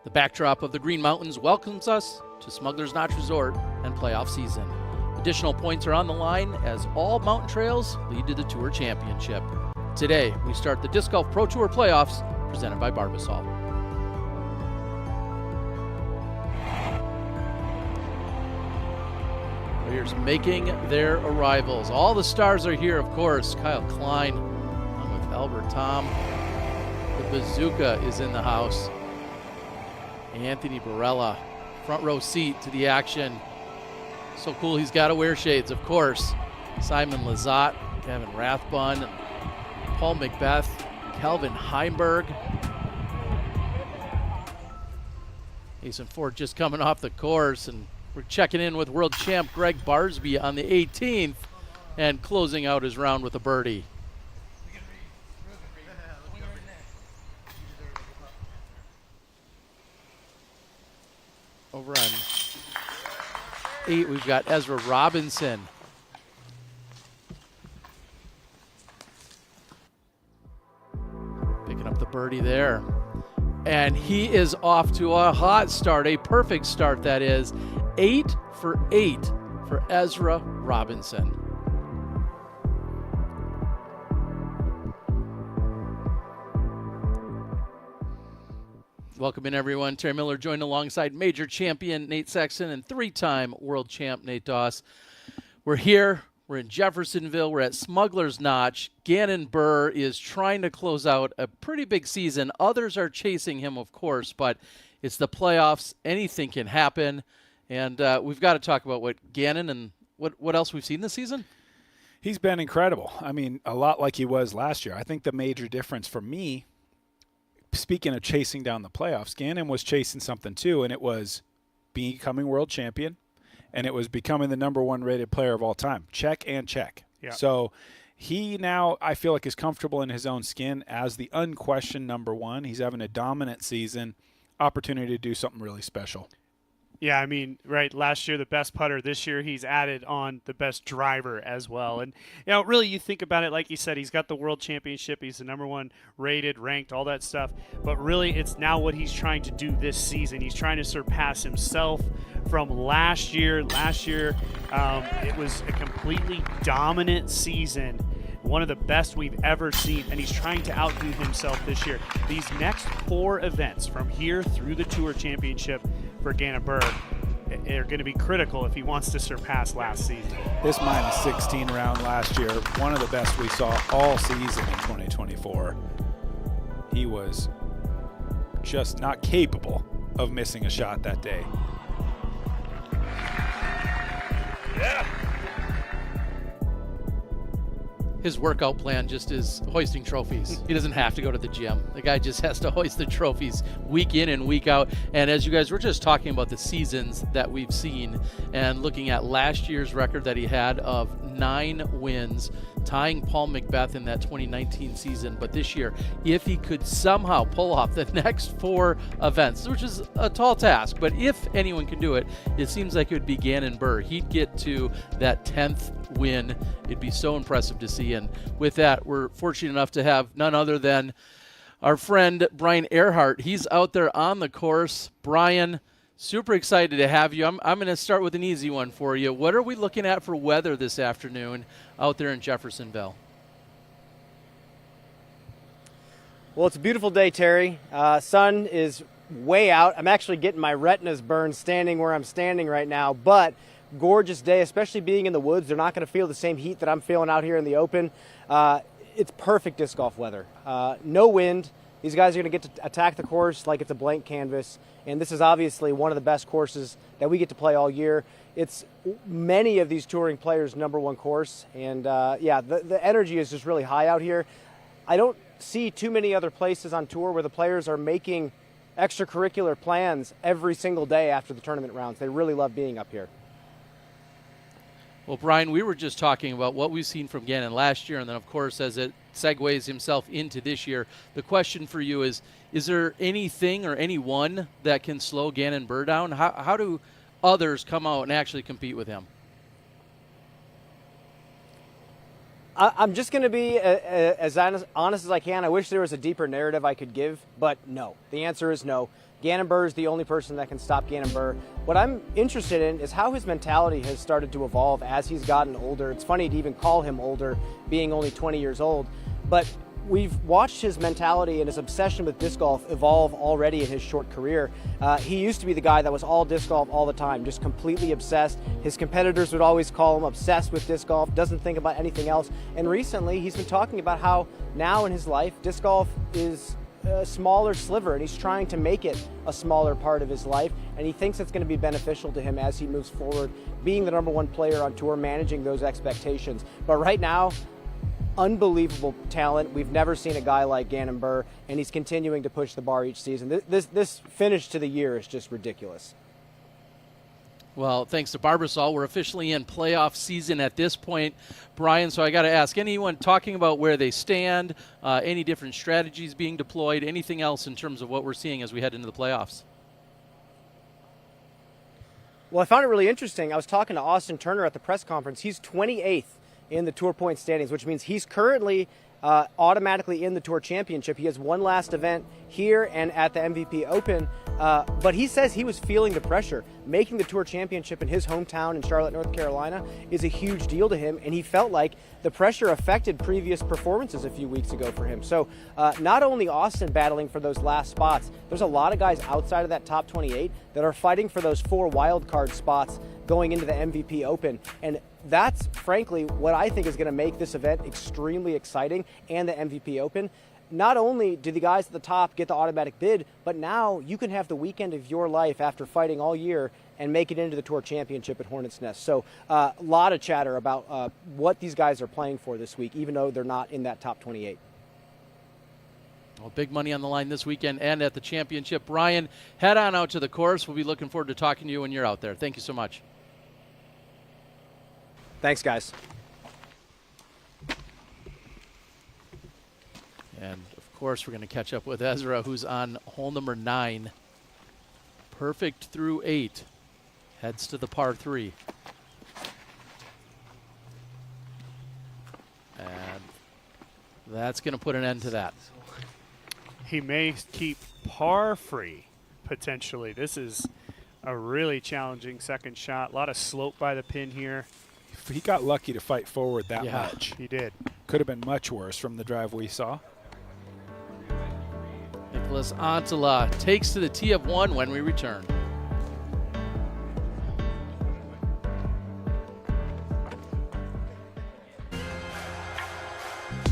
The backdrop of the Green Mountains welcomes us to Smuggler's Notch Resort and playoff season. Additional points are on the line as all mountain trails lead to the Tour Championship. Today, we start the Disc Golf Pro Tour playoffs presented by Barbasol. Players making their arrivals. All the stars are here, of course. Kyle Klein along with Albert Tom. The Bazooka is in the house. Anthony Barella, front row seat to the action. So cool, he's got to wear shades, of course. Simon Lizotte, Kevin Rathbun, Paul Macbeth, Calvin Heimberg. Jason Ford just coming off the course, and we're checking in with world champ Greg Barsby on the 18th and closing out his round with a birdie. Over on 8, we've got Ezra Robinson. Picking up the birdie there. And he is off to a hot start, a perfect start that is. 8 for 8 for Ezra Robinson. Welcome in, everyone. Terry Miller joined alongside major champion Nate Sexton and 3-time world champ Nate Doss. We're here. We're in Jeffersonville. We're at Smuggler's Notch. Gannon Buhr is trying to close out a pretty big season. Others are chasing him, of course, but it's the playoffs. Anything can happen. And we've got to talk about what Gannon and what else we've seen this season. He's been incredible. I mean, a lot like he was last year. I think the major difference for me, speaking of chasing down the playoffs, Gannon was chasing something too, and it was becoming world champion, and it was becoming the #1 rated player of all time. Check and check. Yeah. So he now, I feel like, is comfortable in his own skin as the unquestioned #1. He's having a dominant season, opportunity to do something really special. Yeah, I mean, right, last year the best putter. This year he's added on the best driver as well. And, you know, really you think about it, like you said, he's got the world championship. He's the #1 rated, ranked, all that stuff. But really it's now what he's trying to do this season. He's trying to surpass himself from last year. Last year it was a completely dominant season, one of the best we've ever seen, and he's trying to outdo himself this year. These next 4 events from here through the Tour Championship for Gannon Buhr are going to be critical if he wants to surpass last season. This -16 round last year, one of the best we saw all season in 2024. He was just not capable of missing a shot that day. Yeah. His workout plan just is hoisting trophies. He doesn't have to go to the gym. The guy just has to hoist the trophies week in and week out. And as you guys were just talking about the seasons that we've seen and looking at last year's record that he had of 9 wins, tying Paul Macbeth in that 2019 season. But this year, if he could somehow pull off the next 4 events, which is a tall task, but if anyone can do it, it seems like it would be Gannon Buhr. He'd get to that 10th win. It'd be so impressive to see. And with that, we're fortunate enough to have none other than our friend Brian Earhart. He's out there on the course. Brian, super excited to have you. I'm going to start with an easy one for you. What are we looking at for weather this afternoon out there in Jeffersonville? Well, it's a beautiful day, Terry. Sun is way out. I'm actually getting my retinas burned standing where I'm standing right now, but gorgeous day, especially being in the woods. They're not going to feel the same heat that I'm feeling out here in the open. It's perfect disc golf weather. No wind. These guys are going to get to attack the course like it's a blank canvas, and this is obviously one of the best courses that we get to play all year. It's many of these touring players' #1 course, and yeah, the energy is just really high out here. I don't see too many other places on tour where the players are making extracurricular plans every single day after the tournament rounds. They really love being up here. Well, Brian, we were just talking about what we've seen from Gannon last year, and then, of course, as it segues himself into this year, the question for you is there anything or anyone that can slow Gannon Buhr down? How do others come out and actually compete with him? I'm just going to be as honest as I can. I wish there was a deeper narrative I could give, but no. The answer is no. Gannon Buhr is the only person that can stop Gannon Buhr. What I'm interested in is how his mentality has started to evolve as he's gotten older. It's funny to even call him older, being only 20 years old, but we've watched his mentality and his obsession with disc golf evolve already in his short career. He used to be the guy that was all disc golf all the time, just completely obsessed. His competitors would always call him obsessed with disc golf, doesn't think about anything else. And recently, he's been talking about how now in his life, disc golf is a smaller sliver, and he's trying to make it a smaller part of his life, and he thinks it's going to be beneficial to him as he moves forward, being the #1 player on tour, managing those expectations. But right now, unbelievable talent. We've never seen a guy like Gannon Buhr, and he's continuing to push the bar each season. This finish to the year is just ridiculous. Well, thanks to Barbasol, we're officially in playoff season at this point, Brian. So I got to ask, anyone talking about where they stand, any different strategies being deployed, anything else in terms of what we're seeing as we head into the playoffs? Well, I found it really interesting. I was talking to Austin Turner at the press conference. He's 28th in the Tour Point standings, which means he's currently automatically in the Tour Championship. He has one last event here and at the MVP Open, but he says he was feeling the pressure. Making the Tour Championship in his hometown in Charlotte, North Carolina is a huge deal to him, and he felt like the pressure affected previous performances a few weeks ago for him. So not only Austin battling for those last spots, there's a lot of guys outside of that top 28 that are fighting for those 4 wild card spots going into the MVP Open. And that's frankly what I think is going to make this event extremely exciting, and the MVP Open. Not only do the guys at the top get the automatic bid, but now you can have the weekend of your life after fighting all year and make it into the Tour Championship at Hornets Nest. So a lot of chatter about what these guys are playing for this week, even though they're not in that top 28. Well, big money on the line this weekend and at the championship. Brian, head on out to the course. We'll be looking forward to talking to you when you're out there. Thank you so much. Thanks, guys. And, of course, we're going to catch up with Ezra, who's on hole number 9. Perfect through 8. Heads to the par 3. And that's going to put an end to that. He may keep par free, potentially. This is a really challenging second shot. A lot of slope by the pin here. He got lucky to fight forward that Yeah, much. He did. Could have been much worse from the drive we saw. Nicholas Antala takes to the tee of 1 when we return.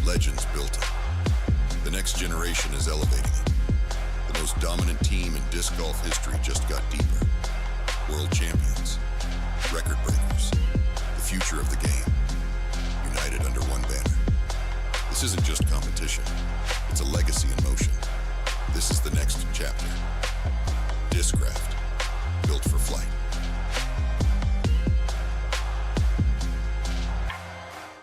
Legends built it. The next generation is elevating it. The most dominant team in disc golf history just got deeper. World champions, record breakers, the future of the game, united under one banner. This isn't just competition, it's a legacy in motion. This is the next chapter. Discraft, built for flight.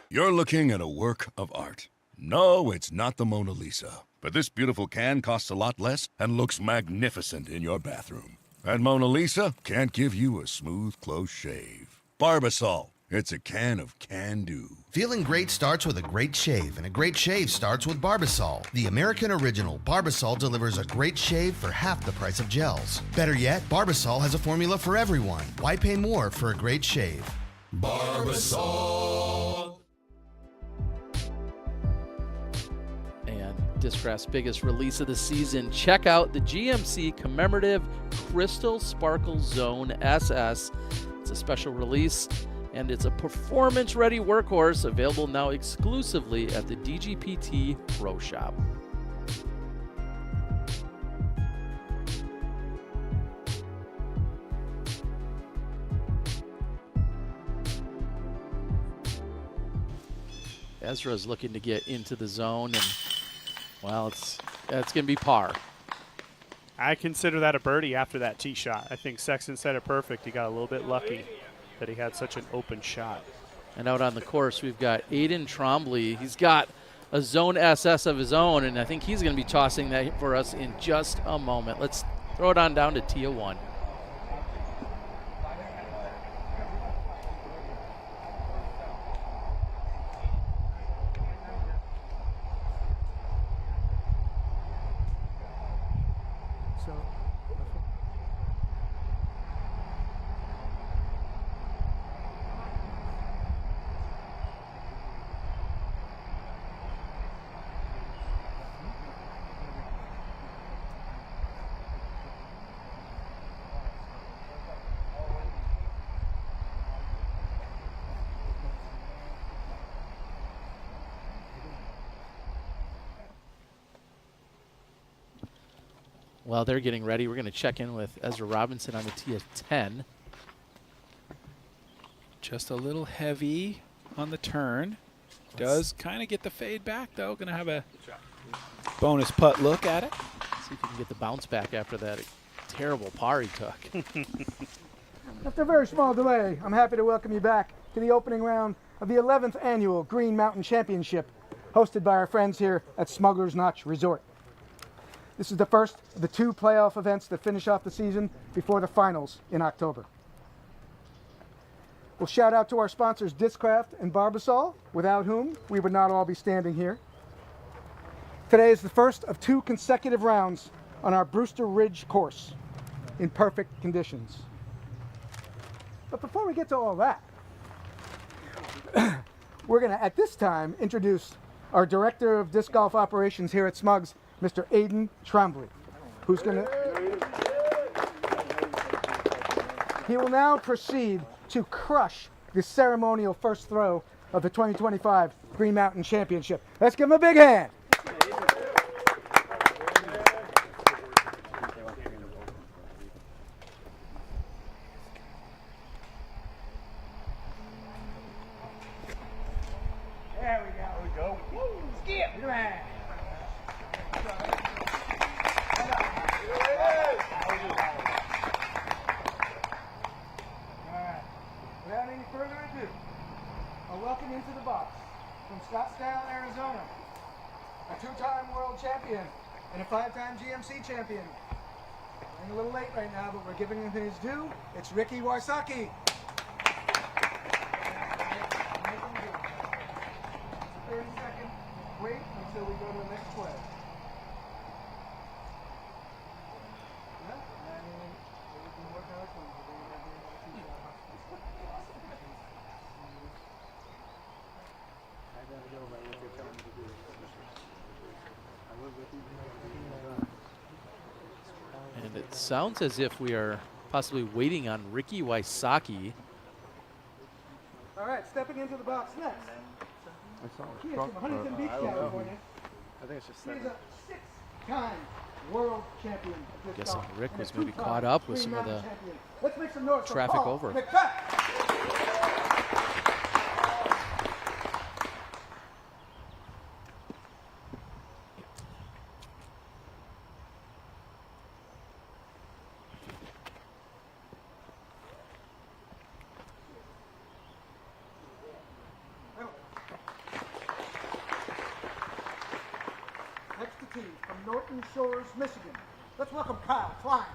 You're looking at a work of art. No, it's not the Mona Lisa. But this beautiful can costs a lot less and looks magnificent in your bathroom. And Mona Lisa can't give you a smooth, close shave. Barbasol. It's a can of can-do. Feeling great starts with a great shave, and a great shave starts with Barbasol. The American original, Barbasol delivers a great shave for half the price of gels. Better yet, Barbasol has a formula for everyone. Why pay more for a great shave? Barbasol. And Discraft's biggest release of the season. Check out the GMC commemorative Crystal Sparkle Zone SS. It's a special release, and it's a performance-ready workhorse available now exclusively at the DGPT Pro Shop. Ezra's looking to get into the zone, and, well, it's going to be par. I consider that a birdie after that tee shot. I think Sexton said it perfect. He got a little bit lucky that he had such an open shot. And out on the course, we've got Aiden Trombley. He's got a zone SS of his own, and I think he's going to be tossing that for us in just a moment. Let's throw it on down to tee 1. While they're getting ready, we're going to check in with Ezra Robinson on the tee of 10. Just a little heavy on the turn. Does kind of get the fade back, though. Going to have a bonus putt look at it. See if he can get the bounce back after that terrible par he took. After a very small delay, I'm happy to welcome you back to the opening round of the 11th annual Green Mountain Championship, hosted by our friends here at Smuggler's Notch Resort. This is the first of the 2 playoff events that finish off the season before the finals in October. We'll shout out to our sponsors Discraft and Barbasol, without whom we would not all be standing here. Today is the first of 2 consecutive rounds on our Brewster Ridge course in perfect conditions. But before we get to all that, we're going to, at this time, introduce our Director of Disc Golf Operations here at Smugs, Mr. Aidan Trombley, who's going to... He will now proceed to crush the ceremonial first throw of the 2025 Green Mountain Championship. Let's give him a big hand. There we go. Woo, skip. Man. Without any further ado, a welcome into the box from Scottsdale, Arizona, a 2-time world champion and a 5-time GMC champion. Running a little late right now, but we're giving him his due. It's Ricky Wysocki. 30-second wait until we go to the next play. Yeah, I mean, we can work out some. And it sounds as if we are possibly waiting on Ricky Wysocki. All right, stepping into the box next. He is from Huntington Beach, California. I think it's just He is a 6-time world champion of disc Guessing golf Rick and a was maybe 2-time caught up with Green some of Mountain the champion. Let's make some noise for traffic Paul over. McFadden. Next to tee from Norton Shores, Michigan. Let's welcome Kyle Klein.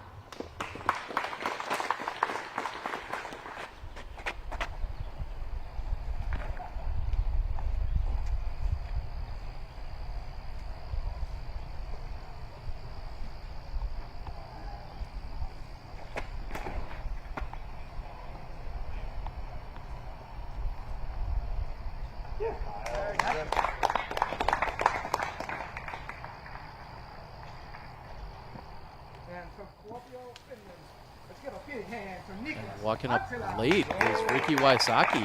And from Kuopio, Finland, let's give a big hand for Niklas. Walking up Artila. late is Ricky Wysocki.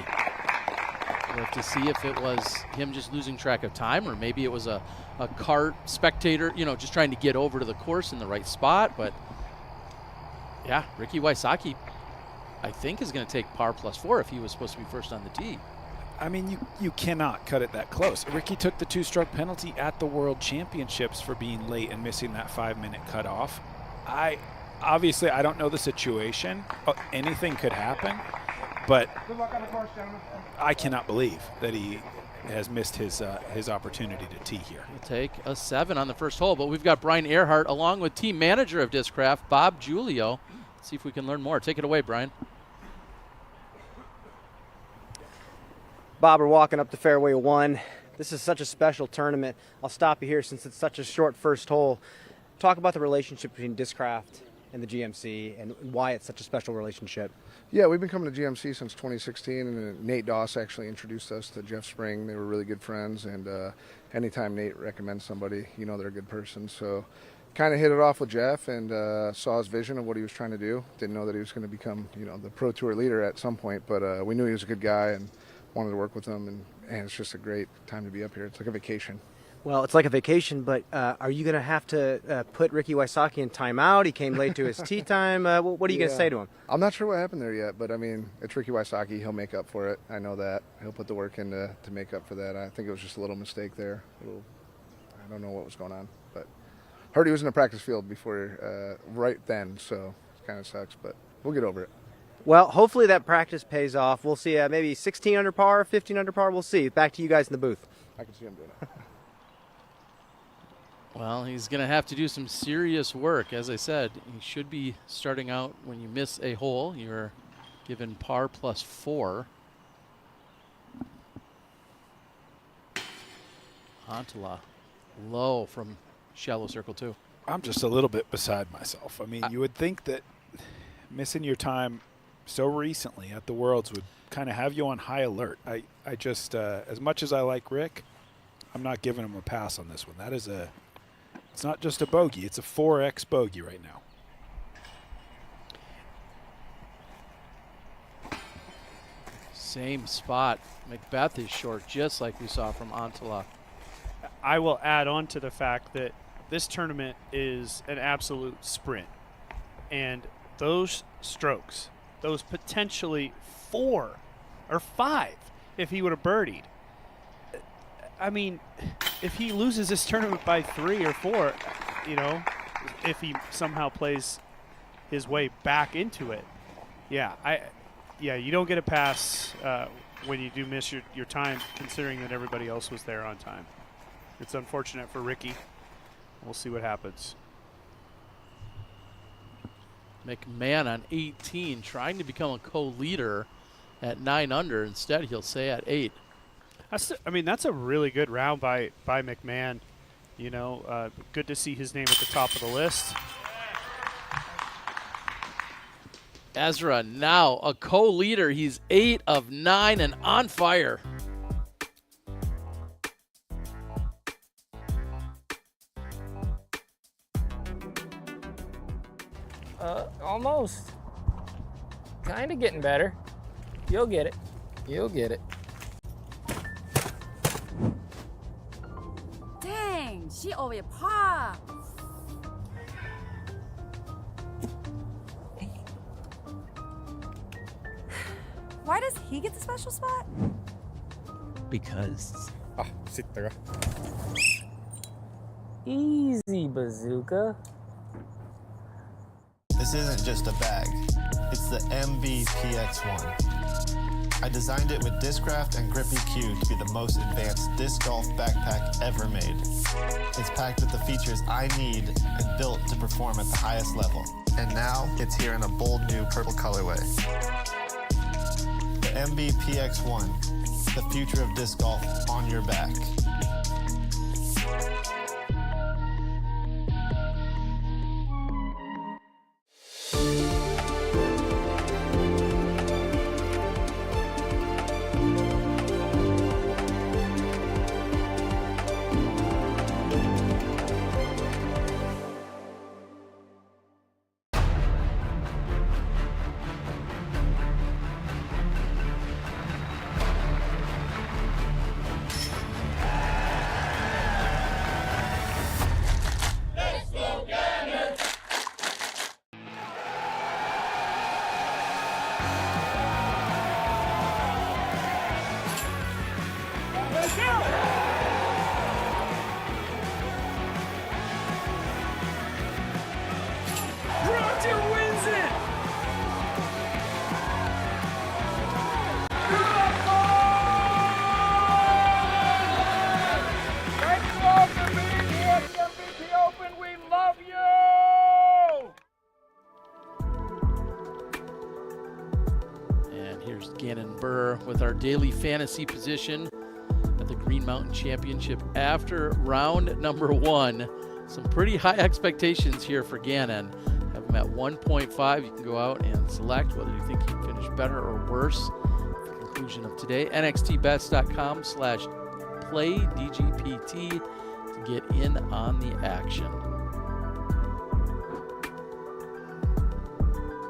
We'll have to see if it was him just losing track of time or maybe it was a cart spectator, just trying to get over to the course in the right spot. But yeah, Ricky Wysocki, I think, is going to take par +4 if he was supposed to be first on the tee. I mean, you cannot cut it that close. Ricky took the 2-stroke penalty at the World Championships for being late and missing that 5-minute cutoff. Obviously, I don't know the situation. Anything could happen, but Good luck on the course, gentlemen. I cannot believe that he has missed his opportunity to tee here. We'll take a 7 on the first hole, but we've got Brian Earhart along with team manager of Discraft, Bob Giulio. Let's see if we can learn more. Take it away, Brian. Bob, we're walking up to fairway 1. This is such a special tournament. I'll stop you here since it's such a short first hole. Talk about the relationship between Discraft and the GMC and why it's such a special relationship. Yeah, we've been coming to GMC since 2016, and Nate Doss actually introduced us to Jeff Spring. They were really good friends, and anytime Nate recommends somebody, they're a good person. So kind of hit it off with Jeff and saw his vision of what he was trying to do. Didn't know that he was going to become, the Pro Tour leader at some point, but we knew he was a good guy and wanted to work with him, and it's just a great time to be up here. It's like a vacation. Well, it's like a vacation, but are you going to have to put Ricky Wysocki in timeout? He came late to his tee time. What are you going to say to him? I'm not sure what happened there yet, but I mean, it's Ricky Wysocki. He'll make up for it. I know that. He'll put the work in to make up for that. I think it was just a little mistake there. I don't know what was going on, but heard he was in the practice field before right then, so it kind of sucks, but we'll get over it. Well, hopefully that practice pays off. We'll see maybe 16 under par, 15 under par. We'll see. Back to you guys in the booth. I can see him doing it. Well, he's going to have to do some serious work. As I said, he should be starting out when you miss a hole. You're given par +4. Antala low from shallow circle 2. I'm just a little bit beside myself. I mean, you would think that missing your time so recently at the Worlds would kind of have you on high alert. I just, as much as I like Rick, I'm not giving him a pass on this one. That is it's not just a bogey. It's a 4X bogey right now. Same spot. Macbeth is short, just like we saw from Antala. I will add on to the fact that this tournament is an absolute sprint. And those strokes, those potentially 4 or 5 if he would have birdied. I mean, if he loses this tournament by 3 or 4, you know, if he somehow plays his way back into it, yeah, you don't get a pass when you do miss your time, considering that everybody else was there on time. It's unfortunate for Ricky. We'll see what happens. McMahon on 18, trying to become a co-leader at 9 under. Instead, he'll stay at 8. That's a really good round by McMahon. You know, good to see his name at the top of the list. Ezra now a co-leader. He's 8 of 9 and on fire. Almost. Kind of getting better. You'll get it. You'll get it. Dang, she over your par. Why does he get the special spot? Because. Easy, bazooka. This isn't just a bag, it's the MVPX1. I designed it with Discraft and Grippy Q to be the most advanced disc golf backpack ever made. It's packed with the features I need and built to perform at the highest level. And now it's here in a bold new purple colorway. The MVPX1, the future of disc golf on your back. With our daily fantasy position at the Green Mountain Championship after round number 1. Some pretty high expectations here for Gannon. Have him at 1.5. You can go out and select whether you think he can finish better or worse at the conclusion of today. nxtbets.com/playdgpt to get in on the action.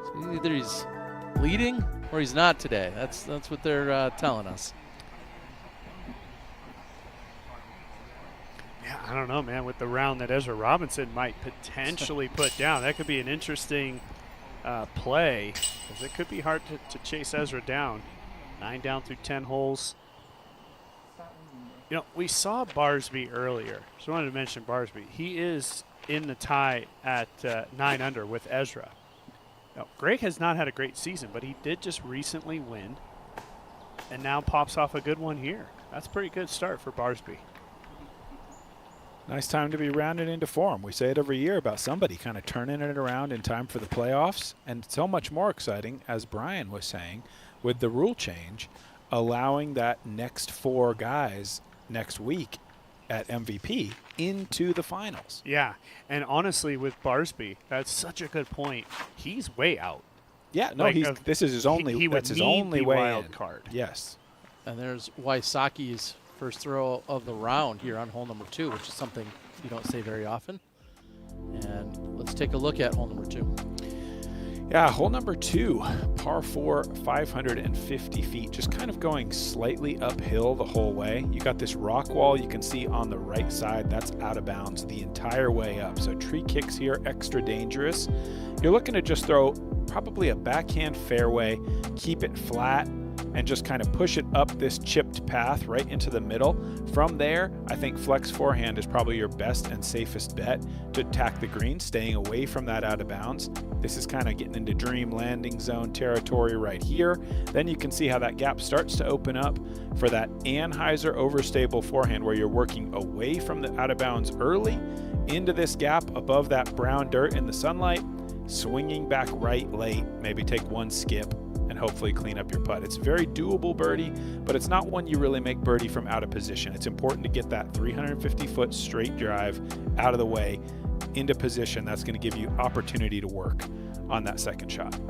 So either he's leading or he's not today. That's what they're telling us. I don't know, man, with the round that Ezra Robinson might potentially put down. That could be an interesting play, because it could be hard to chase Ezra down. 9 down through 10 holes. You know, we saw Barsby earlier, so I wanted to mention Barsby. He is in the tie at 9 under with Ezra. Now, Greg has not had a great season, but he did just recently win, and now pops off a good one here. That's a pretty good start for Barsby. Nice time to be rounded into form. We say it every year about somebody kind of turning it around in time for the playoffs, and so much more exciting, as Brian was saying, with the rule change, allowing that next 4 guys next week at MVP into the finals. Yeah, and honestly, with Barsby, that's such a good point. He's way out. Yeah, no, Like, this is his only. he would that's his need only the way wild in. card. Yes. And there's Waisaki's first throw of the round here on hole number 2, which is something you don't say very often. And let's take a look at hole number 2. Yeah, hole number 2, par 4, 550 feet, just kind of going slightly uphill the whole way. You got this rock wall you can see on the right side. That's out of bounds the entire way up. So tree kicks here, extra dangerous. You're looking to just throw probably a backhand fairway, keep it flat, and just kind of push it up this chipped path right into the middle. From there, I think flex forehand is probably your best and safest bet to attack the green, staying away from that out of bounds. This is kind of getting into dream landing zone territory right here. Then you can see how that gap starts to open up for that Anheuser overstable forehand, where you're working away from the out of bounds early into this gap above that brown dirt in the sunlight, swinging back right late, maybe take 1 skip, and hopefully clean up your putt. It's very doable birdie, but it's not one you really make birdie from out of position. It's important to get that 350-foot straight drive out of the way into position. That's going to give you opportunity to work on that second shot.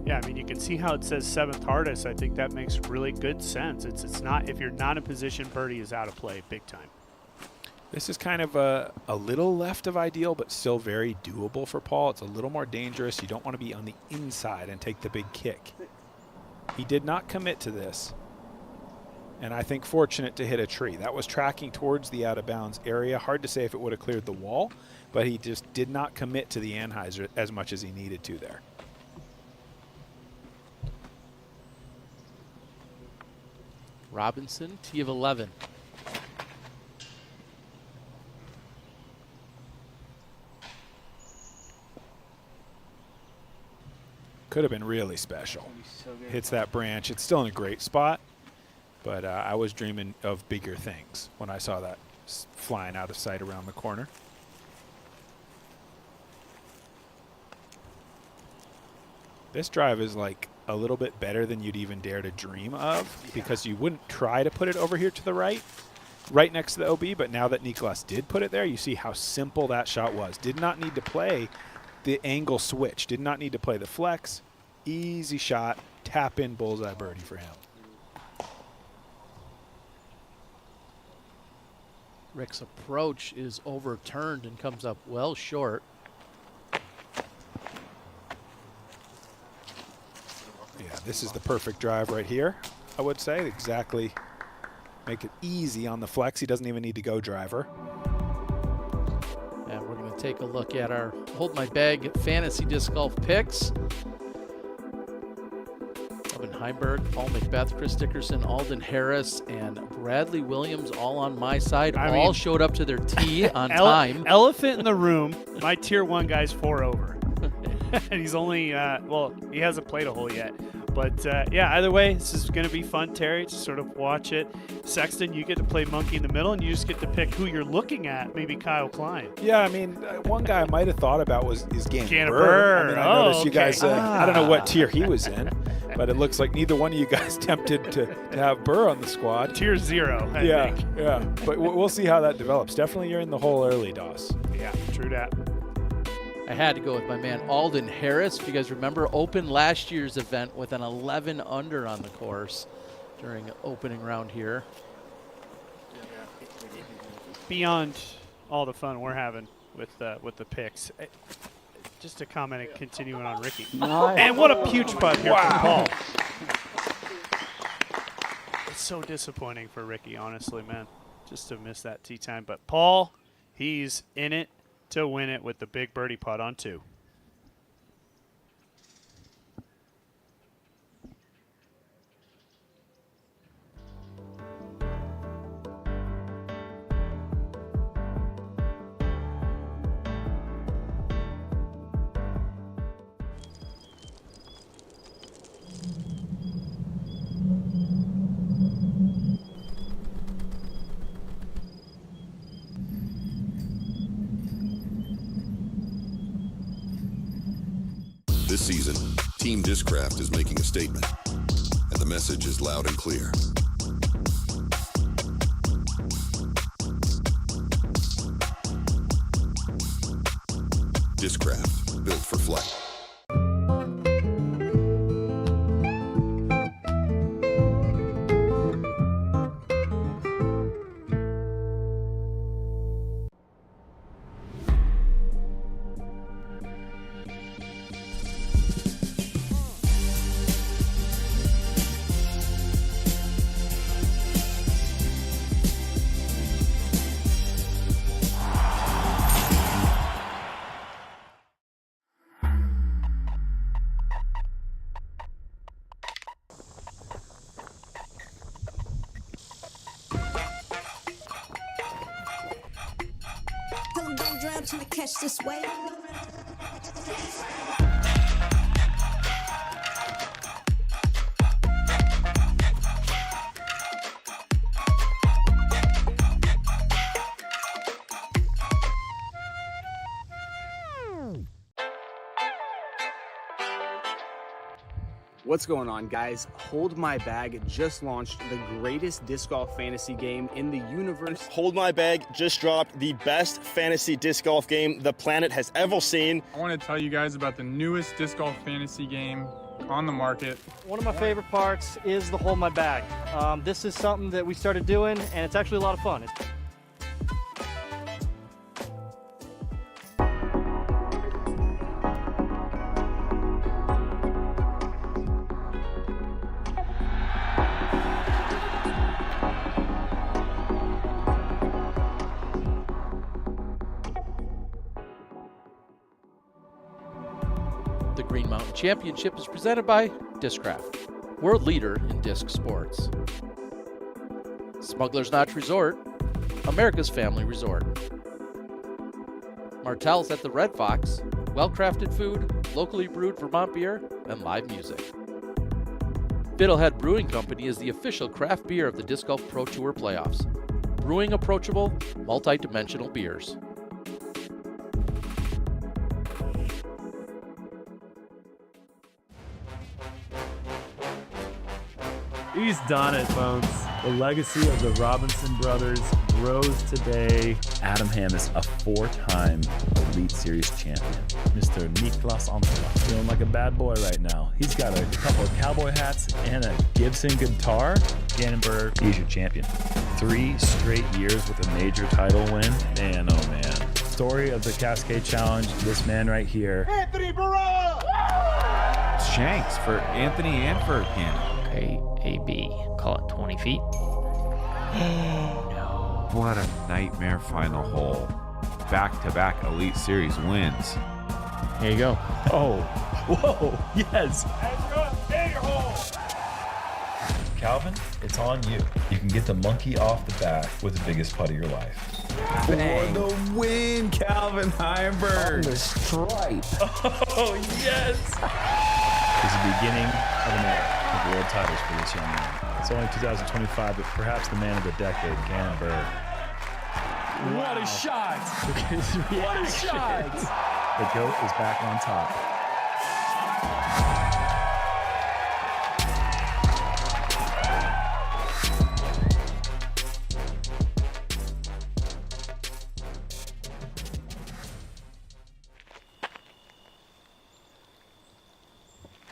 Yeah, I mean, you can see how it says 7th hardest. I think that makes really good sense. It's not, if you're not in position, birdie is out of play big time. This is kind of a little left of ideal, but still very doable for Paul. It's a little more dangerous. You don't want to be on the inside and take the big kick. He did not commit to this, and I think fortunate to hit a tree. That was tracking towards the out-of-bounds area. Hard to say if it would have cleared the wall, but he just did not commit to the Anheuser as much as he needed to there. Robinson, tee of 11. Could have been really special. Hits that branch. It's still in a great spot, but I was dreaming of bigger things when I saw that flying out of sight around the corner. This drive is like a little bit better than you'd even dare to dream of, because you wouldn't try to put it over here to the right next to the OB, but now that Nicolas did put it there, you see how simple that shot was. Did not need to play the angle switch, did not need to play the flex. Easy shot, tap in, bullseye birdie for him. Rick's approach is overturned and comes up well short. Yeah, this is the perfect drive right here, I would say. Exactly. Make it easy on the flex. He doesn't even need to go driver. And we're going to take a look at our Hold My Bag fantasy disc golf picks. Evan Heimberg, Paul Macbeth, Chris Dickerson, Alden Harris, and Bradley Williams all on my side. All showed up to their tee on time. Elephant in the room. My tier 1 guy's 4 over. And he's only, well, he hasn't played a hole yet. But, yeah, either way, this is going to be fun, Terry. Just sort of watch it. Sexton, you get to play monkey in the middle, and you just get to pick who you're looking at, maybe Kyle Klein. Yeah, I mean, one guy I might have thought about is Gannon Burr. Burr. I mean, I noticed you okay. guys, I don't know what tier he was in, but it looks like neither one of you guys tempted to have Burr on the squad. Tier 0, I think. Yeah, but we'll see how that develops. Definitely you're in the hole early, Doss. Yeah, true that. I had to go with my man Alden Harris. If you guys remember, opened last year's event with an 11 under on the course during the opening round here. Beyond all the fun we're having with the picks, just to comment and continuing on Ricky. Nice. And what a huge putt here from Paul. It's so disappointing for Ricky, honestly, man. just to miss that tee time. But Paul, he's in it to win it with the big birdie putt on 2. This season, Team Discraft is making a statement, and the message is loud and clear. Discraft, built for flight. Don't drown till I catch this wave. What's going on, guys? Hold My Bag just launched the greatest disc golf fantasy game in the universe. Hold My Bag just dropped the best fantasy disc golf game the planet has ever seen. I want to tell you guys about the newest disc golf fantasy game on the market. One of my favorite parts is the Hold My Bag. This is something that we started doing, and it's actually a lot of fun. The Green Mountain Championship is presented by Discraft, world leader in disc sports. Smuggler's Notch Resort, America's family resort. Martell's at the Red Fox, well-crafted food, locally brewed Vermont beer, and live music. Fiddlehead Brewing Company is the official craft beer of the Disc Golf Pro Tour playoffs, brewing approachable, multi-dimensional beers. He's done it, Bones. The legacy of the Robinson brothers grows today. Adam Ham is a 4-time Elite Series champion. Mr. Niklas Antela. Feeling like a bad boy right now. He's got a couple of cowboy hats and a Gibson guitar. Gannonberg, he's your champion. 3 straight years with a major title win. Man, oh man. Story of the Cascade Challenge, this man right here. Anthony Barella! Shanks for Anthony and for Gannon. Okay, AB, call it 20 feet. No. What a nightmare final hole. Back-to-back Elite Series wins. Here you go. Oh, whoa, yes. Calvin, it's on you. You can get the monkey off the back with the biggest putt of your life. Bang. For the win, Calvin Heimberg. On the stripe. Oh, yes. It's the beginning of an era of world titles for this young man. It's only 2025, but perhaps the man of the decade, Gannonberg. Wow. What a shot! What a shot! The GOAT is back on top.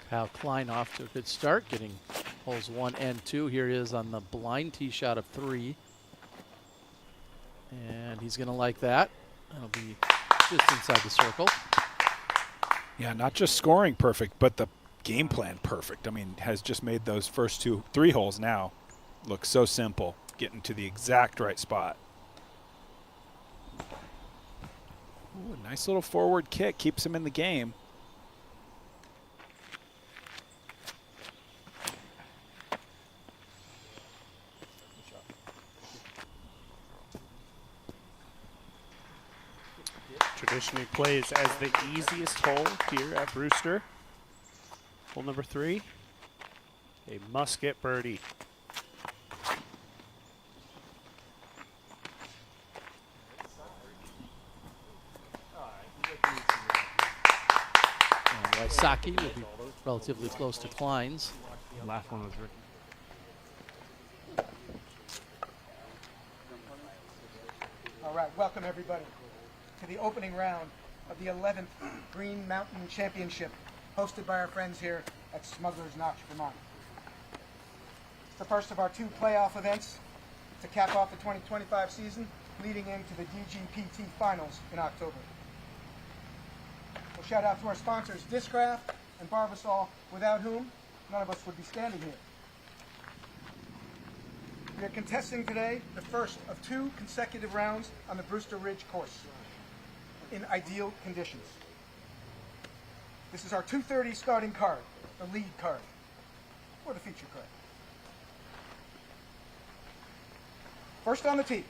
Kyle Klein off to a good start, getting holes 1 and 2. Here he is on the blind tee shot of 3. And he's going to like that. That'll be just inside the circle. Yeah, not just scoring perfect, but the game plan perfect. I mean, has just made those first 3 holes now look so simple. getting to the exact right spot. Ooh, a nice little forward kick keeps him in the game. Traditionally plays as the easiest hole here at Brewster. Hole number 3, a musket birdie. Saki will be relatively close to Klein's. The last one was Ricky. All right, welcome everybody to the opening round of the 11th Green Mountain Championship, hosted by our friends here at Smuggler's Notch, Vermont. It's the first of our 2 playoff events to cap off the 2025 season, leading into the DGPT finals in October. We'll shout out to our sponsors, Discraft and Barbasol, without whom none of us would be standing here. We are contesting today the first of 2 consecutive rounds on the Brewster Ridge course in ideal conditions. This is our 230 starting card, the lead card, or the feature card. First on the tee,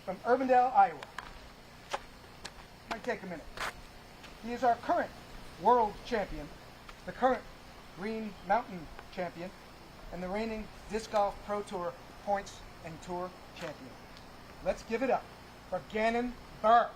from Urbandale, Iowa. Might take a minute. He is our current world champion, the current Green Mountain champion, and the reigning Disc Golf Pro Tour points and tour champion. Let's give it up for Gannon Burr.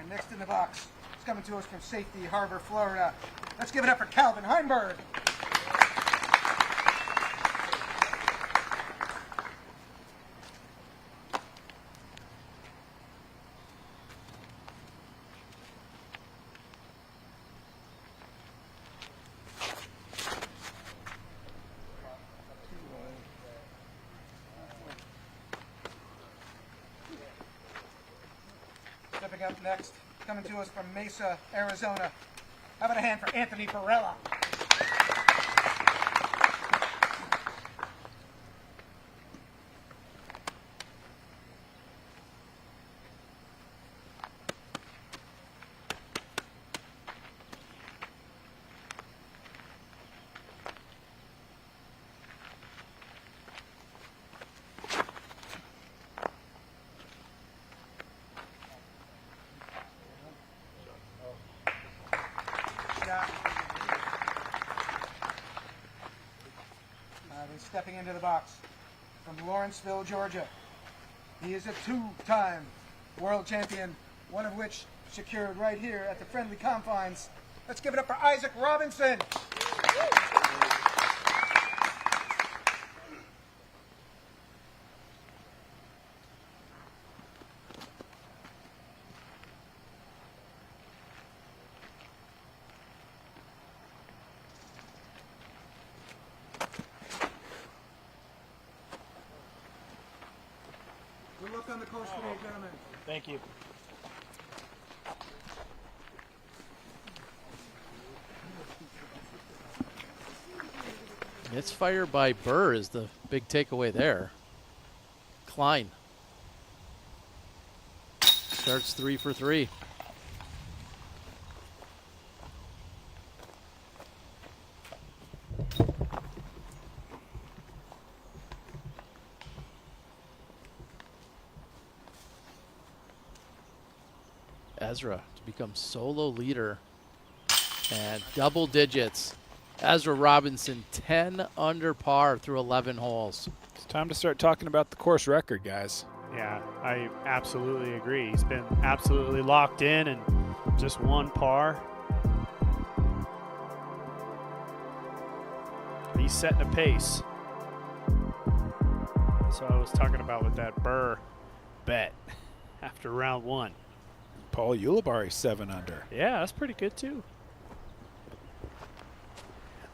Next in the box, it's coming to us from Safety Harbor, Florida. Let's give it up for Calvin Heinberg. Stepping up next, coming to us from Mesa, Arizona. How about a hand for Anthony Barella? Stepping into the box from Lawrenceville, Georgia. He is a 2-time world champion, one of which secured right here at the friendly confines. Let's give it up for Isaac Robinson. Good luck on the course today, gentlemen. Thank you. Misfire by Burr is the big takeaway there. Klein starts 3 for 3. Ezra to become solo leader and double digits. Ezra Robinson 10 under par through 11 holes. It's time to start talking about the course record, guys. Yeah, I absolutely agree. He's been absolutely locked in and just 1 par. He's setting a pace. So I was talking about with that Burr. bet after round 1. Paul Ulibarri 7 under. Yeah, that's pretty good too.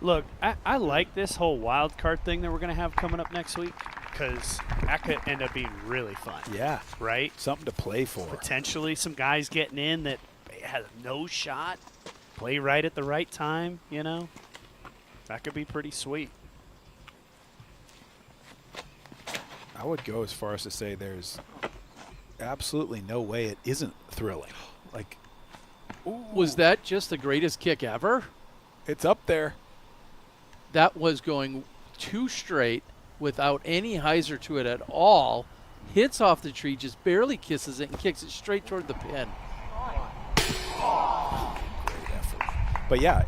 Look, I like this whole wild card thing that we're going to have coming up next week because that could end up being really fun. Yeah. Right? Something to play for. Potentially some guys getting in that has no shot, play right at the right time, you know? That could be pretty sweet. I would go as far as to say there's absolutely no way it isn't thrilling. Like, was that just the greatest kick ever? It's up there. That was going 2 straight without any hyzer to it at all. Hits off the tree, just barely kisses it and kicks it straight toward the pin. Great effort. But yeah,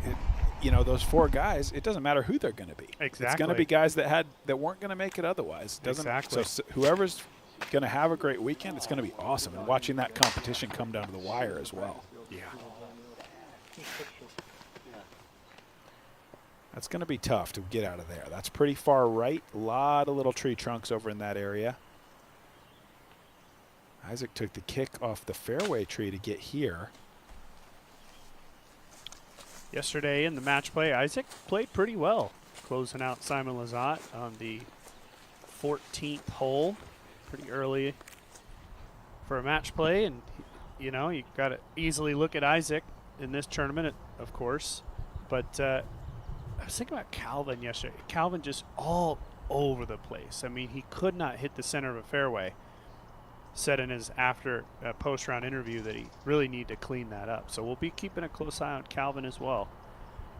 those 4 guys, it doesn't matter who they're going to be. Exactly. It's going to be guys that weren't going to make it otherwise. Exactly. So whoever's going to have a great weekend, it's going to be awesome. And watching that competition come down to the wire as well. Yeah. That's going to be tough to get out of there. That's pretty far right. A lot of little tree trunks over in that area. Isaac took the kick off the fairway tree to get here. Yesterday in the match play, Isaac played pretty well, closing out Simon Lizotte on the 14th hole pretty early for a match play. And, you got to easily look at Isaac in this tournament, of course. But I was thinking about Calvin yesterday. Calvin just all over the place. I mean, he could not hit the center of a fairway. Said in his post-round interview that he really need to clean that up. So we'll be keeping a close eye on Calvin as well.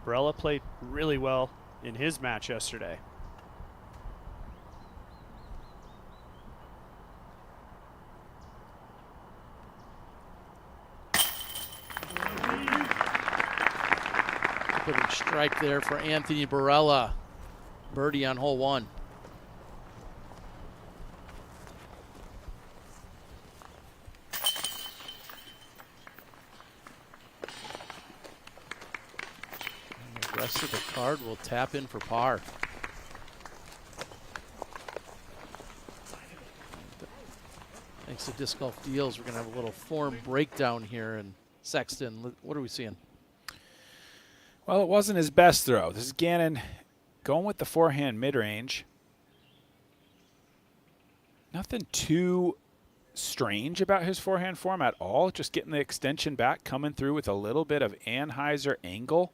Barella played really well in his match yesterday. Good strike there for Anthony Barella. Birdie on hole 1. And the rest of the card will tap in for par. Thanks to Disc Golf Deals, we're going to have a little form breakdown here. And Sexton, what are we seeing? Well, it wasn't his best throw. This is Gannon going with the forehand mid-range. Nothing too strange about his forehand form at all. Just getting the extension back, coming through with a little bit of Anheuser angle.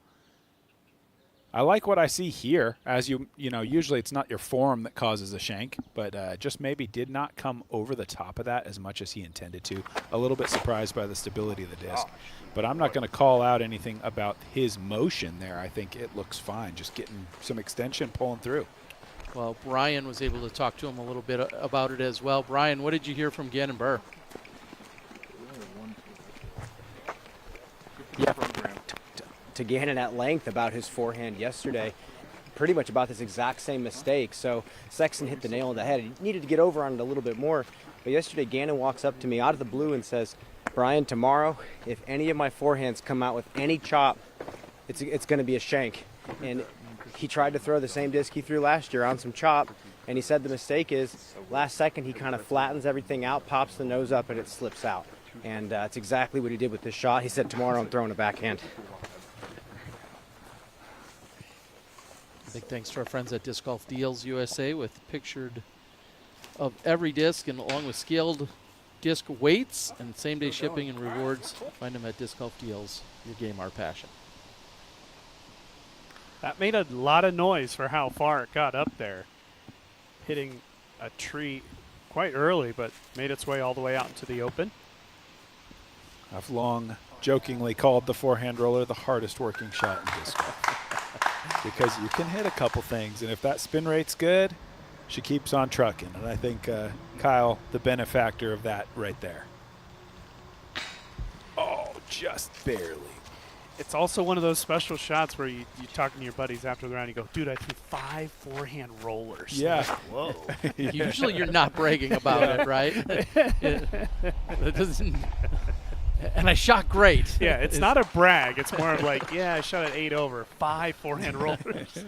I like what I see here. As usually it's not your form that causes a shank, but just maybe did not come over the top of that as much as he intended to. A little bit surprised by the stability of the disc. But I'm not going to call out anything about his motion there. I think it looks fine, just getting some extension, pulling through. Well, Brian was able to talk to him a little bit about it as well. Brian, what did you hear from Gannon Burr? Yeah, to Gannon at length about his forehand yesterday, pretty much about this exact same mistake. So Sexton hit the nail on the head. He needed to get over on it a little bit more. But yesterday, Gannon walks up to me out of the blue and says, "Brian, tomorrow, if any of my forehands come out with any chop, it's going to be a shank." And he tried to throw the same disc he threw last year on some chop, and he said the mistake is last second he kind of flattens everything out, pops the nose up, and it slips out. And that's exactly what he did with this shot. He said, "Tomorrow I'm throwing a backhand." Big thanks to our friends at Disc Golf Deals USA with pictured of every disc and along with scaled disc weights and same-day shipping and rewards. Find them at Disc Golf Deals. Your game, our passion. That made a lot of noise for how far it got up there. Hitting a tree quite early, but made its way all the way out into the open. I've long jokingly called the forehand roller the hardest working shot in disc golf. Because you can hit a couple things, and if that spin rate's good, she keeps on trucking. And I think Kyle, the benefactor of that right there. Oh, just barely. It's also one of those special shots where you talking to your buddies after the round, you go, "Dude, I threw 5 forehand rollers." Yeah. Like, whoa. Usually you're not bragging about it, right? That doesn't. And I shot great. Yeah, it's not a brag. It's more of like, yeah, I shot at 8 over, 5 forehand rollers.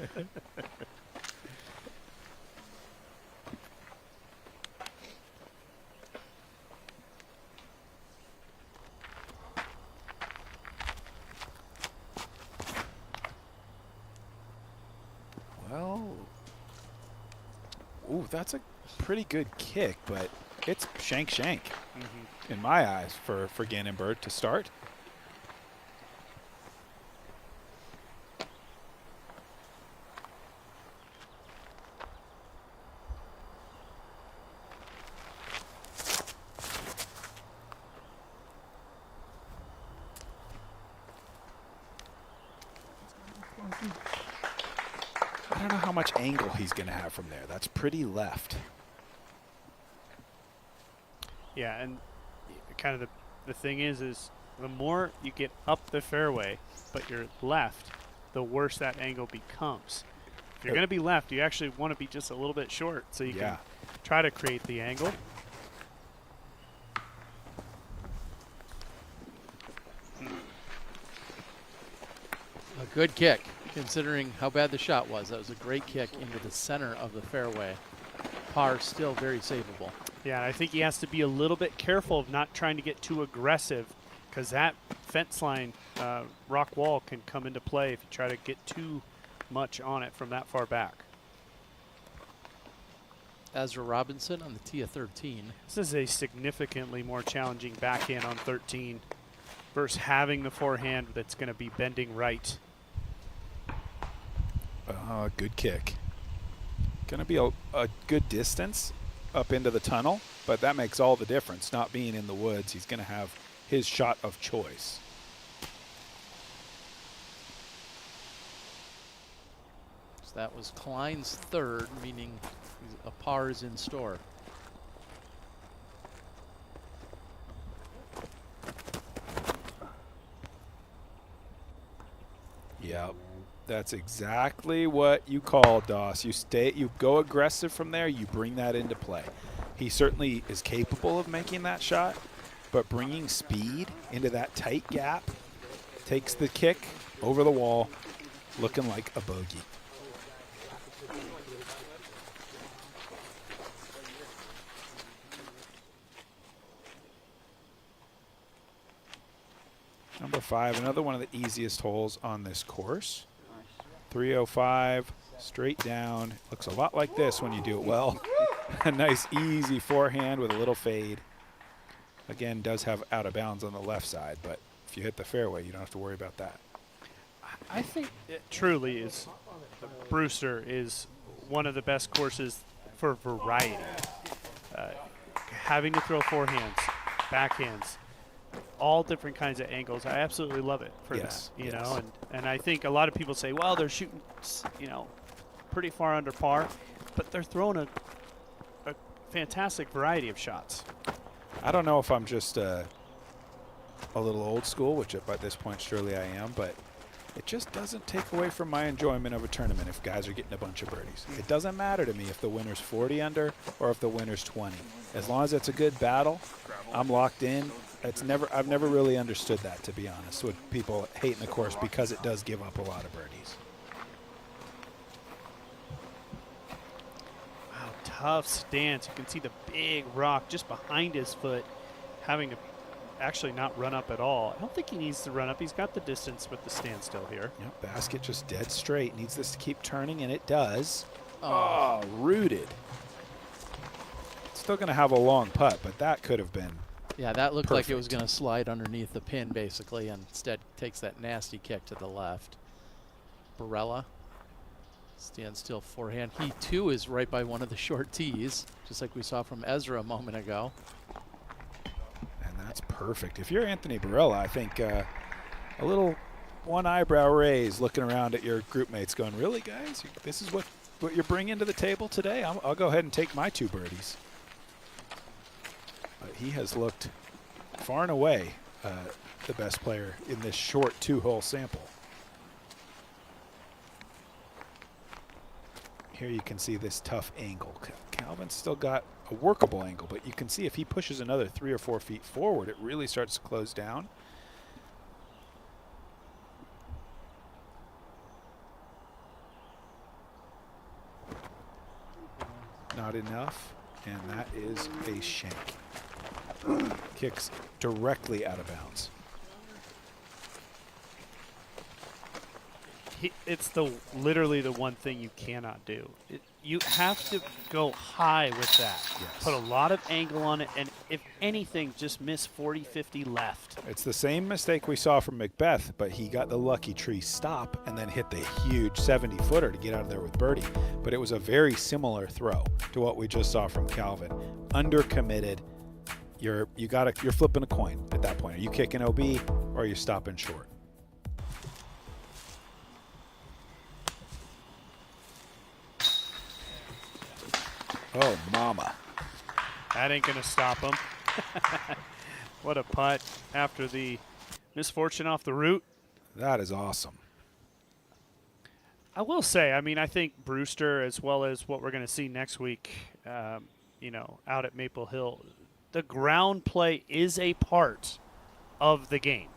Ooh, that's a pretty good kick, but it's shank in my eyes for Gannon Bird to start. I don't know how much angle he's going to have from there. That's pretty left. Yeah, and kind of the thing is the more you get up the fairway, but you're left, the worse that angle becomes. If you're going to be left, you actually want to be just a little bit short so you can try to create the angle. A good kick, considering how bad the shot was. That was a great kick into the center of the fairway. Par still very savable. Yeah, I think he has to be a little bit careful of not trying to get too aggressive, because that fence line rock wall can come into play if you try to get too much on it from that far back. Ezra Robinson on the tee of 13. This is a significantly more challenging backhand on 13 versus having the forehand that's going to be bending right. Good kick. Going to be a good distance up into the tunnel, but that makes all the difference. Not being in the woods, he's going to have his shot of choice. So that was Klein's third, meaning a par is in store. Yep. That's exactly what you call, Doss. You go aggressive from there, you bring that into play. He certainly is capable of making that shot, but bringing speed into that tight gap takes the kick over the wall, looking like a bogey. Number 5, another one of the easiest holes on this course. 305, straight down. Looks a lot like this when you do it well. A nice easy forehand with a little fade. Again, does have out of bounds on the left side, but if you hit the fairway, you don't have to worry about that. I think it truly is, Brewster is one of the best courses for variety. Having to throw forehands, backhands, all different kinds of angles. I absolutely love it for that, you know, and I think a lot of people say, well, they're shooting, you know, pretty far under par, but they're throwing a fantastic variety of shots. I don't know if I'm just a little old school, which by this point surely I am, but it just doesn't take away from my enjoyment of a tournament if guys are getting a bunch of birdies. It doesn't matter to me if the winner's 40 under or if the winner's 20. As long as it's a good battle, I'm locked in. I've never really understood that, to be honest, with people hating the course because it does give up a lot of birdies. Wow, tough stance. You can see the big rock just behind his foot, having to actually not run up at all. I don't think he needs to run up. He's got the distance with the standstill here. Yep, basket just dead straight. Needs this to keep turning, and it does. Oh, rooted. Still going to have a long putt, but that could have been Yeah, that looked like it was going to slide underneath the pin, basically, and instead takes that nasty kick to the left. Barella, stand still forehand. He, too, is right by one of the short tees, just like we saw from Ezra a moment ago. And that's perfect. If you're Anthony Barella, I think a little one eyebrow raise looking around at your group mates going, really, guys? This is what you're bringing to the table today? I'll go ahead and take my 2 birdies. He has looked far and away the best player in this short 2-hole sample. Here you can see this tough angle. Calvin's still got a workable angle, but you can see if he pushes another 3 or 4 feet forward, it really starts to close down. Not enough, and that is a shank. Kicks directly out of bounds. It's literally the one thing you cannot do. you have to go high with that. Yes. Put a lot of angle on it, and if anything, just miss 40, 50 left. It's the same mistake we saw from Macbeth, but he got the lucky tree stop and then hit the huge 70-footer to get out of there with birdie. But it was a very similar throw to what we just saw from Calvin. Undercommitted. You're flipping a coin at that point. Are you kicking OB or are you stopping short? Oh, mama. That ain't going to stop him. What a putt after the misfortune off the root. That is awesome. I will say, I mean, I think Brewster, as well as what we're going to see next week, you know, out at Maple Hill, the ground play is a part of the game.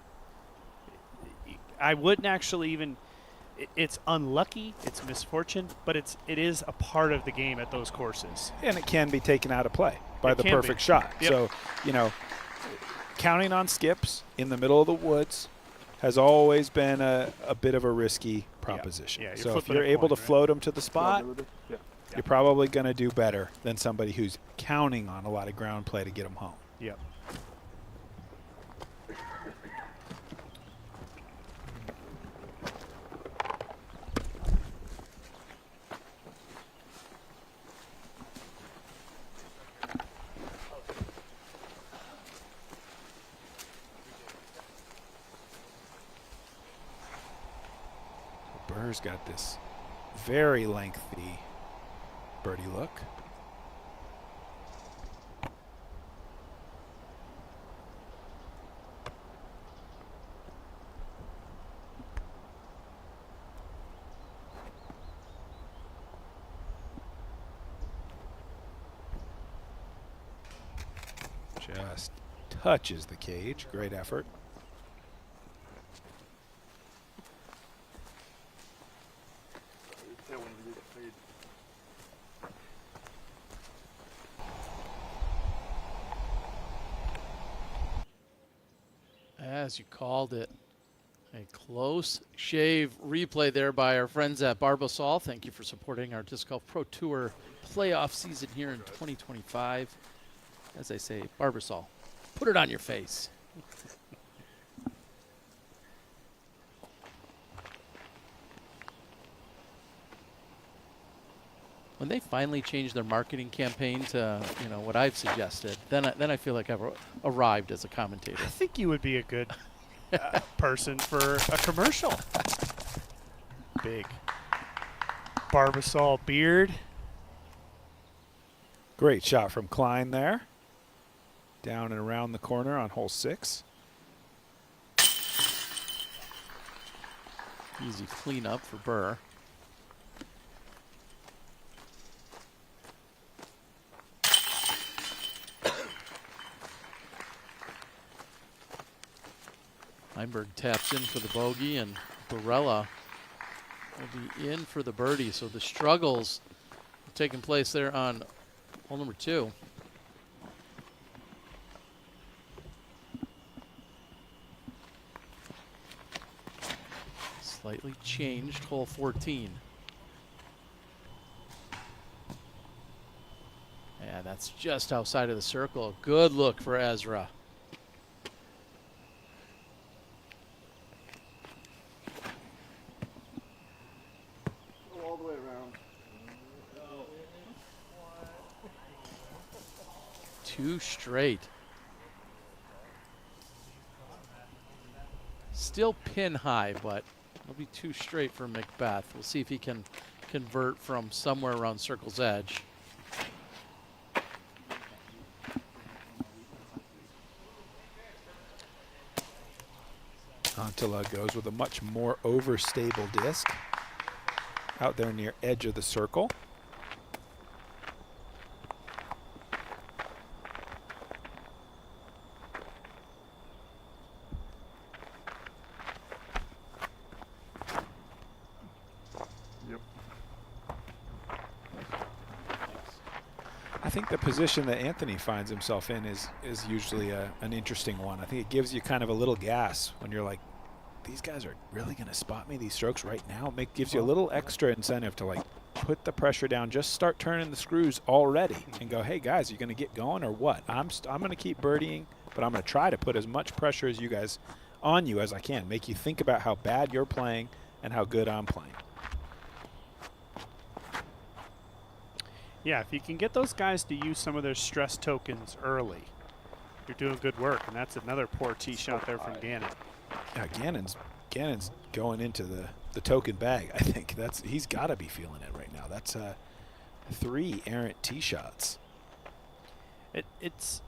I wouldn't actually even – it's unlucky, it's misfortune, but it is a part of the game at those courses. And it can be taken out of play by the perfect shot. Yep. So, you know, counting on skips in the middle of the woods has always been a bit of a risky proposition. Yeah, so if you're able to float them to the spot, you're probably going to do better than somebody who's counting on a lot of ground play to get them home. Yep. Burr's got this very lengthy birdie look. Just touches the cage. Great effort. As you called it, a close shave replay there by our friends at Barbasol. Thank you for supporting our Disc Golf Pro Tour playoff season here in 2025. As I say, Barbasol, put it on your face. When they finally change their marketing campaign to, you know, what I've suggested, then I feel like I've arrived as a commentator. I think you would be a good person for a commercial. Big Barbasol beard. Great shot from Klein there. Down and around the corner on hole 6. Easy cleanup for Burr. Heimberg taps in for the bogey, and Barella will be in for the birdie. So the struggles taking place there on hole number 2. Slightly changed hole 14. And that's just outside of the circle. Good look for Ezra. All the way around. 2 straight. Still pin high, but it'll be 2 straight for Macbeth. We'll see if he can convert from somewhere around circle's edge. Antila goes with a much more overstable disc out there near edge of the circle. I think the position that Anthony finds himself in is usually an interesting one. I think it gives you kind of a little gas when you're like, these guys are really going to spot me these strokes right now. It gives you a little extra incentive to like put the pressure down. Just start turning the screws already and go, hey, guys, are you going to get going or what? I'm going to keep birdieing, but I'm going to try to put as much pressure as you guys on you as I can. Make you think about how bad you're playing and how good I'm playing. Yeah, if you can get those guys to use some of their stress tokens early, you're doing good work, and that's another poor tee shot there from Gannon. Yeah, Gannon's going into the token bag. I think he's got to be feeling it right now. That's 3 errant tee shots. It's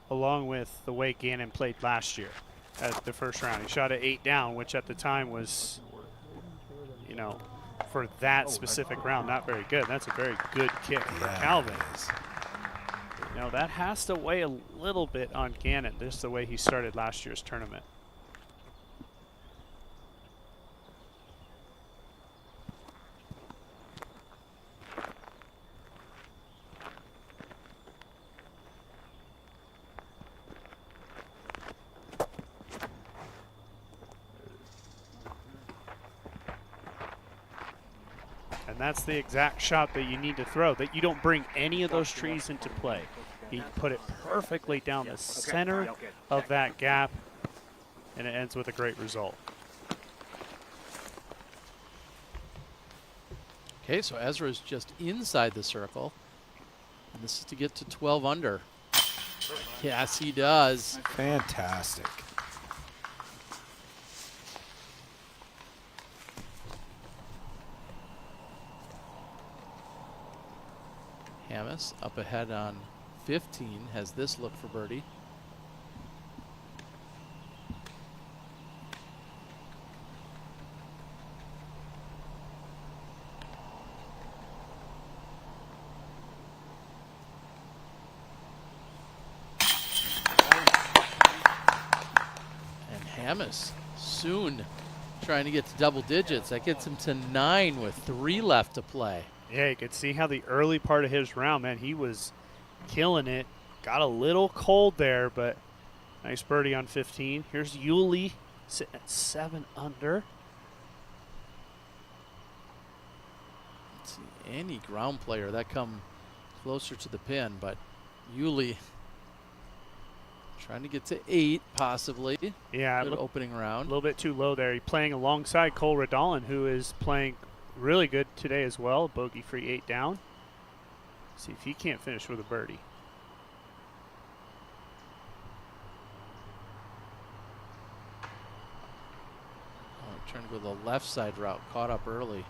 along with the way Gannon played last year at the first round. He shot at 8 down, which at the time was, for that specific round, not very good. That's a very good kick for Calvin. That has to weigh a little bit on Gannon, just the way he started last year's tournament. And that's the exact shot that you need to throw, that you don't bring any of those trees into play. He put it perfectly down the center of that gap, and it ends with a great result. Okay, so Ezra's just inside the circle. And this is to get to 12 under. Yes, he does. Fantastic. Hamas up ahead on 15, has this look for birdie. And Hamas soon trying to get to double digits. That gets him to 9 with 3 left to play. Yeah, you could see how the early part of his round, man, he was killing it. Got a little cold there, but nice birdie on 15. Here's Yuli sitting at 7 under. Let's see, any ground player that come closer to the pin, but Yuli trying to get to 8 possibly. Yeah, good opening round. A little bit too low there. He's playing alongside Cole Radallen, who is playing really good today as well. Bogey-free 8 down. See if he can't finish with a birdie. Oh, trying to go the left side route. Caught up early.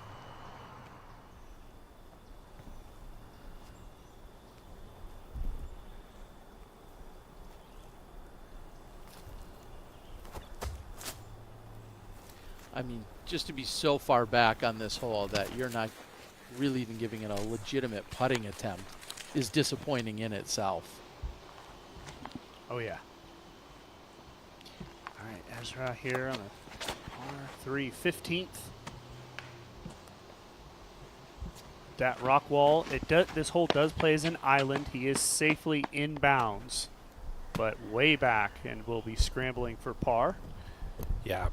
I mean, just to be so far back on this hole that you're not really even giving it a legitimate putting attempt is disappointing in itself. Oh, yeah. All right, Ezra here on a par 3, 15th. That rock wall, this hole does play as an island. He is safely inbounds, but way back, and will be scrambling for par. Yeah.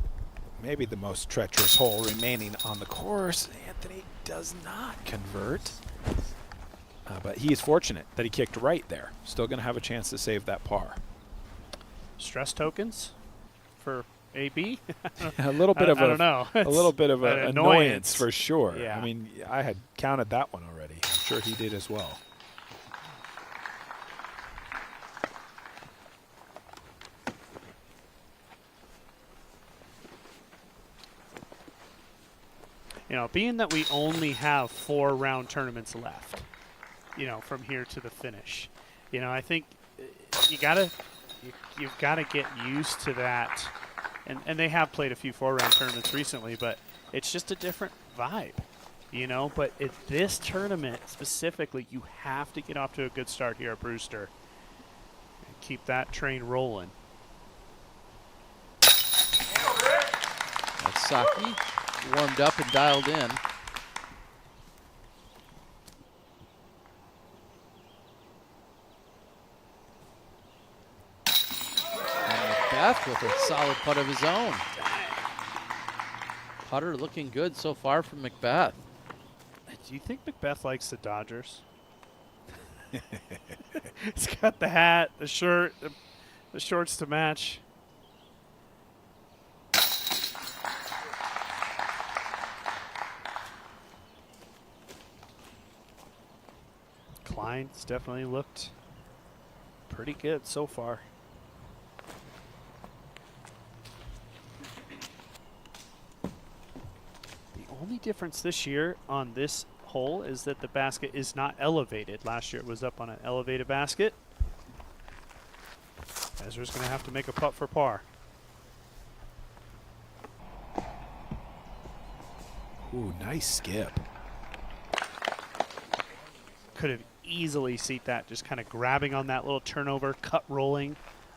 Maybe the most treacherous hole remaining on the course. Anthony does not convert. But he is fortunate that he kicked right there. Still going to have a chance to save that par. Stress tokens for AB? A little bit I don't know. A little bit of an annoyance for sure. Yeah. I mean, I had counted that one already. I'm sure he did as well. Being that we only have 4 round tournaments left, from here to the finish, I think you've got to get used to that. And they have played a few 4-round tournaments recently, but it's just a different vibe, But at this tournament specifically, you have to get off to a good start here at Brewster and keep that train rolling. That's Saki. Warmed up and dialed in. And Macbeth with a solid putt of his own. Putter looking good so far from Macbeth. Do you think Macbeth likes the Dodgers? He's got the hat, the shirt, the shorts to match. Klein's definitely looked pretty good so far. The only difference this year on this hole is that the basket is not elevated. Last year it was up on an elevated basket. Ezra's going to have to make a putt for par. Ooh, nice skip. Could have easily seen that, just kind of grabbing on that little turnover, cut rolling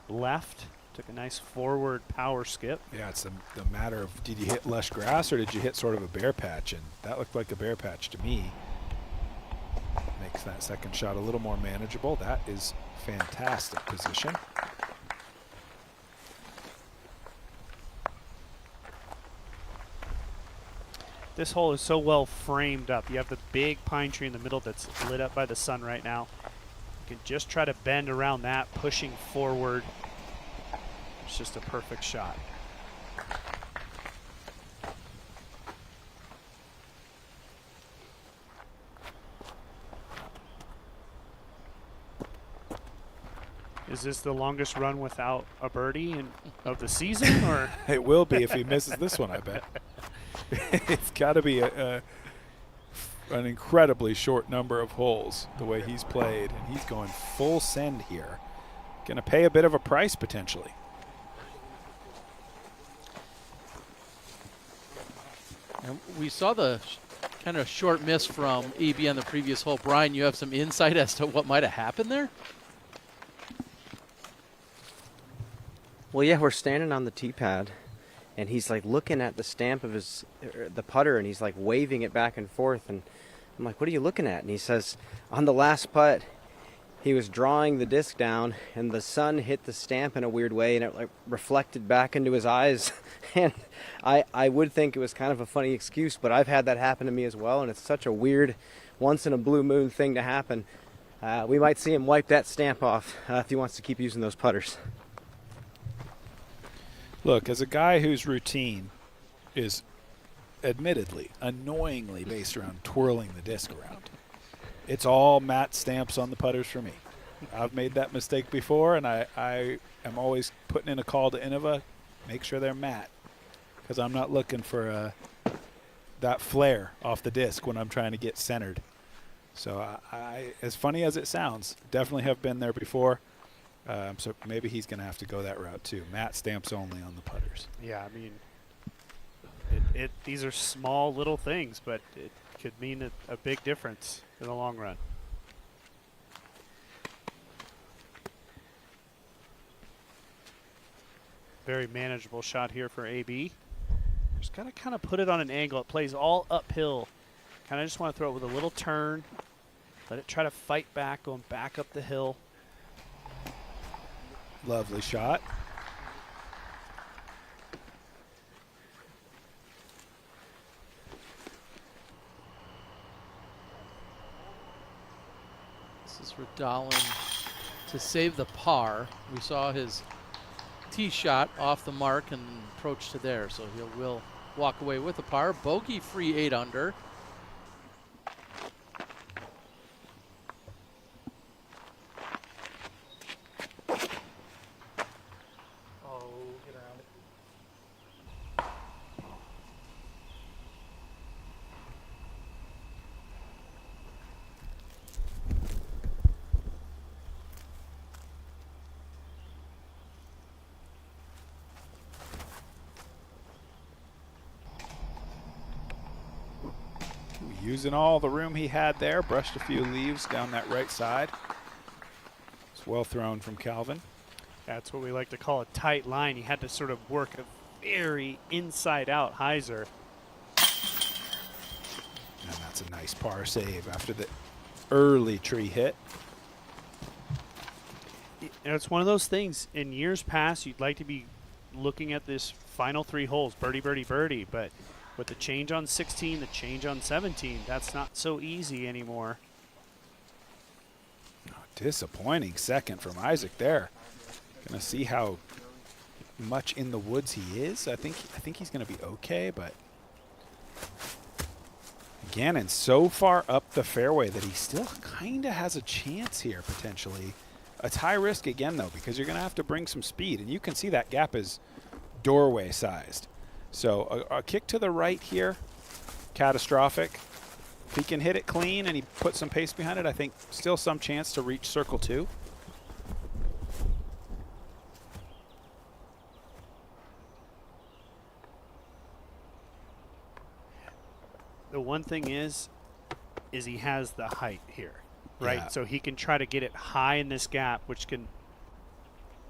left. Took a nice forward power skip. Yeah, it's the matter of, did you hit lush grass or did you hit sort of a bare patch? And that looked like a bare patch to me. Makes that second shot a little more manageable. That is fantastic position. This hole is so well framed up. You have the big pine tree in the middle that's lit up by the sun right now. You can just try to bend around that, pushing forward. It's just a perfect shot. Is this the longest run without a birdie of the season, or? It will be if he misses this one, I bet. It's got to be an incredibly short number of holes the way he's played, and he's going full send here. Going to pay a bit of a price potentially. And we saw the kind of short miss from AB on the previous hole. Brian, you have some insight as to what might have happened there? Well, yeah, we're standing on the tee pad, and he's like looking at the stamp of the putter, and he's like waving it back and forth. And I'm like, what are you looking at? And he says, on the last putt, he was drawing the disc down, and the sun hit the stamp in a weird way, and it like reflected back into his eyes. And I would think it was kind of a funny excuse, but I've had that happen to me as well, and it's such a weird, once in a blue moon thing to happen. We might see him wipe that stamp off if he wants to keep using those putters. Look, as a guy whose routine is admittedly annoyingly based around twirling the disc around, it's all matte stamps on the putters for me. I've made that mistake before, and I am always putting in a call to Innova, make sure they're matte, because I'm not looking for that flare off the disc when I'm trying to get centered. So I, as funny as it sounds, definitely have been there before. So maybe he's going to have to go that route too. Matte stamps only on the putters. Yeah, I mean, these are small little things, but it could mean a big difference in the long run. Very manageable shot here for AB. Just got to kind of put it on an angle. It plays all uphill. Kind of just want to throw it with a little turn. Let it try to fight back, going back up the hill. Lovely shot. This is Redolin to save the par. We saw his tee shot off the mark and approach to there, so he will walk away with a par. Bogey free 8 under. Using all the room he had there, brushed a few leaves down that right side. It's well thrown from Calvin. That's what we like to call a tight line. He had to sort of work a very inside-out hyzer. And that's a nice par save after the early tree hit. And it's one of those things, in years past, you'd like to be looking at this final 3 holes, birdie, birdie, birdie, but With the change on 16, the change on 17, that's not so easy anymore. Disappointing second from Isaac there. Gonna see how much in the woods he is. I think he's gonna be okay, but Gannon so far up the fairway that he still kind of has a chance here potentially. It's high risk again though, because you're gonna have to bring some speed, and you can see that gap is doorway sized. So a kick to the right here, catastrophic. If he can hit it clean and he puts some pace behind it, I think still some chance to reach circle 2. The one thing is he has the height here, right? Yeah. So he can try to get it high in this gap, which can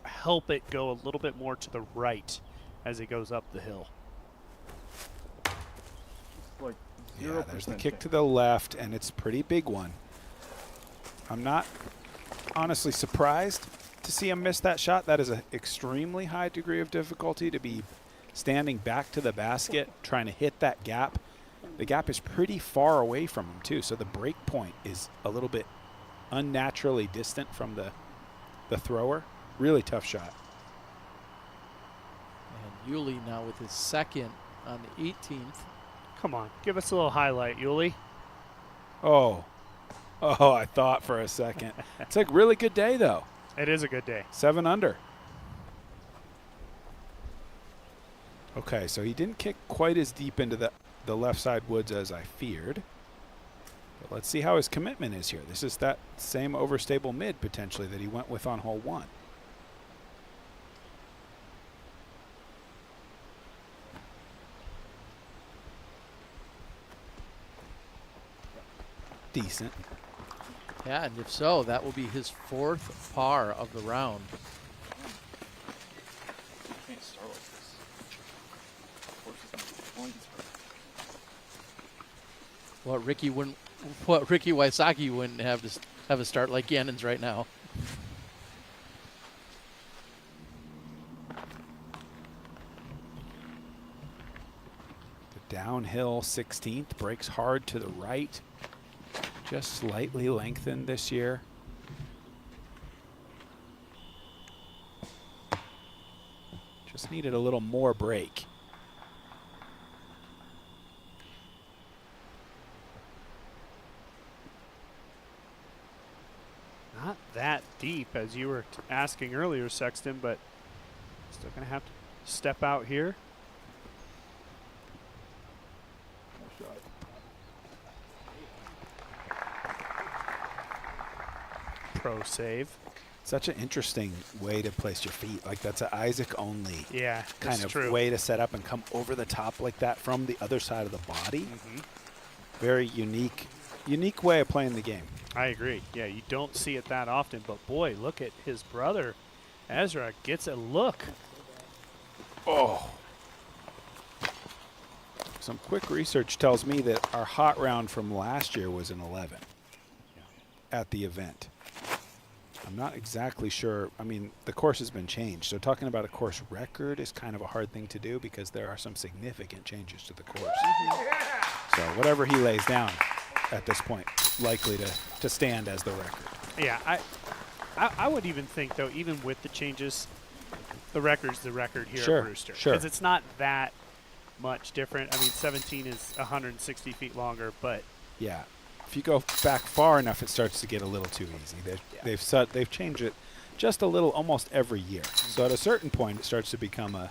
help it go a little bit more to the right as he goes up the hill. Like Yeah, there's the kick to the left, and it's a pretty big one. I'm not honestly surprised to see him miss that shot. That is an extremely high degree of difficulty to be standing back to the basket, trying to hit that gap. The gap is pretty far away from him, too, so the break point is a little bit unnaturally distant from the thrower. Really tough shot. And Yuli now with his second on the 18th. Come on, give us a little highlight, Yuli. Oh, I thought for a second. It's a really good day, though. It is a good day. 7 under. Okay, so he didn't kick quite as deep into the left side woods as I feared. But let's see how his commitment is here. This is that same overstable mid, potentially, that he went with on hole 1. Decent. Yeah, and if so, that will be his 4th par of the round. What Ricky Wysocki wouldn't have a start like Gannon's right now. The downhill 16th breaks hard to the right. Just slightly lengthened this year. Just needed a little more break. Not that deep as you were asking earlier, Sexton, but still going to have to step out here. Pro save. Such an interesting way to place your feet. Like that's an Isaac only kind of true. way to set up and come over the top like that from the other side of the body. Very unique way of playing the game. I agree. Yeah, you don't see it that often, but boy, look at his brother. Ezra gets a look. Oh. Some quick research tells me that our hot round from last year was an 11 at the event. I'm not exactly sure. I mean, the course has been changed, so talking about a course record is kind of a hard thing to do because there are some significant changes to the course. So whatever he lays down at this point, likely to stand as the record. Yeah, I would even think, though, even with the changes, the record's the record here at Brewster. Sure. Because it's not that much different. I mean, 17 is 160 feet longer, but yeah. If you go back far enough, it starts to get a little too easy. They've changed it just a little almost every year. So at a certain point, it starts to become a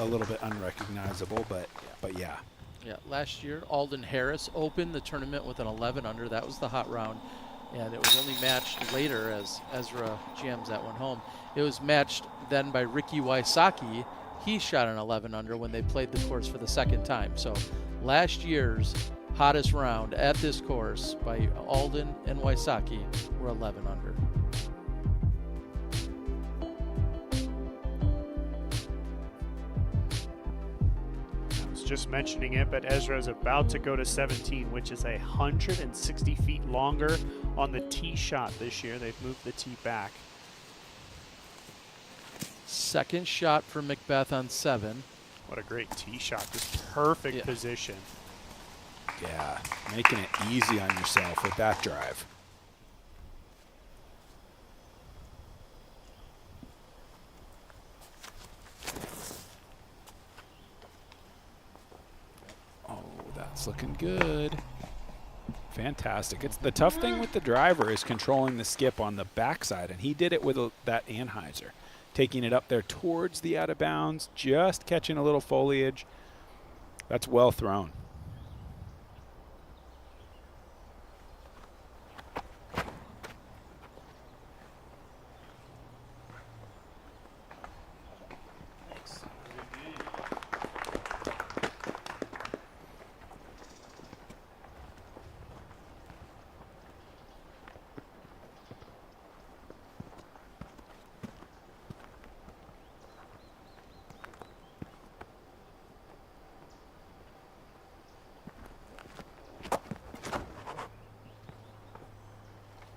little bit unrecognizable. But yeah. Yeah, last year Alden Harris opened the tournament with an 11 under. That was the hot round, and it was only matched later as Ezra jams that one home. It was matched then by Ricky Wysocki. He shot an 11 under when they played the course for the second time. So last year's hottest round at this course by Alden and Wysocki were 11 under. I was just mentioning it, but Ezra is about to go to 17, which is 160 feet longer on the tee shot this year. They've moved the tee back. Second shot for Macbeth on 7. What a great tee shot. Just perfect position. Yeah, making it easy on yourself with that drive. Oh, that's looking good. Fantastic. It's the tough thing with the driver is controlling the skip on the backside, and he did it with that Anheuser, taking it up there towards the out of bounds, just catching a little foliage. That's well thrown.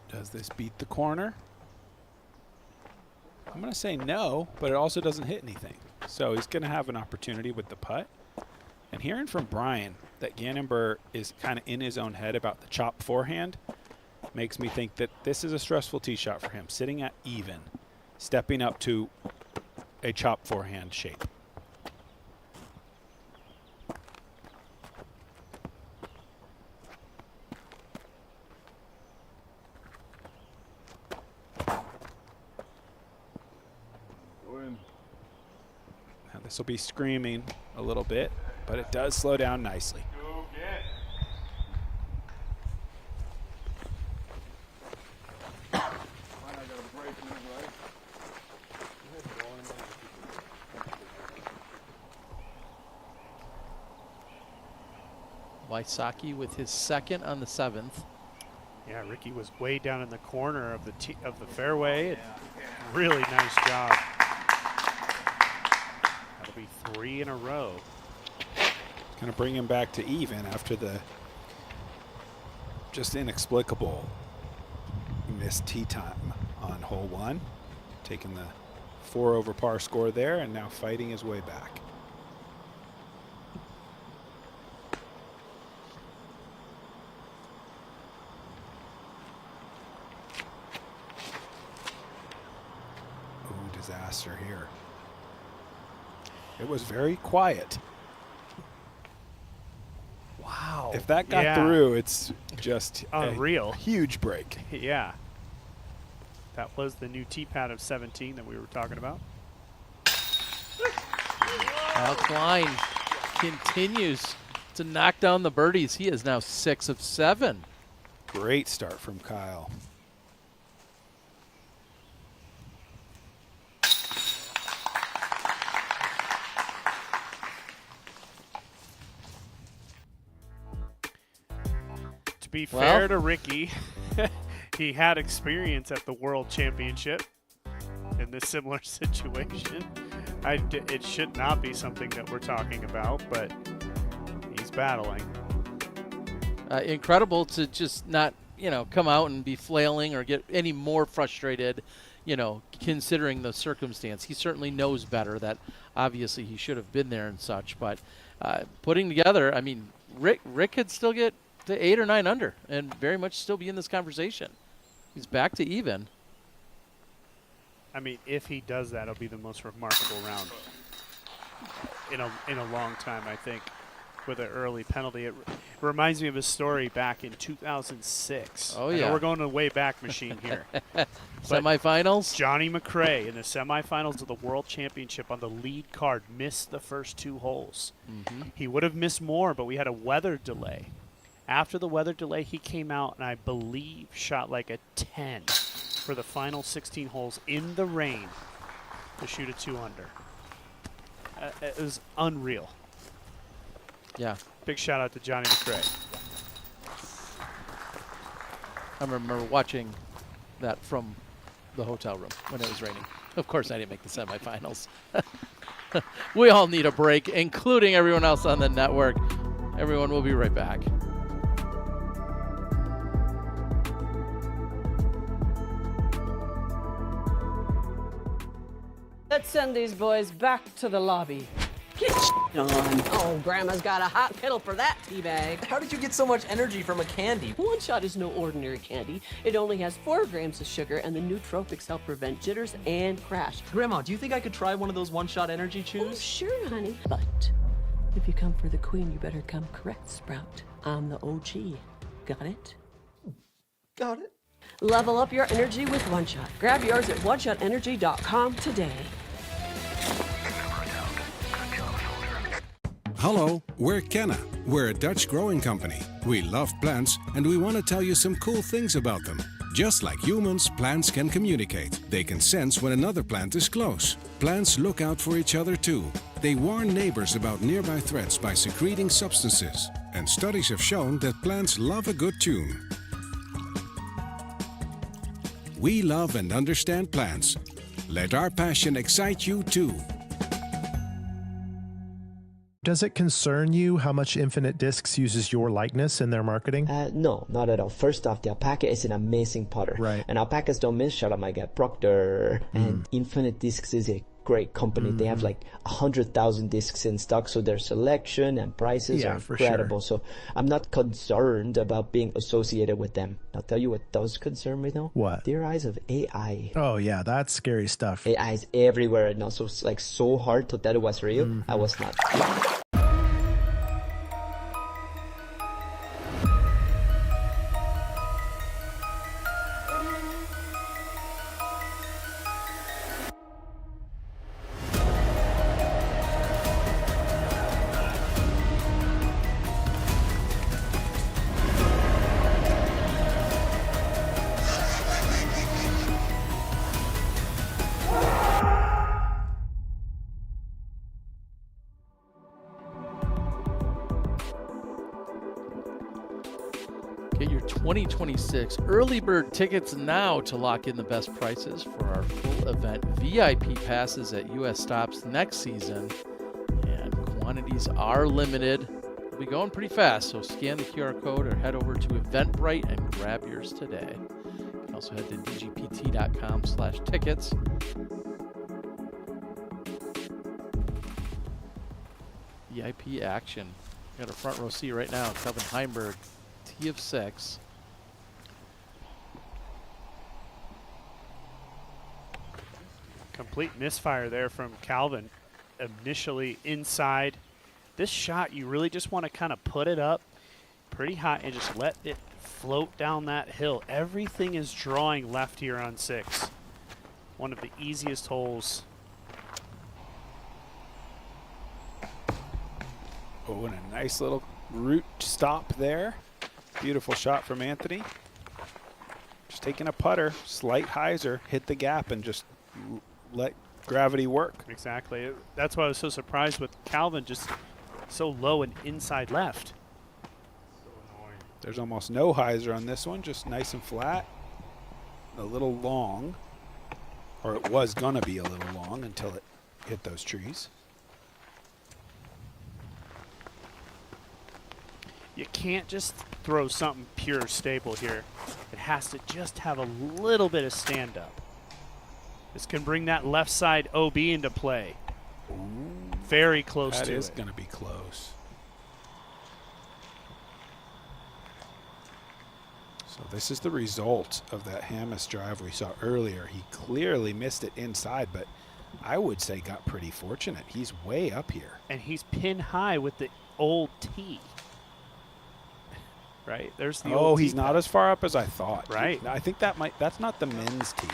Does this beat the corner? I'm going to say no, but it also doesn't hit anything. So he's going to have an opportunity with the putt. And hearing from Brian that Gannon-Buhr is kind of in his own head about the chop forehand makes me think that this is a stressful tee shot for him. Sitting at even, stepping up to a chop forehand shape. This will be screaming a little bit, but it does slow down nicely. Wysocki with his second on the 7th. Yeah, Ricky was way down in the corner of the fairway. Really nice job. That'll be 3 in a row. Going to bring him back to even after the just inexplicable missed tee time on hole 1. Taking the 4 over par score there and now fighting his way back. Ooh, disaster here. It was very quiet. Wow. If that got through, it's just unreal. A huge break. Yeah. That was the new tee pad of 17 that we were talking about. Kyle Klein continues to knock down the birdies. He is now 6 of 7. Great start from Kyle. To be fair to Ricky, he had experience at the World Championship in this similar situation. It should not be something that we're talking about, but he's battling. Incredible to just not, come out and be flailing or get any more frustrated, considering the circumstance. He certainly knows better that obviously he should have been there and such, but putting together, I mean, Rick could still get to 8 or 9 under and very much still be in this conversation. He's back to even. I mean, if he does that, it'll be the most remarkable round in a long time, I think, with an early penalty. It reminds me of a story back in 2006. Oh, I know yeah. we're going to the way back machine here. Semifinals? Johnny McRae in the semifinals of the World Championship on the lead card missed the first 2 holes. Mm-hmm. He would have missed more, but we had a weather delay. After the weather delay, he came out and I believe shot like a 10 for the final 16 holes in the rain to shoot a 2 under. It was unreal. Yeah. Big shout out to Johnny McRae. I remember watching that from the hotel room when it was raining. Of course, I didn't make the semifinals. We all need a break, including everyone else on the network. Everyone will be right back. Let's send these boys back to the lobby. Get on. Oh, Grandma's got a hot kettle for that teabag. How did you get so much energy from a candy? One Shot is no ordinary candy. It only has 4 grams of sugar, and the nootropics help prevent jitters and crash. Grandma, do you think I could try one of those One Shot energy chews? Oh, sure, honey. But if you come for the queen, you better come correct, Sprout. I'm the OG. Got it? Got it. Level up your energy with One Shot. Grab yours at oneshotenergy.com today. Hello, we're Kenna. We're a Dutch growing company. We love plants and we want to tell you some cool things about them. Just like humans, plants can communicate. They can sense when another plant is close. Plants look out for each other too. They warn neighbors about nearby threats by secreting substances. And studies have shown that plants love a good tune. We love and understand plants. Let our passion excite you too. Does it concern you how much Infinite Discs uses your likeness in their marketing? No, not at all. First off, the Alpaca is an amazing putter. Right. And Alpacas don't miss. Shout out my guy Proctor. And Infinite Discs is a great company. They have like 100,000 discs in stock, so their selection and prices are incredible. Sure. So I'm not concerned about being associated with them. I'll tell you what does concern me though. What? The rise of AI. Oh yeah, that's scary stuff. AI is everywhere right now, so it's like so hard to tell it was real. I was not. Get your 2026 early bird tickets now to lock in the best prices for our full event VIP passes at US stops next season. And quantities are limited. We'll be going pretty fast, so scan the QR code or head over to Eventbrite and grab yours today. You can also head to dgpt.com/tickets. VIP action. Got a front row seat right now. Kevin Heimberg, T of 6. Complete misfire there from Calvin. Initially inside. This shot, you really just want to kind of put it up pretty high and just let it float down that hill. Everything is drawing left here on 6. One of the easiest holes. Oh, and a nice little root stop there. Beautiful shot from Anthony. Just taking a putter, slight hyzer, hit the gap and just let gravity work. Exactly. That's why I was so surprised with Calvin, just so low and inside left. There's almost no hyzer on this one, just nice and flat. A little long, or it was gonna be a little long until it hit those trees. You can't just throw something pure stable here. It has to just have a little bit of stand up. This can bring that left side OB into play. Very close to it. That is going to be close. So this is the result of that Hamas drive we saw earlier. He clearly missed it inside, but I would say got pretty fortunate. He's way up here. And he's pin high with the old tee. Right? There's the old he's tee not pad. as far up as I thought. Right. I think that's not the men's tee.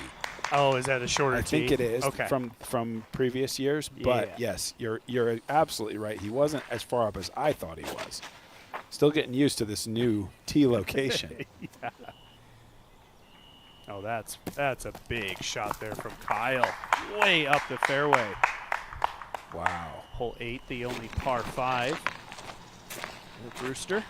Oh, is that a shorter tee? I think it is okay. from previous years. But yes, you're absolutely right. He wasn't as far up as I thought he was. Still getting used to this new tee location. Yeah. Oh, that's a big shot there from Kyle. Way up the fairway. Wow. Hole 8, the only par 5. The Brewster.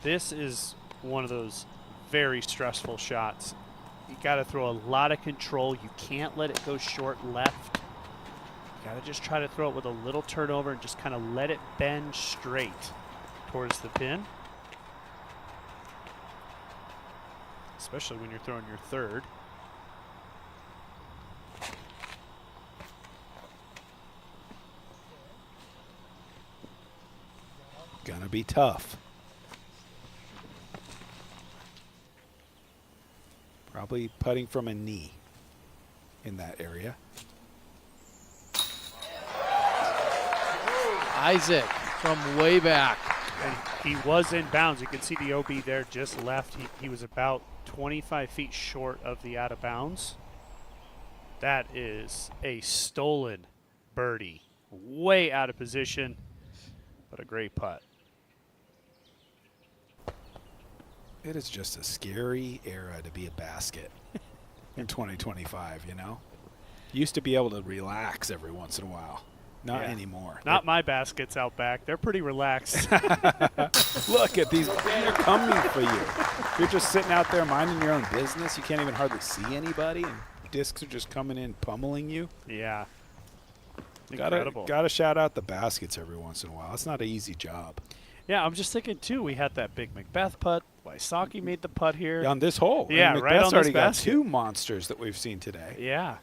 This is one of those very stressful shots. You got to throw a lot of control. You can't let it go short left. You got to just try to throw it with a little turnover and just kind of let it bend straight towards the pin. especially when you're throwing your third. Gonna be tough. Probably putting from a knee in that area. Isaac from way back. And he was in bounds. You can see the OB there just left. He was about 25 feet short of the out of bounds. That is a stolen birdie. Way out of position, but a great putt. It is just a scary era to be a basket in 2025, you know? Used to be able to relax every once in a while. Not anymore. Not my baskets out back. They're pretty relaxed. Look at these. They're coming for you. You're just sitting out there minding your own business. You can't even hardly see anybody, and discs are just coming in pummeling you. Yeah. Incredible. Gotta shout out the baskets every once in a while. It's not an easy job. Yeah, I'm just thinking, too, we had that big Macbeth putt. Wysocki made the putt here. On this hole. Yeah, I mean, right on this already got basket. 2 monsters that we've seen today. Yeah.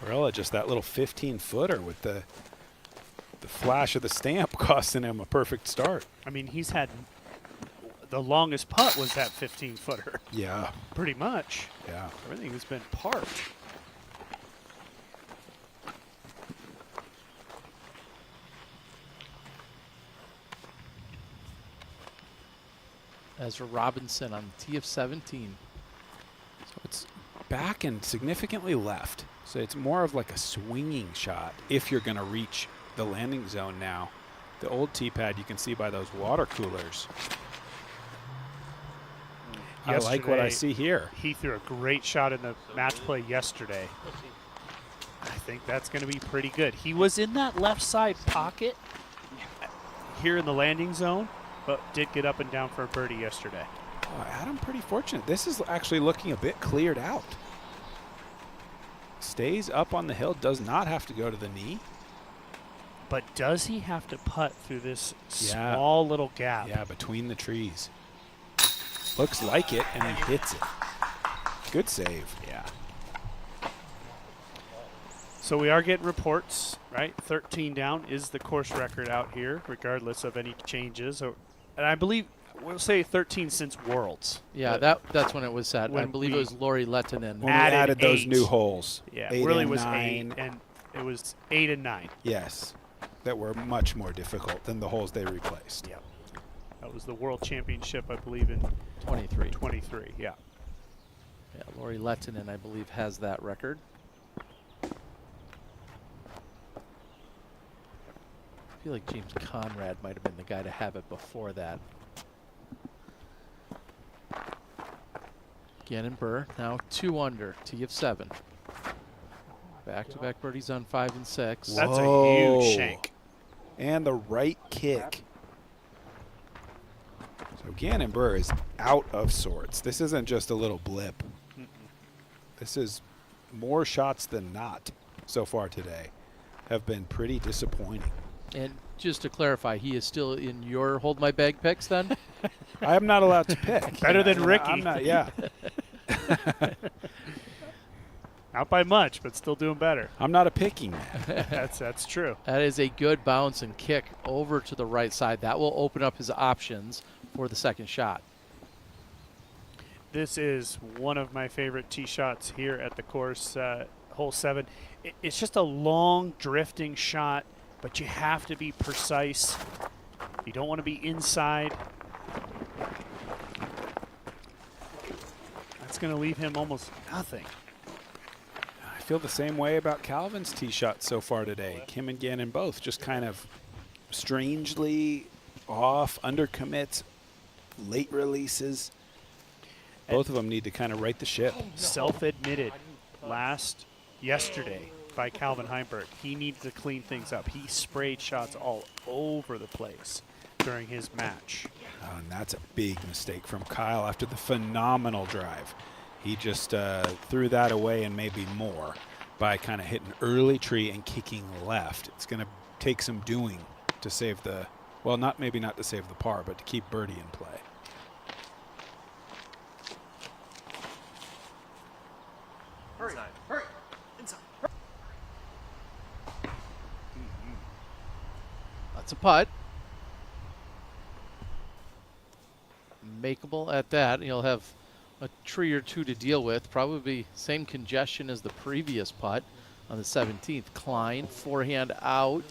Barella, just that little 15-footer with the flash of the stamp costing him a perfect start. I mean, he's had the longest putt was that 15-footer. Yeah. Pretty much. Yeah. Everything has been parked. Ezra Robinson on the tee of 17. So it's back and significantly left. So it's more of like a swinging shot if you're going to reach the landing zone now. The old tee pad you can see by those water coolers. I like what I see here. He threw a great shot in the match play yesterday. I think that's going to be pretty good. He was in that left side pocket here in the landing zone, but did get up and down for a birdie yesterday. Oh, Adam, pretty fortunate. This is actually looking a bit cleared out. Stays up on the hill, does not have to go to the knee. But does he have to putt through this small little gap? Yeah, between the trees. Looks like it, and he hits it. Good save. Yeah. So we are getting reports, right? 13 down is the course record out here, regardless of any changes. And I believe we'll say 13 since Worlds. Yeah, that's when it was set. I believe it was Lori Lettinen. When we added those new holes. Yeah, 8 really and was 9. 8, and it was 8 and 9. Yes, that were much more difficult than the holes they replaced. Yep. That was the World Championship, I believe, in 23. 23, yeah. Yeah, Lori Lettinen, I believe, has that record. I feel like James Conrad might have been the guy to have it before that. Gannon Burr now 2 under, tee of 7. Back-to-back birdies on 5 and 6. That's a huge shank. And the right kick. So Gannon Burr is out of sorts. This isn't just a little blip. This is more shots than not so far today. Have been pretty disappointing. And just to clarify, he is still in your hold my bag picks then? I am not allowed to pick. Better than Ricky. I'm not, yeah. Not by much, but still doing better. I'm not a picking man. That's true. That is a good bounce and kick over to the right side. That will open up his options for the second shot. This is one of my favorite tee shots here at the course, hole 7. It's just a long drifting shot, but you have to be precise. You don't want to be inside. That's going to leave him almost nothing. I feel the same way about Calvin's tee shot so far today. Him and Gannon both just kind of strangely off, undercommits, late releases. Both of them need to kind of right the ship. Self-admitted yesterday by Calvin Heimberg. He needed to clean things up. He sprayed shots all over the place during his match. Oh, and that's a big mistake from Kyle after the phenomenal drive. He just threw that away and maybe more by kind of hitting early tree and kicking left. It's going to take some doing to save the, well, maybe not to save the par, but to keep birdie in play. Hurry, hurry, inside. That's a putt. Makeable at that. You'll have a tree or two to deal with. Probably same congestion as the previous putt on the 17th. Klein, forehand out.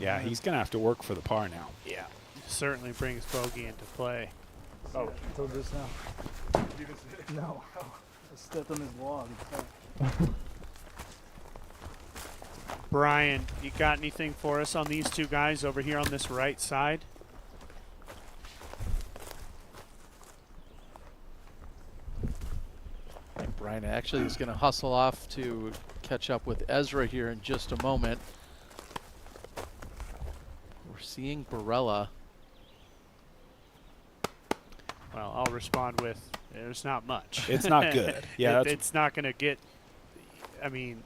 Yeah, he's going to have to work for the par now. Yeah, certainly brings bogey into play. Oh, until just now. No. I stepped on his log. Brian, you got anything for us on these two guys over here on this right side? Brian actually is going to hustle off to catch up with Ezra here in just a moment. We're seeing Barella. Well, I'll respond with, there's not much. It's not good. Yeah, it's not going to get, I mean,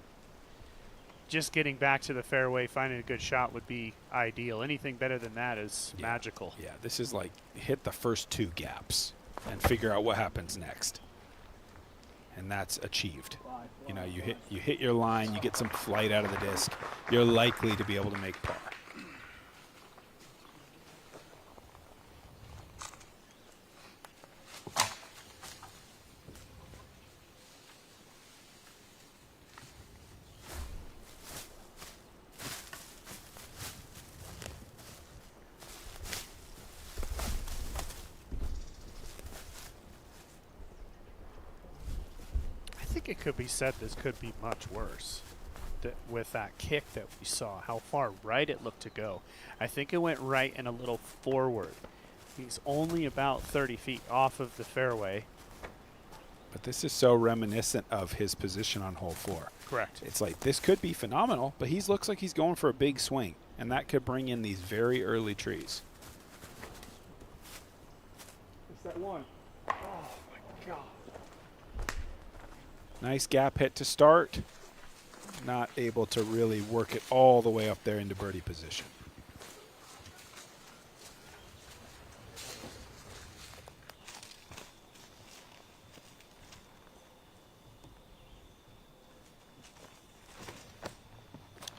just getting back to the fairway, finding a good shot would be ideal. Anything better than that is magical. Yeah, this is like hit the first 2 gaps and figure out what happens next. And that's achieved. You know, you hit your line, you get some flight out of the disc, you're likely to be able to make par. I think it could be said this could be much worse with that kick that we saw, how far right it looked to go. I think it went right and a little forward. He's only about 30 feet off of the fairway. But this is so reminiscent of his position on hole 4. Correct. It's like this could be phenomenal, but he looks like he's going for a big swing, and that could bring in these very early trees. It's that one. Oh, my God. Nice gap hit to start. Not able to really work it all the way up there into birdie position.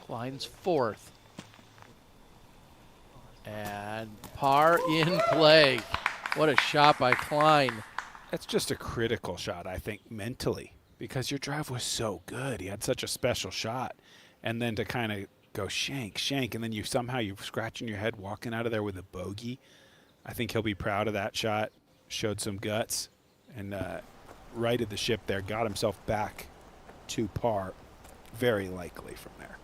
Klein's 4th. And par in play. What a shot by Klein. That's just a critical shot, I think, mentally, because your drive was so good. He had such a special shot. And then to kind of go shank, and then you're scratching your head walking out of there with a bogey. I think he'll be proud of that shot. Showed some guts and righted the ship there, got himself back to par, very likely from there.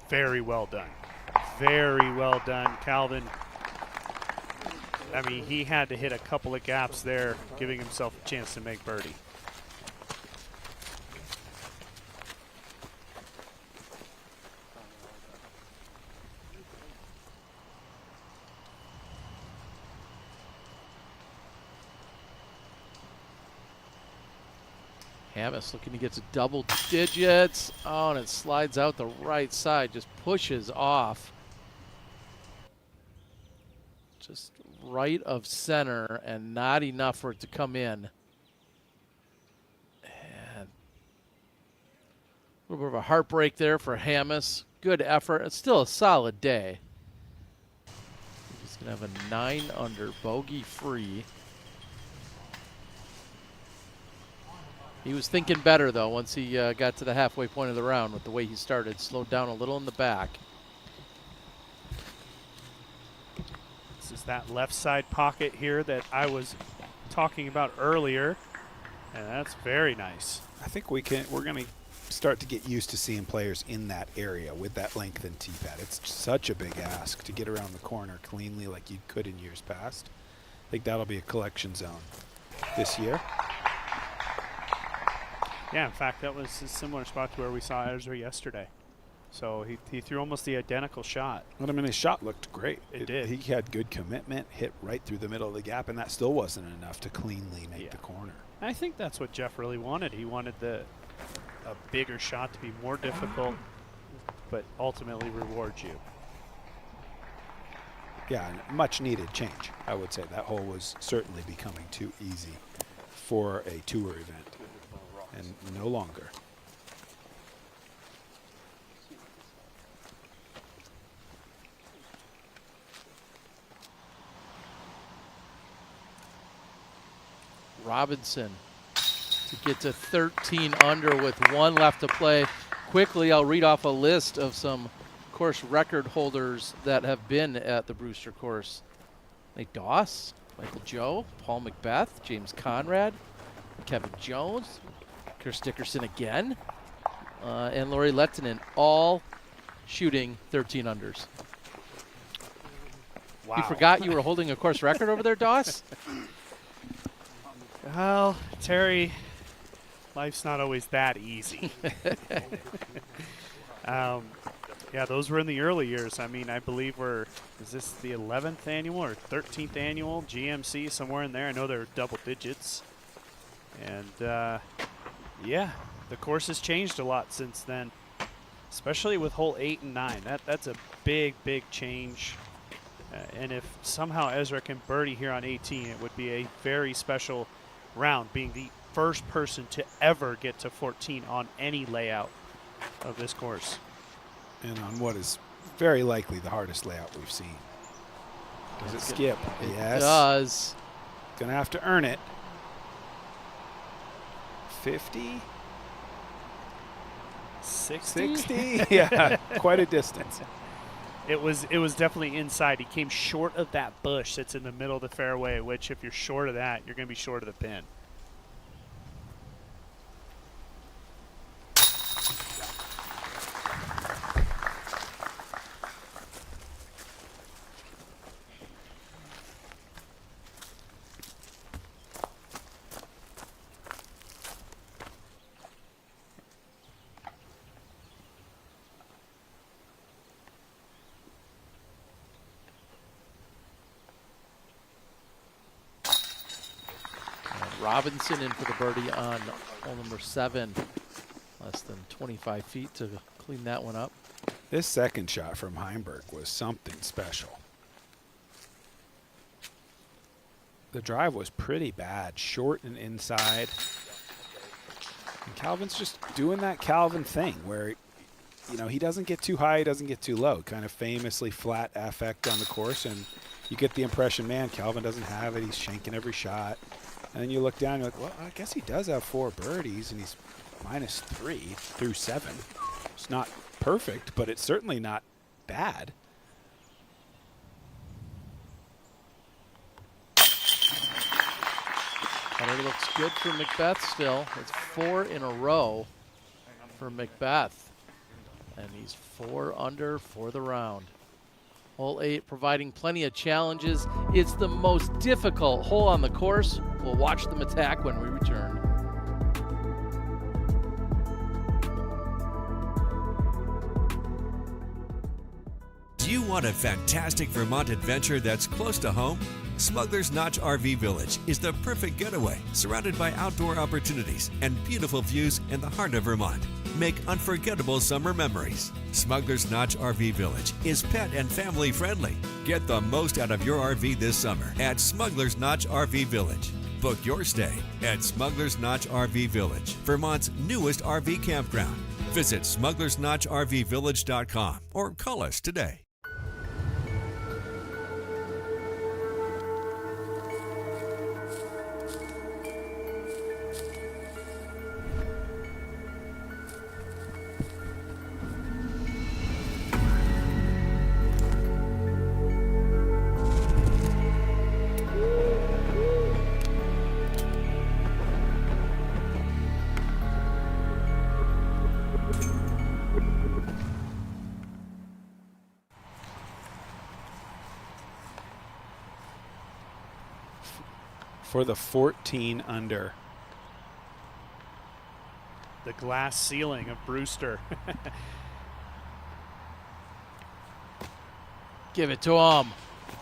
Very well done. Very well done, Calvin. I mean, he had to hit a couple of gaps there, giving himself a chance to make birdie. Hammis looking to get to double digits. Oh, and it slides out the right side, just pushes off. Just right of center and not enough for it to come in. And a little bit of a heartbreak there for Hammis. Good effort. It's still a solid day. He's going to have a 9 under bogey free. He was thinking better, though, once he got to the halfway point of the round with the way he started. Slowed down a little in the back. This is that left side pocket here that I was talking about earlier, and that's very nice. I think we're going to start to get used to seeing players in that area with that lengthened tee pad. It's such a big ask to get around the corner cleanly like you could in years past. I think that'll be a collection zone this year. Yeah, in fact, that was a similar spot to where we saw Ezra yesterday. So he threw almost the identical shot. But I mean, his shot looked great. It did. He had good commitment, hit right through the middle of the gap, and that still wasn't enough to cleanly make the corner. I think that's what Jeff really wanted. He wanted a bigger shot to be more difficult, but ultimately reward you. Yeah, and much needed change. I would say that hole was certainly becoming too easy for a tour event, and no longer. Robinson to get to 13 under with 1 left to play. Quickly, I'll read off a list of some course record holders that have been at the Brewster course. Nate Doss, Michael Joe, Paul Macbeth, James Conrad, Kevin Jones, Chris Dickerson again, and Laurie Lettinen, all shooting 13 unders. Wow. You forgot you were holding a course record over there, Doss? Well, Terry, life's not always that easy. Yeah, those were in the early years. I mean, I believe is this the 11th annual or 13th annual GMC, somewhere in there? I know they're double digits. And, yeah, the course has changed a lot since then, especially with hole 8 and 9. That's a big, big change. And if somehow Ezra can birdie here on 18, it would be a very special round, being the first person to ever get to 14 on any layout of this course. And on what is very likely the hardest layout we've seen. Does it skip? Yes. It does. Gonna have to earn it. 50? 60? Yeah, quite a distance. It was definitely inside. He came short of that bush that's in the middle of the fairway, which if you're short of that, you're going to be short of the pin. Robinson in for the birdie on hole number 7. Less than 25 feet to clean that one up. This second shot from Heimberg was something special. The drive was pretty bad, short and inside. And Calvin's just doing that Calvin thing where, you know, he doesn't get too high, he doesn't get too low. Kind of famously flat affect on the course, and you get the impression, man, Calvin doesn't have it. He's shanking every shot. And then you look down, you're like, well, I guess he does have 4 birdies, and he's -3 through 7. It's not perfect, but it's certainly not bad. Putter looks good for Macbeth still. It's 4 in a row for Macbeth. And he's 4 under for the round. Hole 8 providing plenty of challenges. It's the most difficult hole on the course. We'll watch them attack when we return. Do you want a fantastic Vermont adventure that's close to home? Smuggler's Notch RV Village is the perfect getaway, surrounded by outdoor opportunities and beautiful views in the heart of Vermont. Make unforgettable summer memories. Smuggler's Notch RV Village is pet and family friendly. Get the most out of your RV this summer at Smuggler's Notch RV Village. Book your stay at Smuggler's Notch RV Village, Vermont's newest RV campground. Visit smugglersnotchrvvillage.com or call us today. For the 14 under. The glass ceiling of Brewster. Give it to him.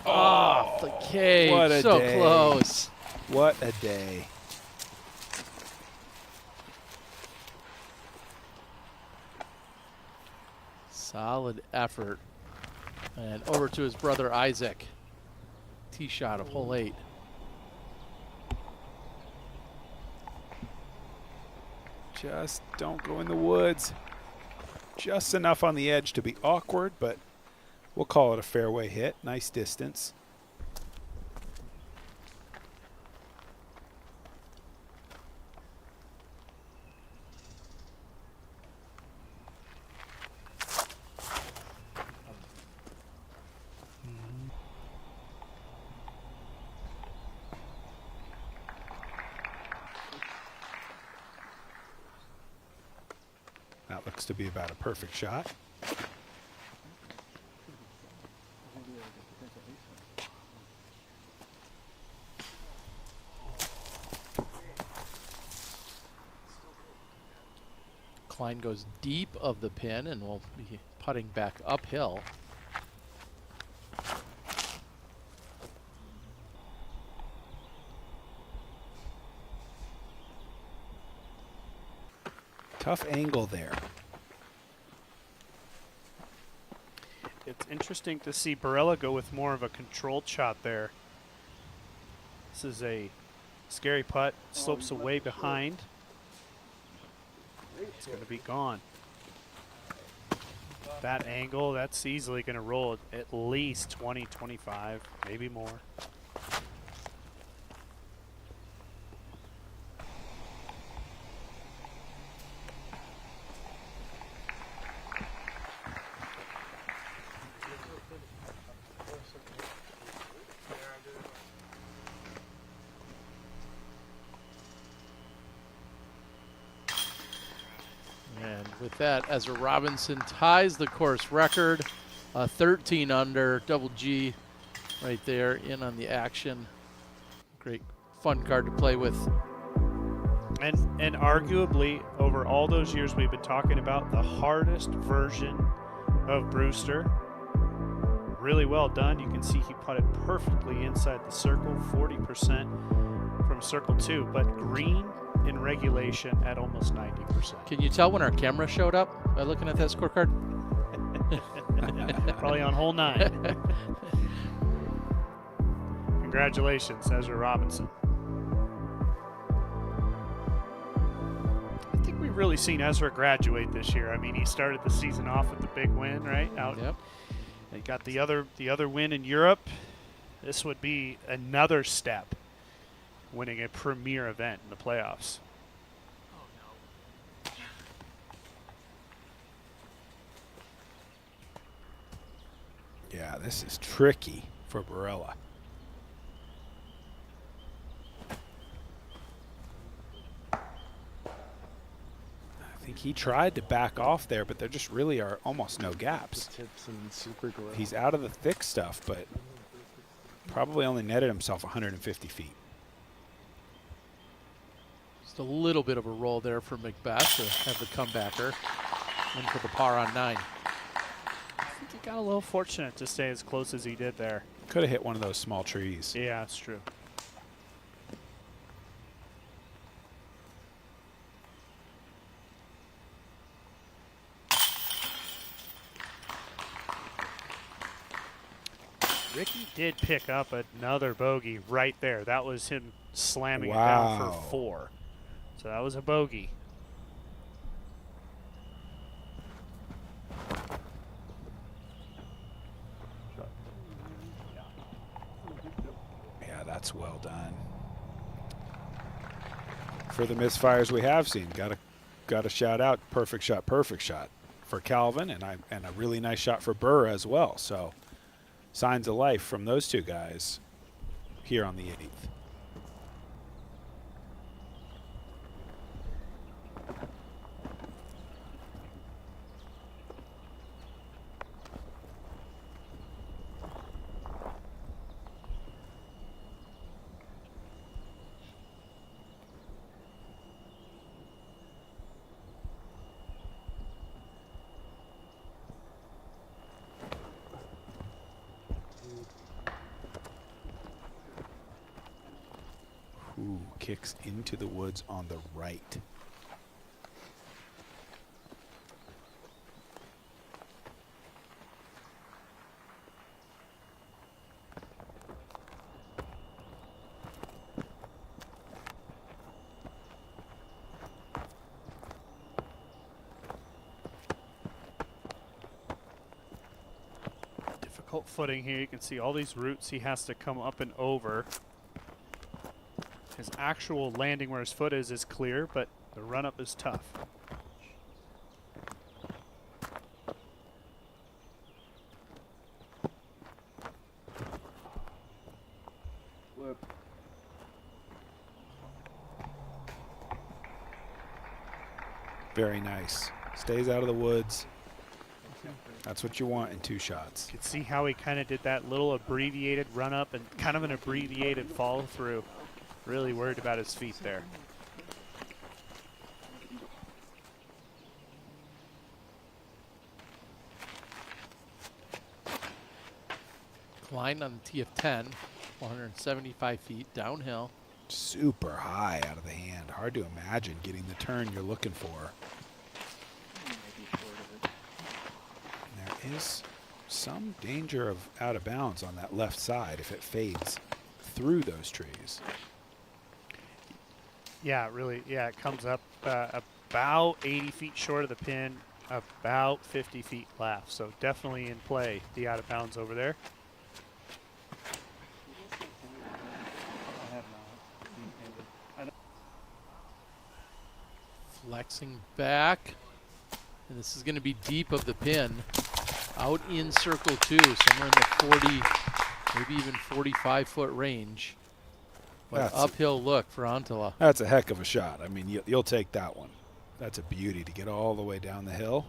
Off the cage. What a so day. close. What a day. Solid effort. And over to his brother Isaac. Tee shot of hole 8. Just don't go in the woods. Just enough on the edge to be awkward, but we'll call it a fairway hit. Nice distance. That looks to be about a perfect shot. Klein goes deep of the pin and will be putting back uphill. Tough angle there. It's interesting to see Barella go with more of a controlled shot there. This is a scary putt, slopes away behind. It's going to be gone. That angle, that's easily going to roll at least 20, 25, maybe more. And with that, Ezra Robinson ties the course record. 13 under, double G right there in on the action. Great fun card to play with. And arguably, over all those years we've been talking about, the hardest version of Brewster. Really well done. You can see he putted perfectly inside the circle, 40% from circle 2, but green in regulation at almost 90%. Can you tell when our camera showed up by looking at that scorecard? Probably on hole 9. Congratulations, Ezra Robinson. I think we've really seen Ezra graduate this year. I mean, he started the season off with the big win, right? Yep. He got the other win in Europe. This would be another step, winning a premier event in the playoffs. Yeah, this is tricky for Barella. I think he tried to back off there, but there just really are almost no gaps. Tips and super glue. He's out of the thick stuff, but probably only netted himself 150 feet. Just a little bit of a roll there for Macbeth to have the comebacker in for the par on 9. I think he got a little fortunate to stay as close as he did there. Could have hit one of those small trees. Yeah, that's true. Ricky did pick up another bogey right there. That was him slamming it down for 4. So that was a bogey. Yeah, that's well done. For the misfires we have seen, got to shout out perfect shot for Calvin, and a really nice shot for Burr as well. So signs of life from those two guys here on the 8th. kicks into the woods on the right. Difficult footing here. You can see all these roots he has to come up and over. His actual landing where his foot is clear, but the run up is tough. Very nice. Stays out of the woods. That's what you want in 2 shots. You can see how he kind of did that little abbreviated run up and kind of an abbreviated follow through. Really worried about his feet there. Klein on the tee of 10, 175 feet downhill. Super high out of the hand. Hard to imagine getting the turn you're looking for. There is some danger of out of bounds on that left side if it fades through those trees. Yeah, really. Yeah, it comes up about 80 feet short of the pin, about 50 feet left. So definitely in play, the out of bounds over there. Flexing back. And this is going to be deep of the pin. Out in circle 2, somewhere in the 40, maybe even 45-foot range. But uphill look for Antila. That's a heck of a shot. I mean, you'll take that one. That's a beauty to get all the way down the hill.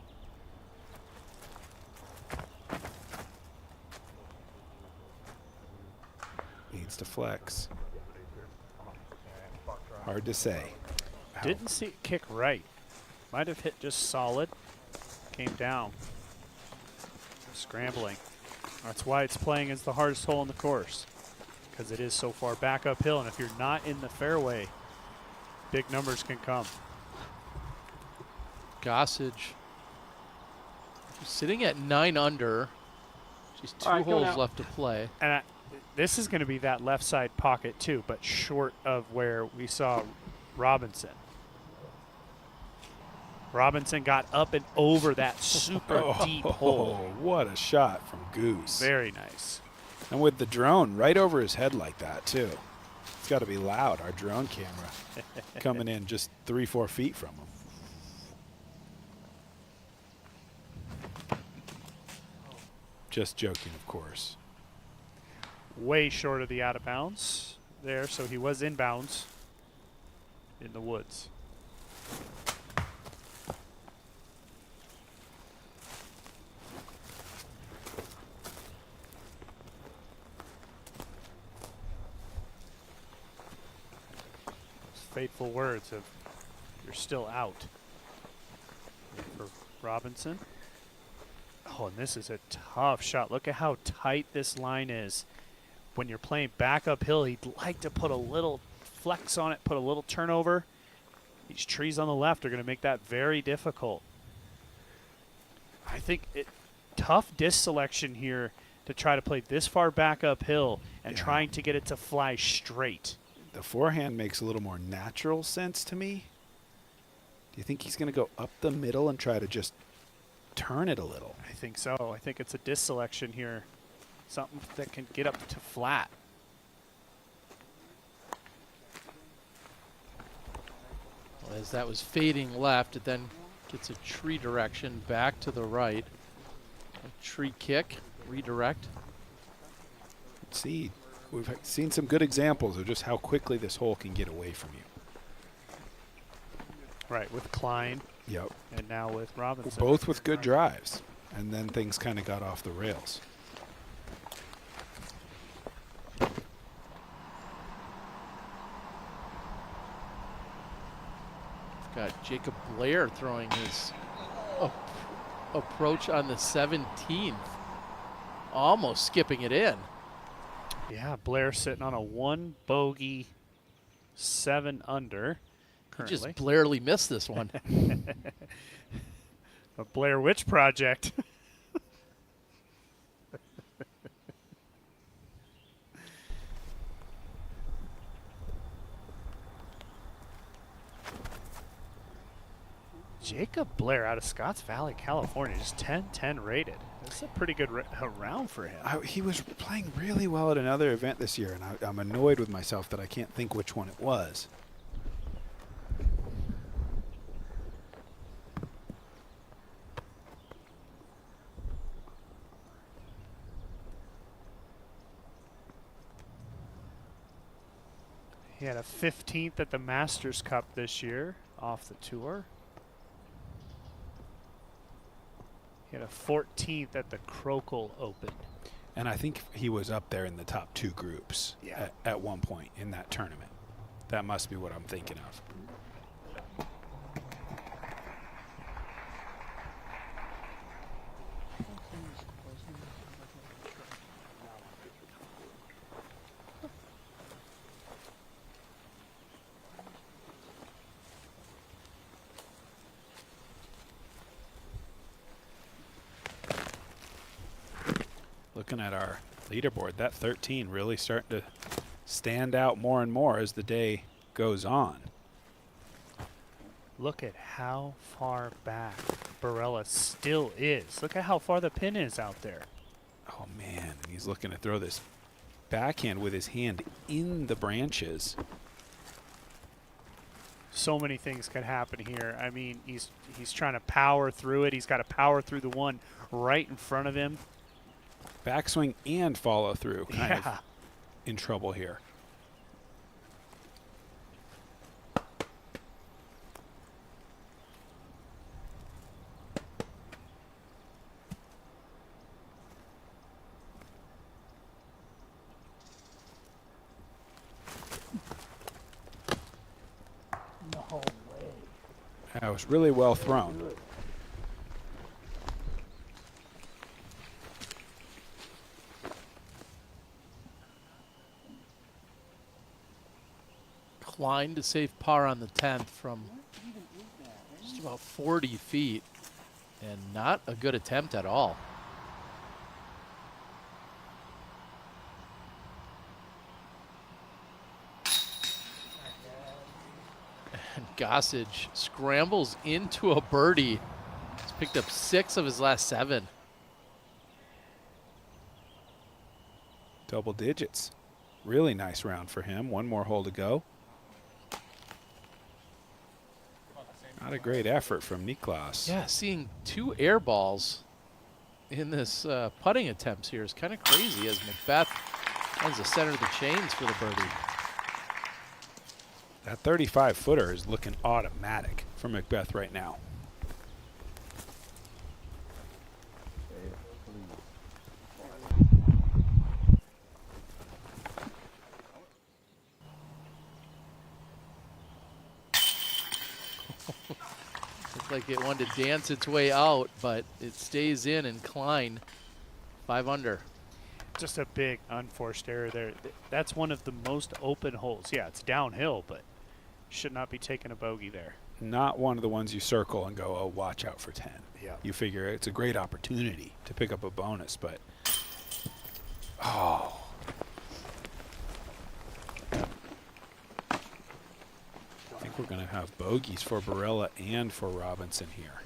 Needs to flex. Hard to say. Didn't see it kick right. Might have hit just solid. Came down. Scrambling. That's why it's playing as the hardest hole in the course, because it is so far back uphill, and if you're not in the fairway, big numbers can come. Gossage sitting at 9 under. She's 2 holes left to play. And this is going to be that left side pocket too, but short of where we saw Robinson. Robinson got up and over that super deep hole. What a shot from Goose. Very nice. And with the drone right over his head like that, too. It's got to be loud, our drone camera coming in just 3-4 feet from him. Just joking, of course. Way short of the out of bounds there, so he was in bounds in the woods. Fateful words of "you're still out" for Robinson. Oh, and this is a tough shot. Look at how tight this line is. When you're playing back uphill, he'd like to put a little flex on it, put a little turnover. These trees on the left are going to make that very difficult. I think tough disc selection here to try to play this far back uphill and trying to get it to fly straight. The forehand makes a little more natural sense to me. Do you think he's going to go up the middle and try to just turn it a little? I think so. I think it's a disc selection here. Something that can get up to flat. Well, as that was fading left, it then gets a tree direction back to the right. A tree kick, redirect. Let's see. We've seen some good examples of just how quickly this hole can get away from you. Right, with Klein. Yep. And now with Robinson. Both with good drives. And then things kind of got off the rails. Got Jacob Blair throwing his approach on the 17th. Almost skipping it in. Yeah, Blair sitting on a 1 bogey 7 under. He Currently. just barely missed this one. A Blair Witch Project. Jacob Blair out of Scotts Valley, California, just 10-10 rated. That's a pretty good round for him. He was playing really well at another event this year, and I'm annoyed with myself that I can't think which one it was. He had a 15th at the Masters Cup this year off the tour. He had a 14th at the Crocal Open. And I think he was up there in the top 2 groups at one point in that tournament. That must be what I'm thinking of. Looking at our leaderboard, that 13 really starting to stand out more and more as the day goes on. Look at how far back Barella still is. Look at how far the pin is out there. Oh man, and he's looking to throw this backhand with his hand in the branches. So many things could happen here. I mean, he's trying to power through it. He's got to power through the one right in front of him. Backswing and follow through kind of in trouble here. No way. That was really well thrown. Klein to save par on the 10th from just about 40 feet, and not a good attempt at all. And Gossage scrambles into a birdie. He's picked up 6 of his last 7. Double digits. Really nice round for him. One more hole to go. Not a great effort from Niklas. Yeah, seeing 2 air balls in this putting attempts here is kind of crazy as Macbeth finds the center of the chains for the birdie. That 35-footer is looking automatic for Macbeth right now. Looked like it wanted to dance its way out, but it stays in, and Klein 5 under. Just a big unforced error there. That's one of the most open holes. Yeah, it's downhill, but should not be taking a bogey there. Not one of the ones you circle and go, oh, watch out for 10. Yeah. You figure it's a great opportunity to pick up a bonus, but oh. I think we're going to have bogeys for Barella and for Robinson here.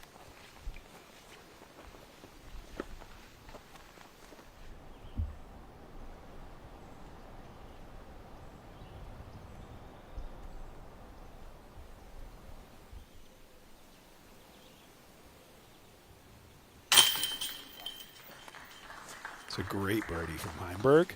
It's a great birdie from Heimberg.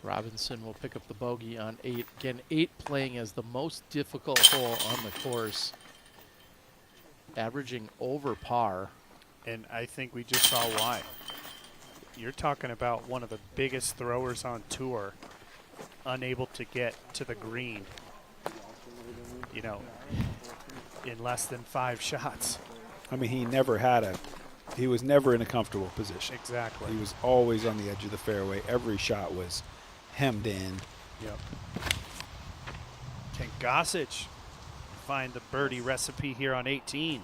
Robinson will pick up the bogey on 8. Again, 8 playing as the most difficult hole on the course. Averaging over par. And I think we just saw why. you're talking about one of the biggest throwers on tour, unable to get to the green, you know, in less than 5 shots. I mean, he was never in a comfortable position. Exactly. He was always on the edge of the fairway. Every shot was hemmed in. Yep. Can Gossage find the birdie recipe here on 18?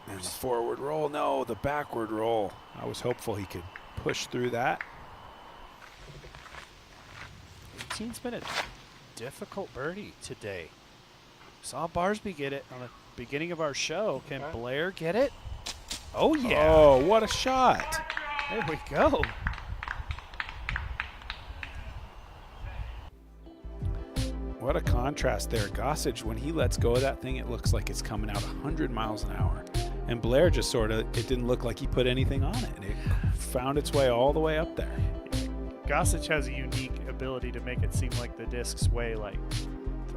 And the forward roll. No, the backward roll. I was hopeful he could push through that. 18's been a difficult birdie today. Saw Barsby get it on the beginning of our show. Can Blair get it? Oh, yeah. Oh, what a shot. There we go. What a contrast there. Gossage, when he lets go of that thing, it looks like it's coming out 100 miles an hour. And Blair just sort of, it didn't look like he put anything on it. It found its way all the way up there. Gossage has a unique ability to make it seem like the discs weigh like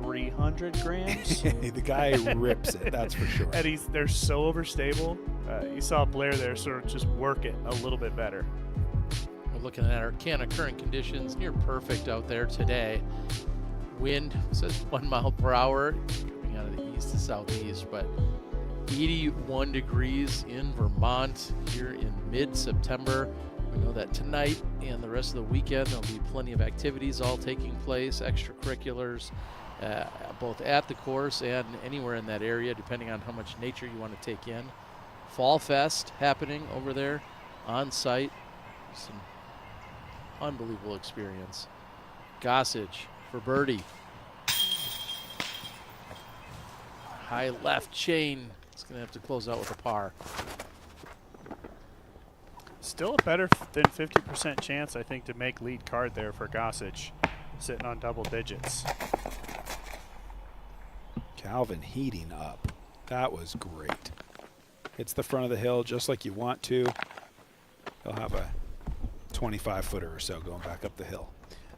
300 grams. The guy rips it, that's for sure. And they're so overstable. You saw Blair there sort of just work it a little bit better. We're looking at our current conditions, near perfect out there today. Wind says 1 mile per hour coming out of the east to southeast, but 81 degrees in Vermont here in mid-September. We know that tonight and the rest of the weekend there'll be plenty of activities all taking place, extracurriculars, both at the course and anywhere in that area, depending on how much nature you want to take in. Fall Fest happening over there on site. Some unbelievable experience. Gossage for birdie. High left chain. It's going to have to close out with a par. Still a better than 50% chance, I think, to make lead card there for Gossage, sitting on double digits. Calvin heating up. That was great. Hits the front of the hill just like you want to. He'll have a 25-footer or so going back up the hill.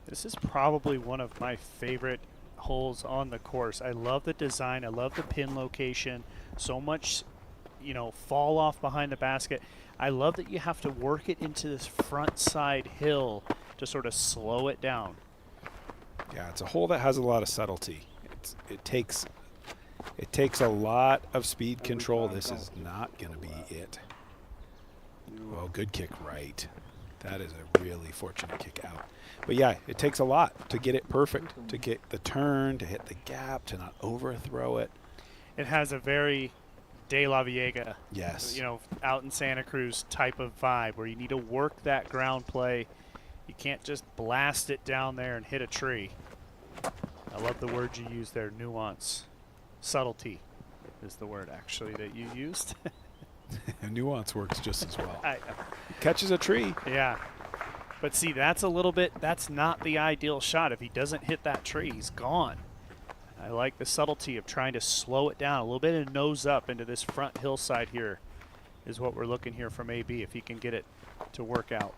This is probably one of my favorite holes on the course. I love the design. I love the pin location. So much, you know, fall off behind the basket. I love that you have to work it into this front side hill to sort of slow it down. Yeah, it's a hole that has a lot of subtlety. It takes a lot of speed control. This is not going to be it. Well, good kick right. That is a really fortunate kick out. But yeah, it takes a lot to get it perfect, to get the turn, to hit the gap, to not overthrow it. It has a very De La Viega, yes, you know, out in Santa Cruz type of vibe where you need to work that ground play. You can't just blast it down there and hit a tree. I love the word you used there, nuance. Subtlety is the word actually that you used. Nuance works just as well. Catches a tree. Yeah. But see, that's not the ideal shot. If he doesn't hit that tree, he's gone. I like the subtlety of trying to slow it down. A little bit of nose up into this front hillside here is what we're looking here from AB, if he can get it to work out.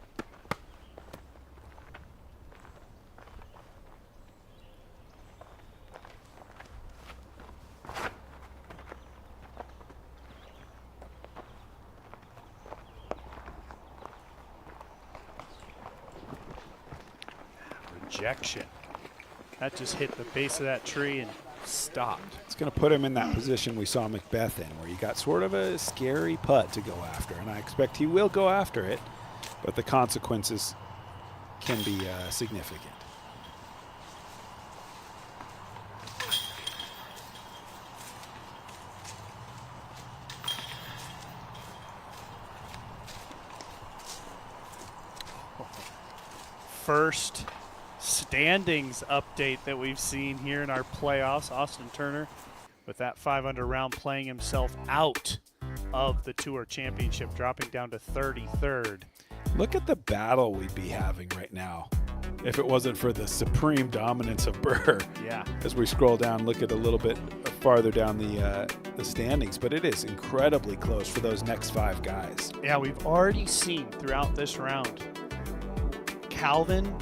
Rejection. That just hit the base of that tree and stopped. It's going to put him in that position we saw Macbeth in, where you got sort of a scary putt to go after, and I expect he will go after it, but the consequences can be significant. First standings update that we've seen here in our playoffs. Austin Turner with that 5-under round playing himself out of the Tour Championship, dropping down to 33rd. Look at the battle we'd be having right now if it wasn't for the supreme dominance of Burr. Yeah. As we scroll down, look at a little bit farther down the standings, but it is incredibly close for those next 5 guys. Yeah, we've already seen throughout this round Calvin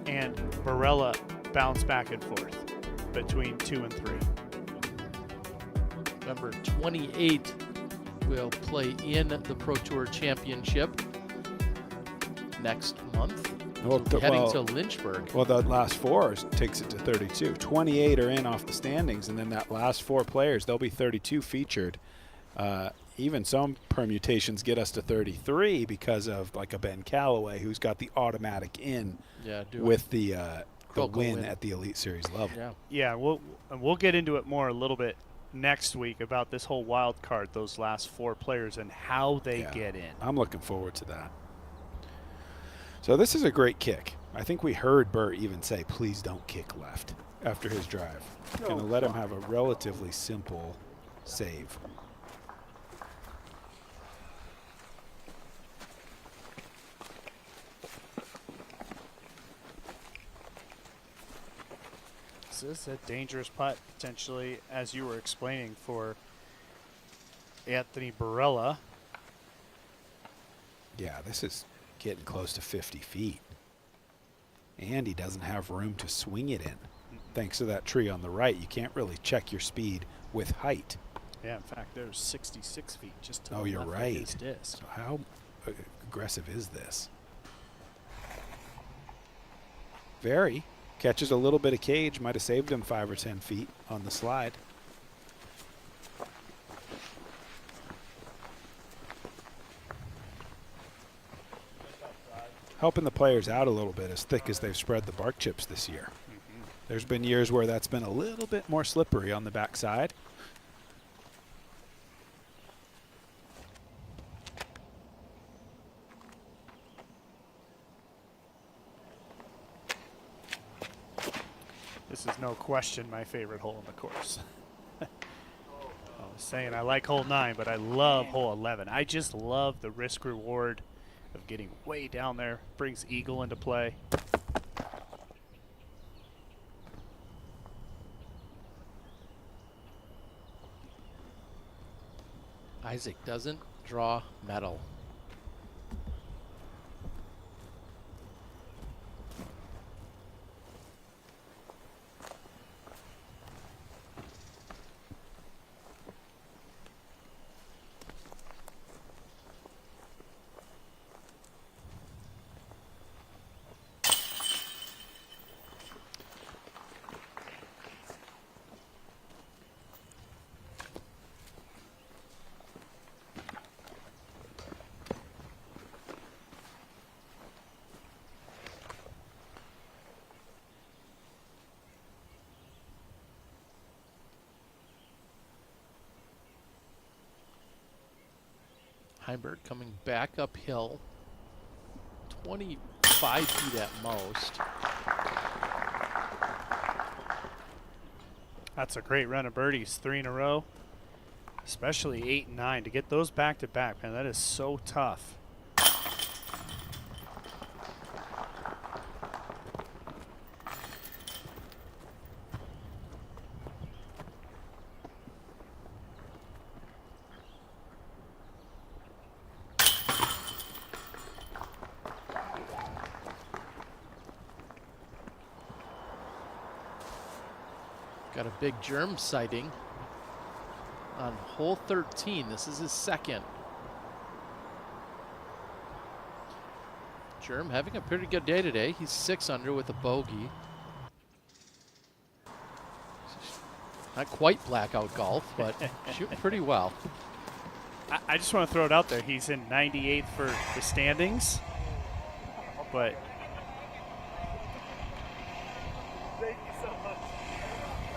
and Barella bounce back and forth between 2 and 3. Number 28 will play in the Pro Tour Championship. next month. Well, We'll be heading to Lynchburg. Well, the last 4 takes it to 32. 28 are in off the standings, and then that last 4 players, they'll be 32 featured. Even some permutations get us to 33 because of like a Ben Calloway who's got the automatic in with the win at the Elite Series level. Yeah, we'll get into it more a little bit next week about this whole wild card, those last 4 players and how they get in. I'm looking forward to that. So this is a great kick. I think we heard Burt even say, please don't kick left after his drive. Going to let him have a relatively simple save. This is a dangerous putt, potentially, as you were explaining, for Anthony Barella. Yeah, this is getting close to 50 feet. And he doesn't have room to swing it in. Thanks to that tree on the right, you can't really check your speed with height. Yeah, in fact, there's 66 feet just to Oh, the you're left right. of his disc. So how aggressive is this? Very. Catches a little bit of cage. Might have saved him 5 or 10 feet on the slide. Helping the players out a little bit, as thick as they've spread the bark chips this year. There's been years where that's been a little bit more slippery on the backside. This is no question my favorite hole in the course. I was saying I like hole 9, but I love hole 11. I just love the risk reward of getting way down there. Brings eagle into play. Isaac doesn't draw metal. Heimberg coming back uphill, 25 feet at most. That's a great run of birdies, 3 in a row, especially 8 and 9. To get those back to back, man, that is so tough. Got a big germ sighting on hole 13. This is his second. Germ having a pretty good day today. He's 6 under with a bogey. Not quite blackout golf, but shooting pretty well. I just want to throw it out there. He's in 98th for the standings, but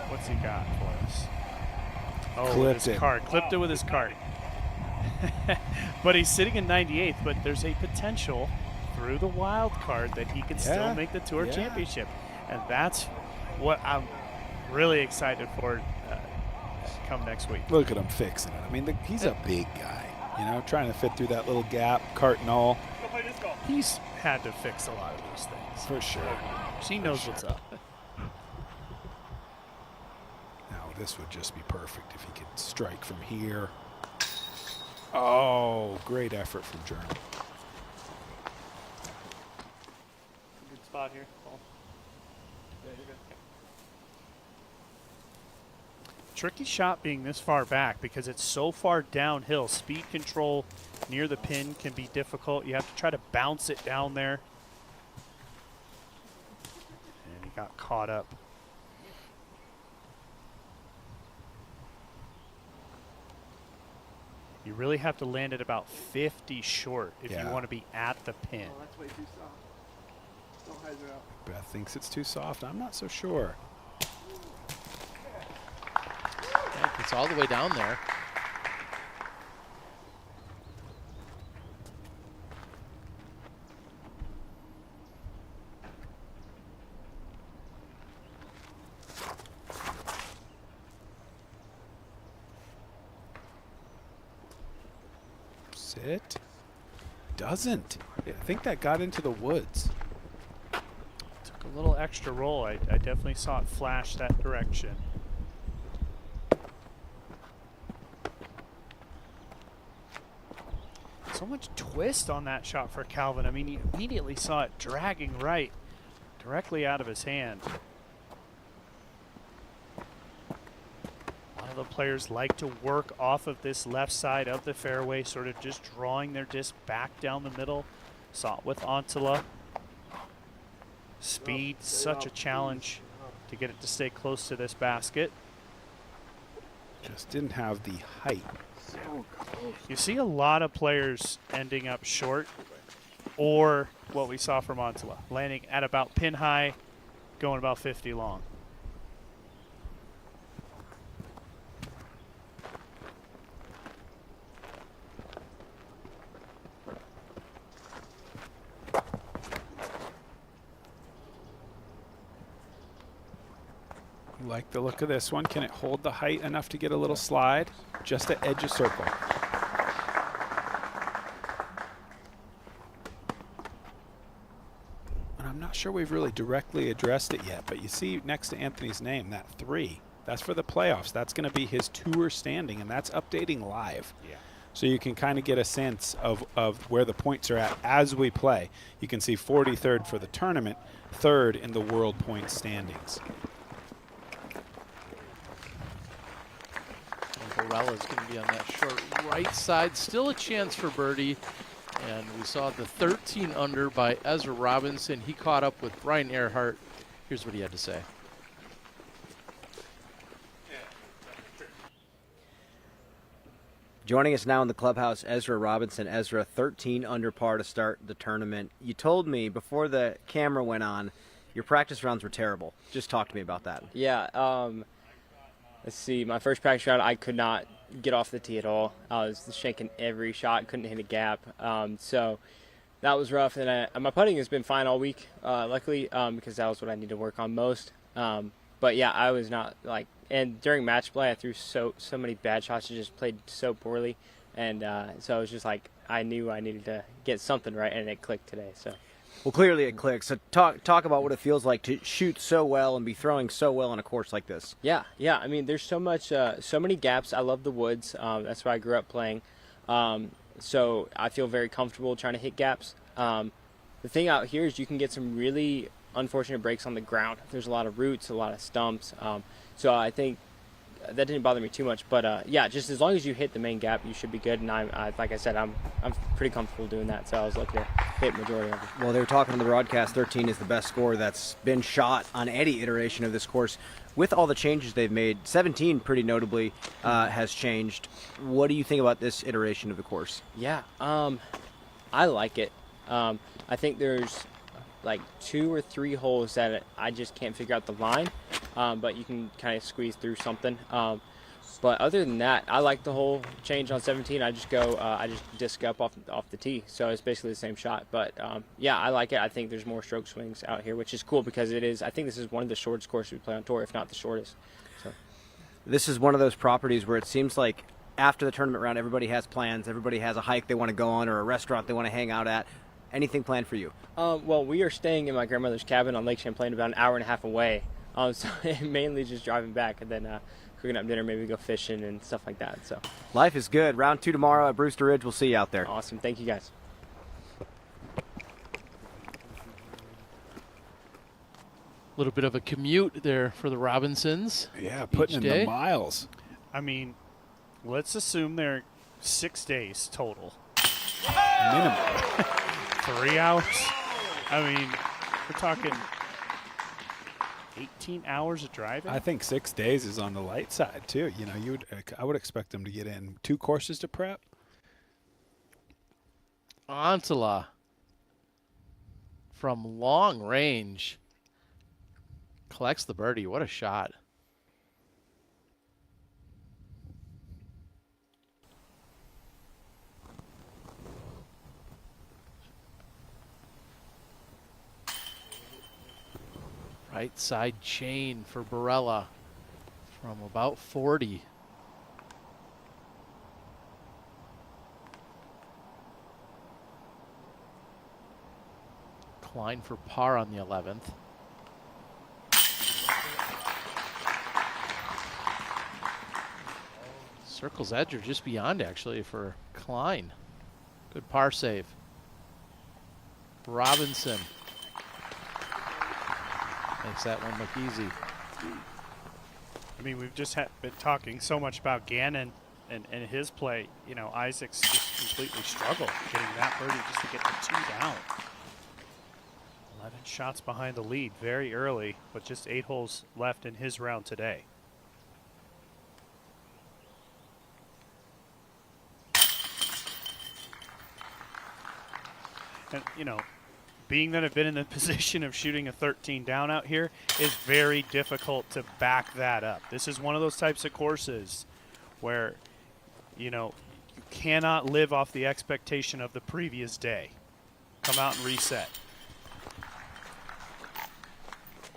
what's he got for us? Oh, Clipped his it. cart. Clipped it with his cart. But he's sitting in 98th, but there's a potential through the wild card that he can still make the Tour Championship. And that's what I'm really excited for come next week. Look at him fixing it. I mean, he's a big guy, you know, trying to fit through that little gap, cart and all. He's had to fix a lot of those things. For sure. He knows what's up. This would just be perfect if he could strike from here. Oh, great effort from Germ. Good spot here, Paul. Yeah, you're good. Tricky shot being this far back because it's so far downhill. Speed control near the pin can be difficult. You have to try to bounce it down there. And he got caught up. You really have to land it about 50 short if you want to be at the pin. Oh, that's way too soft. Don't hyzer it out. Beth thinks it's too soft. I'm not so sure. It's all the way down there. Sit. Doesn't. I think that got into the woods. Took a little extra roll. I definitely saw it flash that direction. So much twist on that shot for Calvin. I mean, you immediately saw it dragging right directly out of his hand. A lot of the players like to work off of this left side of the fairway, sort of just drawing their disc back down the middle. Saw it with Antila. Speed, such a challenge to get it to stay close to this basket. Just didn't have the height. You see a lot of players ending up short, or what we saw from Antila, landing at about pin high, going about 50 long. Like the look of this one. Can it hold the height enough to get a little slide? Just to edge a circle. And I'm not sure we've really directly addressed it yet, but you see next to Anthony's name, that 3. That's for the playoffs. That's going to be his tour standing, and that's updating live. Yeah. So you can kind of get a sense of where the points are at as we play. You can see 43rd for the tournament, 3rd in the world point standings. Barella's going to be on that short right side. Still a chance for birdie. And we saw the 13 under by Ezra Robinson. He caught up with Brian Earhart. Here's what he had to say. Joining us now in the clubhouse, Ezra Robinson. Ezra, 13 under par to start the tournament. You told me before the camera went on, your practice rounds were terrible. Just talk to me about that. Yeah, let's see. My first practice round, I could not get off the tee at all. I was shaking every shot, couldn't hit a gap. So that was rough. And my putting has been fine all week, luckily, because that was what I need to work on most. But yeah, I was not like. And during match play, I threw so many bad shots. I just played so poorly, and so I was just like, I knew I needed to get something right, and it clicked today. So. Well, clearly it clicked. So talk about what it feels like to shoot so well and be throwing so well on a course like this. Yeah. I mean, there's so many gaps. I love the woods. That's where I grew up playing. So I feel very comfortable trying to hit gaps. The thing out here is you can get some really unfortunate breaks on the ground. There's a lot of roots, a lot of stumps. So I think that didn't bother me too much. But yeah, just as long as you hit the main gap, you should be good. And like I said, I'm pretty comfortable doing that. So I was lucky to hit majority of it. Well, they were talking on the broadcast. 13 is the best score that's been shot on any iteration of this course. With all the changes they've made, 17 pretty notably has changed. What do you think about this iteration of the course? Yeah, I like it. I think there's like 2 or 3 holes that I just can't figure out the line, but you can kind of squeeze through something. But other than that, I like the whole change on 17. I just go, I just disc up off the tee, so it's basically the same shot. But yeah, I like it. I think there's more stroke swings out here, which is cool because it is. I think this is one of the shortest courses we play on tour, if not the shortest. So this is one of those properties where it seems like after the tournament round, everybody has plans. Everybody has a hike they want to go on or a restaurant they want to hang out at. Anything planned for you? Well, we are staying in my grandmother's cabin on Lake Champlain, about an hour and a half away. So mainly just driving back and then cooking up dinner, maybe go fishing and stuff like that. So life is good. Round 2 tomorrow at Brewster Ridge. We'll see you out there. Awesome. Thank you, guys. little bit of a commute there for the Robinsons. Yeah, putting in the miles. I mean, let's assume they're 6 days total. Minimum. 3 hours. I mean, we're talking 18 hours of driving. I think 6 days is on the light side too. You know, I would expect them to get in 2 courses to prep. Antala from long range collects the birdie. What a shot. Right side chain for Barella from about 40. Klein for par on the 11th. Circle's edge or just beyond actually for Klein. Good par save. Robinson makes that one look easy. I mean, we've just been talking so much about Gannon and his play. You know, Isaac's just completely struggled getting that birdie just to get the 2 down. 11 shots behind the lead very early, but just 8 holes left in his round today. And, you know, being that I've been in the position of shooting a 13 down out here is very difficult to back that up. This is one of those types of courses where, you know, you cannot live off the expectation of the previous day. Come out and reset.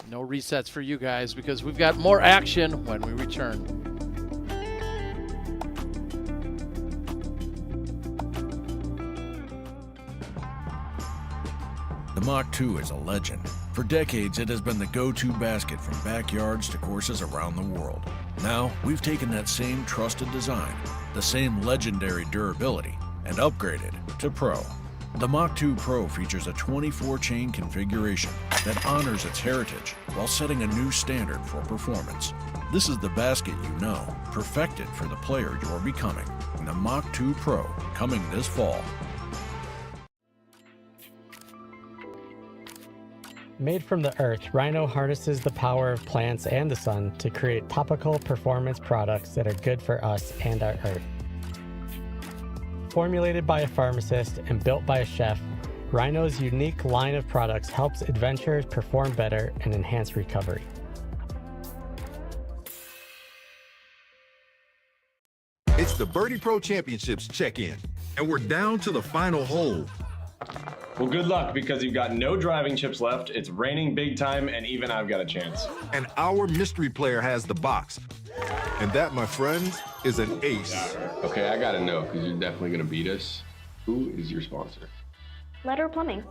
No resets for you guys because we've got more action when we return. The Mach 2 is a legend. For decades, it has been the go-to basket from backyards to courses around the world. Now, we've taken that same trusted design, the same legendary durability, and upgraded to Pro. The Mach 2 Pro features a 24-chain configuration that honors its heritage while setting a new standard for performance. This is the basket you know, perfected for the player you're becoming. The Mach 2 Pro, coming this fall. Made from the earth, Rhino harnesses the power of plants and the sun to create topical performance products that are good for us and our earth. Formulated by a pharmacist and built by a chef, Rhino's unique line of products helps adventurers perform better and enhance recovery. It's the Birdie Pro Championships check-in, and we're down to the final hole. Well, good luck because you've got no driving chips left. It's raining big time, and even I've got a chance. And our mystery player has the box. And that, my friends, is an ace. Okay, I gotta know, because you're definitely gonna beat us. Who is your sponsor? Letter Plumbing.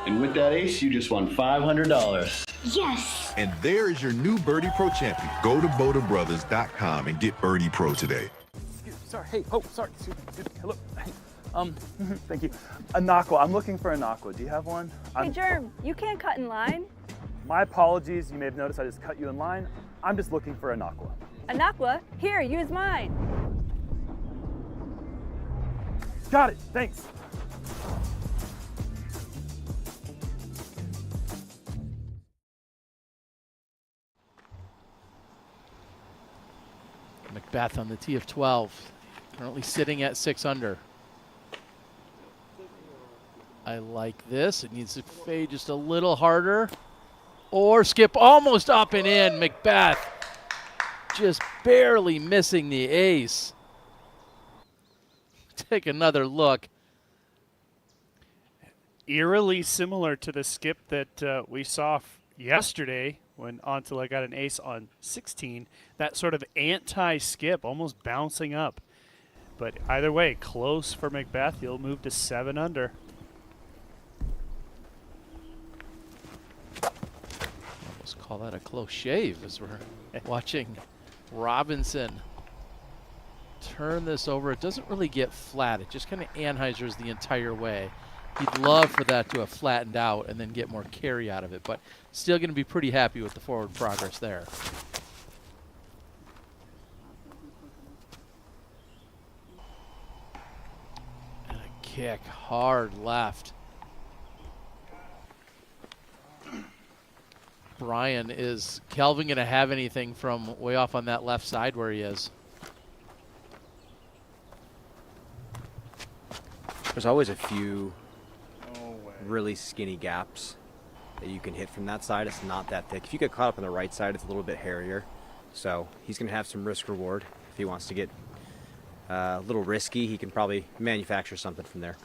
And with that ace, you just won $500. Yes! And there is your new Birdie Pro champion. Go to BodaBrothers.com and get Birdie Pro today. Sorry, hey, oh, sorry, hello, hey, thank you. A Naqua, I'm looking for a Naqua. Do you have one? Hey, Germ, you can't cut in line. My apologies, you may have noticed I just cut you in line. I'm just looking for a Naqua. A Naqua? Here, use mine. Got it, thanks. Macbeth on the tee of 12, currently sitting at 6 under. I like this. It needs to fade just a little harder. Or skip almost up and in. Macbeth just barely missing the ace. Take another look. Eerily similar to the skip that we saw yesterday when Antala got an ace on 16. That sort of anti-skip, almost bouncing up. But either way, close for Macbeth. He'll move to 7 under. Almost call that a close shave as we're watching Robinson turn this over. It doesn't really get flat. It just kind of Anheisers the entire way. He'd love for that to have flattened out and then get more carry out of it, but still going to be pretty happy with the forward progress there. And a kick hard left. Brian, is Kelvin going to have anything from way off on that left side where he is? There's always a few really skinny gaps that you can hit from that side. It's not that thick. If you get caught up on the right side, it's a little bit hairier. So he's going to have some risk reward. If he wants to get a little risky, he can probably manufacture something from there.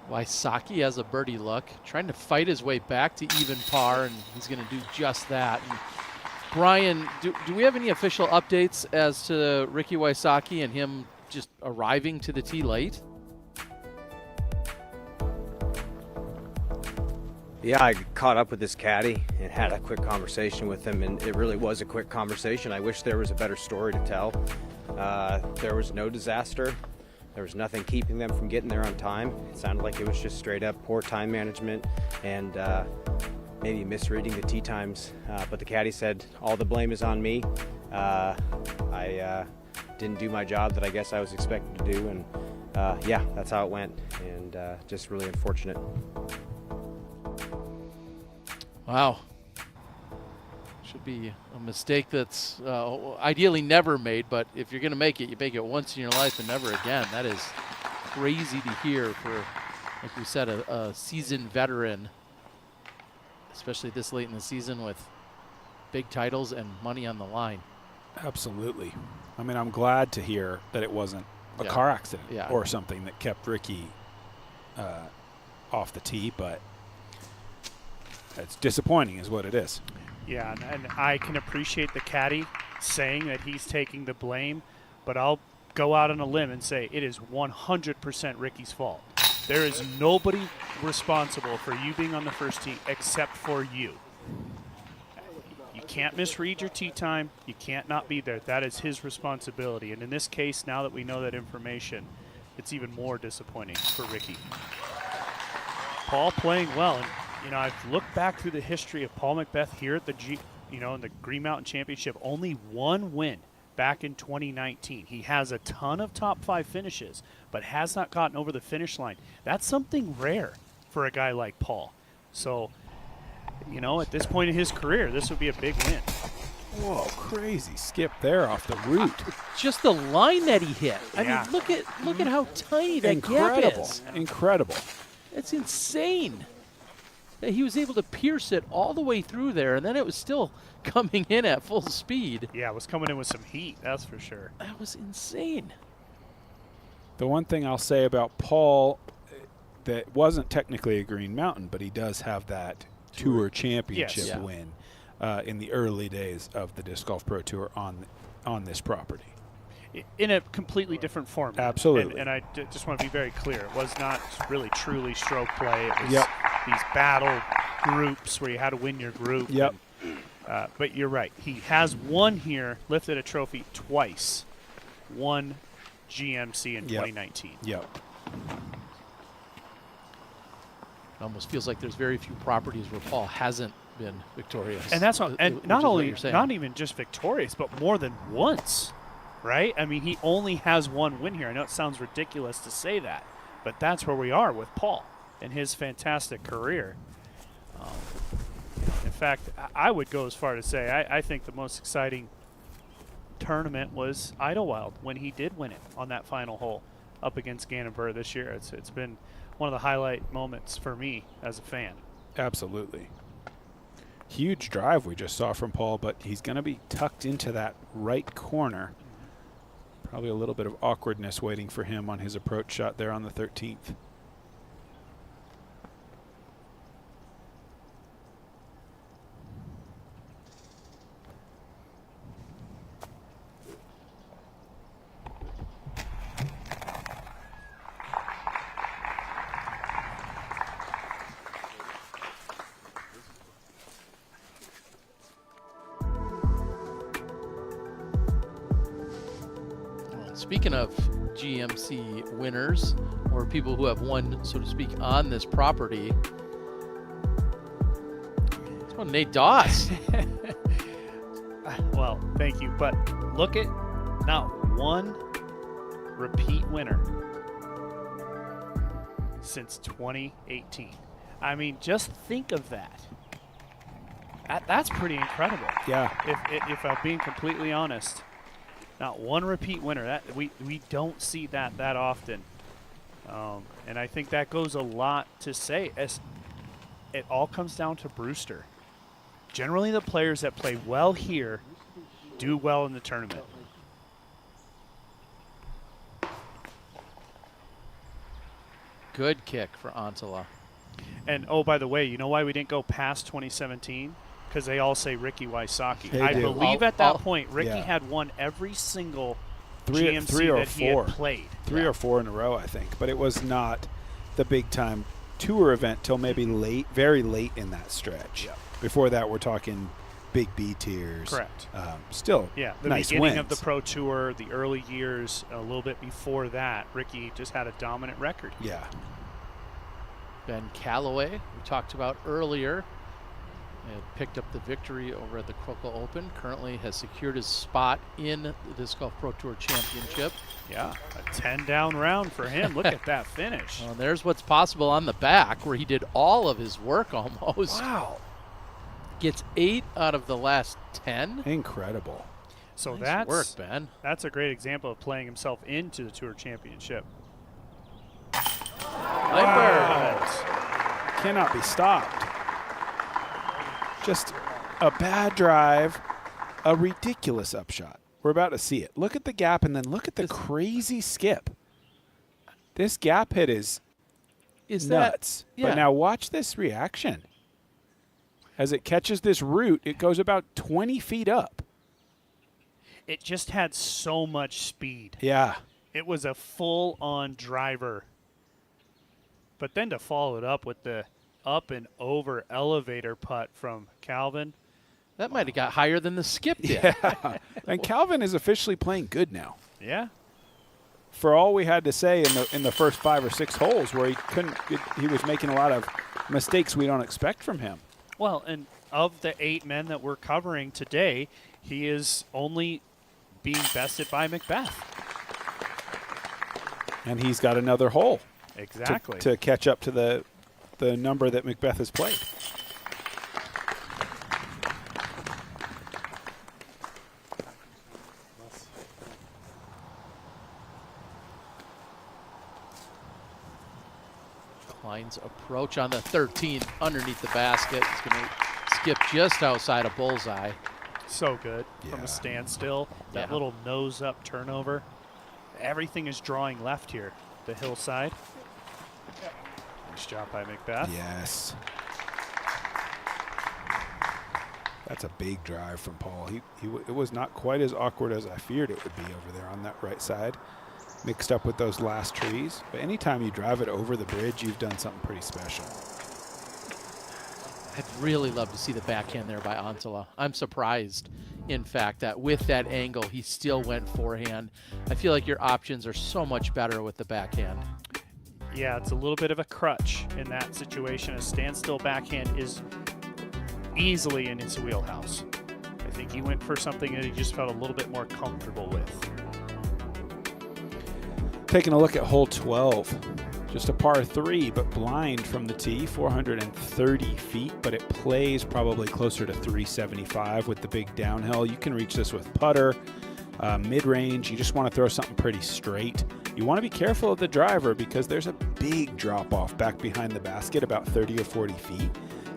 Wysocki has a birdie look, trying to fight his way back to even par, and he's going to do just that. And Brian, do we have any official updates as to Ricky Wysocki and him just arriving to the tee late? Yeah, I caught up with this caddy and had a quick conversation with him, and it really was a quick conversation. I wish there was a better story to tell. There was no disaster. There was nothing keeping them from getting there on time. It sounded like it was just straight up poor time management and maybe misreading the tee times. But the caddy said, all the blame is on me. I didn't do my job that I guess I was expected to do. And yeah, that's how it went. And just really unfortunate. Wow. Should be a mistake that's ideally never made, but if you're going to make it, you make it once in your life and never again. That is crazy to hear for, like we said, a seasoned veteran, especially this late in the season with big titles and money on the line. Absolutely. I mean, I'm glad to hear that it wasn't a car accident or something that kept Ricky off the tee, but it's disappointing is what it is. Yeah, and I can appreciate the caddy saying that he's taking the blame, but I'll go out on a limb and say it is 100% Ricky's fault. There is nobody responsible for you being on the first tee except for you. You can't misread your tee time. You can't not be there. That is his responsibility. And in this case, now that we know that information, it's even more disappointing for Ricky. Paul playing well. And, you know, I've looked back through the history of Paul McBeth here at the in the Green Mountain Championship. Only one win back in 2019. He has a ton of top 5 finishes, but has not gotten over the finish line. That's something rare for a guy like Paul. So, you know, at this point in his career, this would be a big win. Whoa, crazy skip there off the root. Just the line that he hit. I mean, look at how tiny that gap is. Incredible. It's insane that he was able to pierce it all the way through there, and then it was still coming in at full speed. Yeah, it was coming in with some heat, that's for sure. That was insane. The one thing I'll say about Paul that wasn't technically a Green Mountain, but he does have that Tour Championship win in the early days of the Disc Golf Pro Tour on this property. In a completely different format. Absolutely. And I just want to be very clear. It was not really truly stroke play. It was these battle groups where you had to win your group. Yep. And, but you're right. He has won here, lifted a trophy twice. Won GMC in 2019. Yep. It almost feels like there's very few properties where Paul hasn't been victorious. And that's not even just victorious, but more than once. Right? I mean, he only has one win here. I know it sounds ridiculous to say that, but that's where we are with Paul and his fantastic career. In fact, I would go as far to say I think the most exciting tournament was Idlewild when he did win it on that final hole up against Gannon Buhr this year. It's been one of the highlight moments for me as a fan. Absolutely. Huge drive we just saw from Paul, but he's going to be tucked into that right corner. Probably a little bit of awkwardness waiting for him on his approach shot there on the 13th. Speaking of GMC winners, or people who have won, so to speak, on this property, it's one Nate Doss. Well, thank you. But look at not one repeat winner since 2018. I mean, just think of that. That's pretty incredible. Yeah. If I'm being completely honest, not one repeat winner. That we don't see that often, and I think that goes a lot to say. As it all comes down to Brewster. Generally, the players that play well here do well in the tournament. Good kick for Antala. And, oh, by the way, you know why we didn't go past 2017? Because they all say Ricky Wysocki. They I do. believe at that point, Ricky yeah. had won every single three GMC or that he four. had played. Three or four in a row, I think. But it was not the big-time tour event till maybe very late in that stretch. Yeah. Before that, we're talking big B tiers. Correct. Still, yeah, the nice beginning wins. of the Pro Tour, the early years, a little bit before that, Ricky just had a dominant record. Yeah. Ben Calloway, we talked about earlier, had picked up the victory over at the Croco Open. Currently has secured his spot in the Disc Golf Pro Tour Championship. Yeah, a 10-down round for him. Look at that finish. Well, there's what's possible on the back, where he did all of his work almost. Wow. Gets 8 out of the last 10. Incredible. So nice that's work, Ben. That's a great example of playing himself into the Tour Championship. Wow. Cannot be stopped. Just a bad drive, a ridiculous upshot. We're about to see it. Look at the gap, and then look at the crazy skip. This gap hit is nuts. Yeah. But now watch this reaction. As it catches this root, it goes about 20 feet up. It just had so much speed. Yeah. It was a full-on driver. But then to follow it up with the up and over elevator putt from Calvin. That might have got higher than the skip did. Yeah. And Calvin is officially playing good now. Yeah. For all we had to say in the first 5 or 6 holes where he was making a lot of mistakes we don't expect from him. Well, and of the 8 men that we're covering today, he is only being bested by Macbeth. And he's got another hole. Exactly. To catch up to the number that Macbeth has played. Klein's approach on the 13th underneath the basket. He's going to skip just outside of bullseye. So good from a standstill. That little nose up turnover. Everything is drawing left here. The hillside. Nice job by Macbeth. Yes. That's a big drive from Paul. It was not quite as awkward as I feared it would be over there on that right side, mixed up with those last trees. But anytime you drive it over the bridge, you've done something pretty special. I'd really love to see the backhand there by Antala. I'm surprised, in fact, that with that angle, he still went forehand. I feel like your options are so much better with the backhand. Yeah, it's a little bit of a crutch in that situation. A standstill backhand is easily in his wheelhouse. I think he went for something that he just felt a little bit more comfortable with. Taking a look at hole 12. Just a par 3, but blind from the tee, 430 feet, but it plays probably closer to 375 with the big downhill. You can reach this with putter, mid-range. You just want to throw something pretty straight. You want to be careful of the driver because there's a big drop-off back behind the basket, about 30 or 40 feet.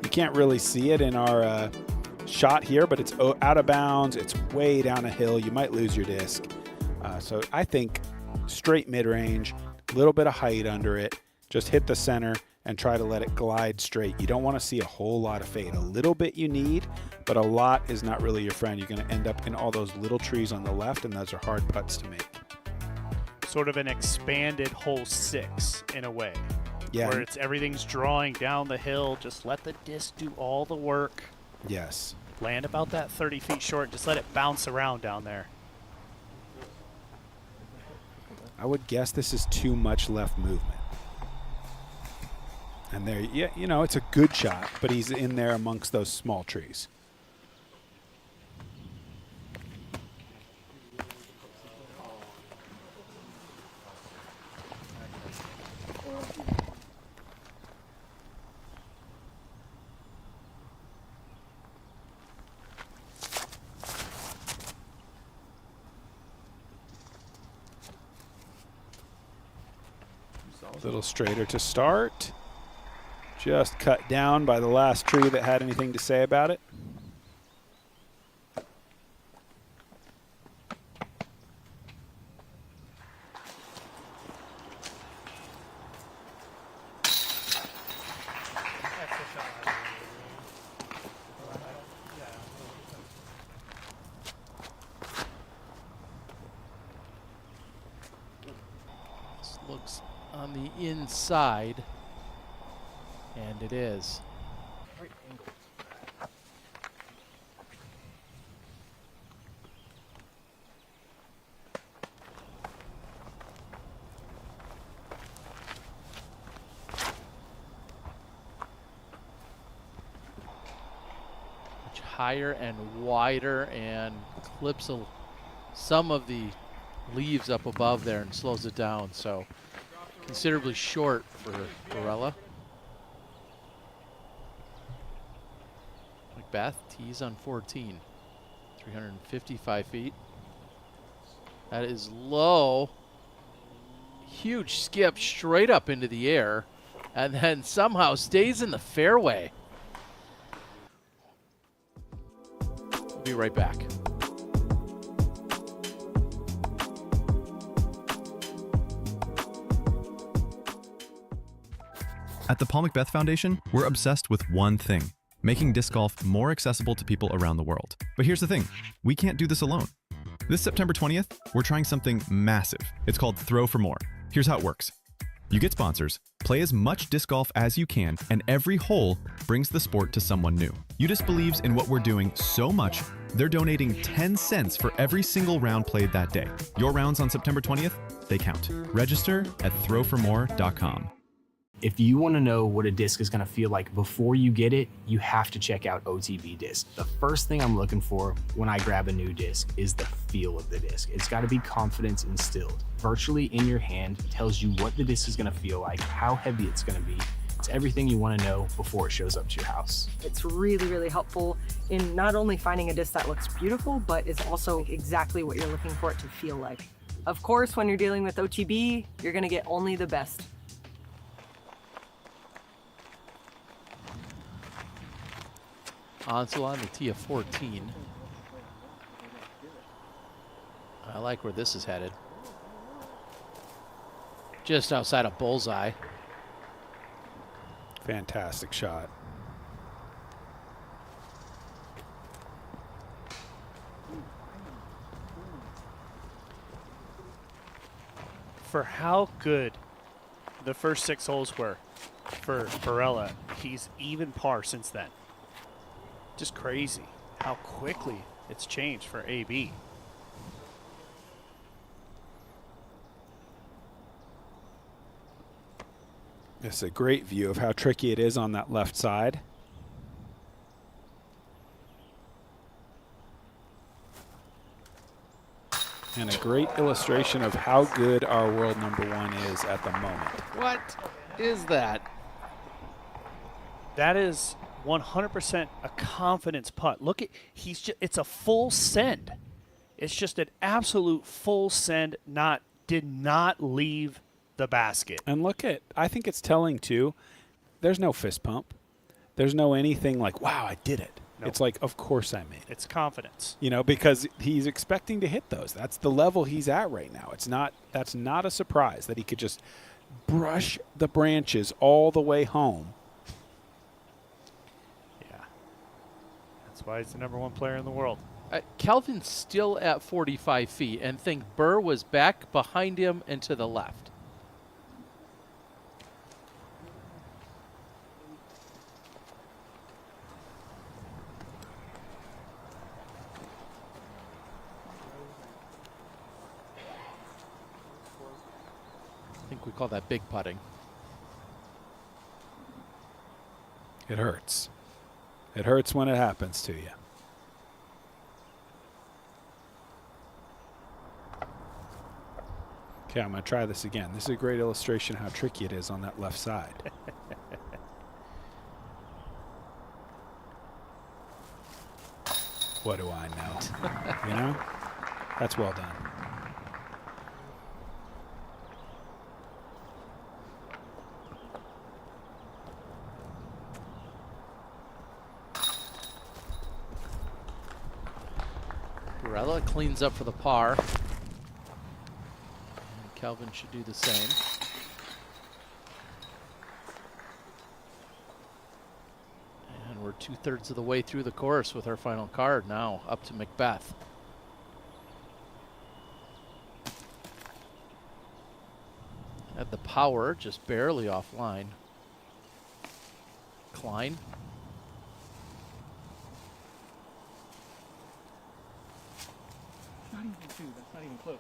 You can't really see it in our shot here, but it's out of bounds. It's way down a hill. You might lose your disc. So I think straight mid-range, a little bit of height under it, just hit the center and try to let it glide straight. You don't want to see a whole lot of fade. A little bit you need, but a lot is not really your friend. You're going to end up in all those little trees on the left, and those are hard putts to make. Sort of an expanded hole 6 in a way. Yeah. Where everything's drawing down the hill. Just let the disc do all the work. Yes. Land about that 30 feet short. Just let it bounce around down there. I would guess this is too much left movement. And there, yeah, you know, it's a good shot, but he's in there amongst those small trees. A little straighter to start. Just cut down by the last tree that had anything to say about it. This looks on the inside, and it is. Much higher and wider, and clips some of the leaves up above there and slows it down. So considerably short for Barella. Macbeth tees on 14, 355 feet. That is low. Huge skip straight up into the air, and then somehow stays in the fairway. We'll be right back. At the Paul Macbeth Foundation, we're obsessed with one thing: making disc golf more accessible to people around the world. But here's the thing, we can't do this alone. This September 20th, we're trying something massive. It's called Throw for More. Here's how it works. You get sponsors, play as much disc golf as you can, and every hole brings the sport to someone new. UDisc believes in what we're doing so much, they're donating 10 cents for every single round played that day. Your rounds on September 20th, they count. Register at throwformore.com. If you want to know what a disc is going to feel like before you get it, you have to check out OTB Disc. The first thing I'm looking for when I grab a new disc is the feel of the disc. It's got to be confidence instilled. Virtually in your hand tells you what the disc is going to feel like, how heavy it's going to be. It's everything you want to know before it shows up to your house. It's really, really helpful in not only finding a disc that looks beautiful, but is also exactly what you're looking for it to feel like. Of course, when you're dealing with OTB, you're going to get only the best. Ansel on the tee of 14. I like where this is headed. Just outside of bullseye. Fantastic shot. For how good the first 6 holes were for Barella, he's even par since then. Just crazy how quickly it's changed for AB. It's a great view of how tricky it is on that left side. And a great illustration of how good our world #1 is at the moment. What is that? That is 100% a confidence putt. Look at, it's a full send. It's just an absolute full send, did not leave the basket. And look at, I think it's telling too, there's no fist pump. There's no anything like, wow, I did it. Nope. It's like, of course I made it. It's confidence. You know, because he's expecting to hit those. That's the level he's at right now. That's not a surprise that he could just brush the branches all the way home. That's why he's the #1 player in the world. Kelvin's still at 45 feet, and think Burr was back behind him and to the left. think we call that big putting. It hurts. It hurts when it happens to you. Okay, I'm going to try this again. This is a great illustration of how tricky it is on that left side. What do I know? You know? That's well done. Rella cleans up for the par. And Kelvin should do the same. And we're 2/3 of the way through the course with our final card now, up to Macbeth. Had the power, just barely offline. Klein. Not even two. That's not even close.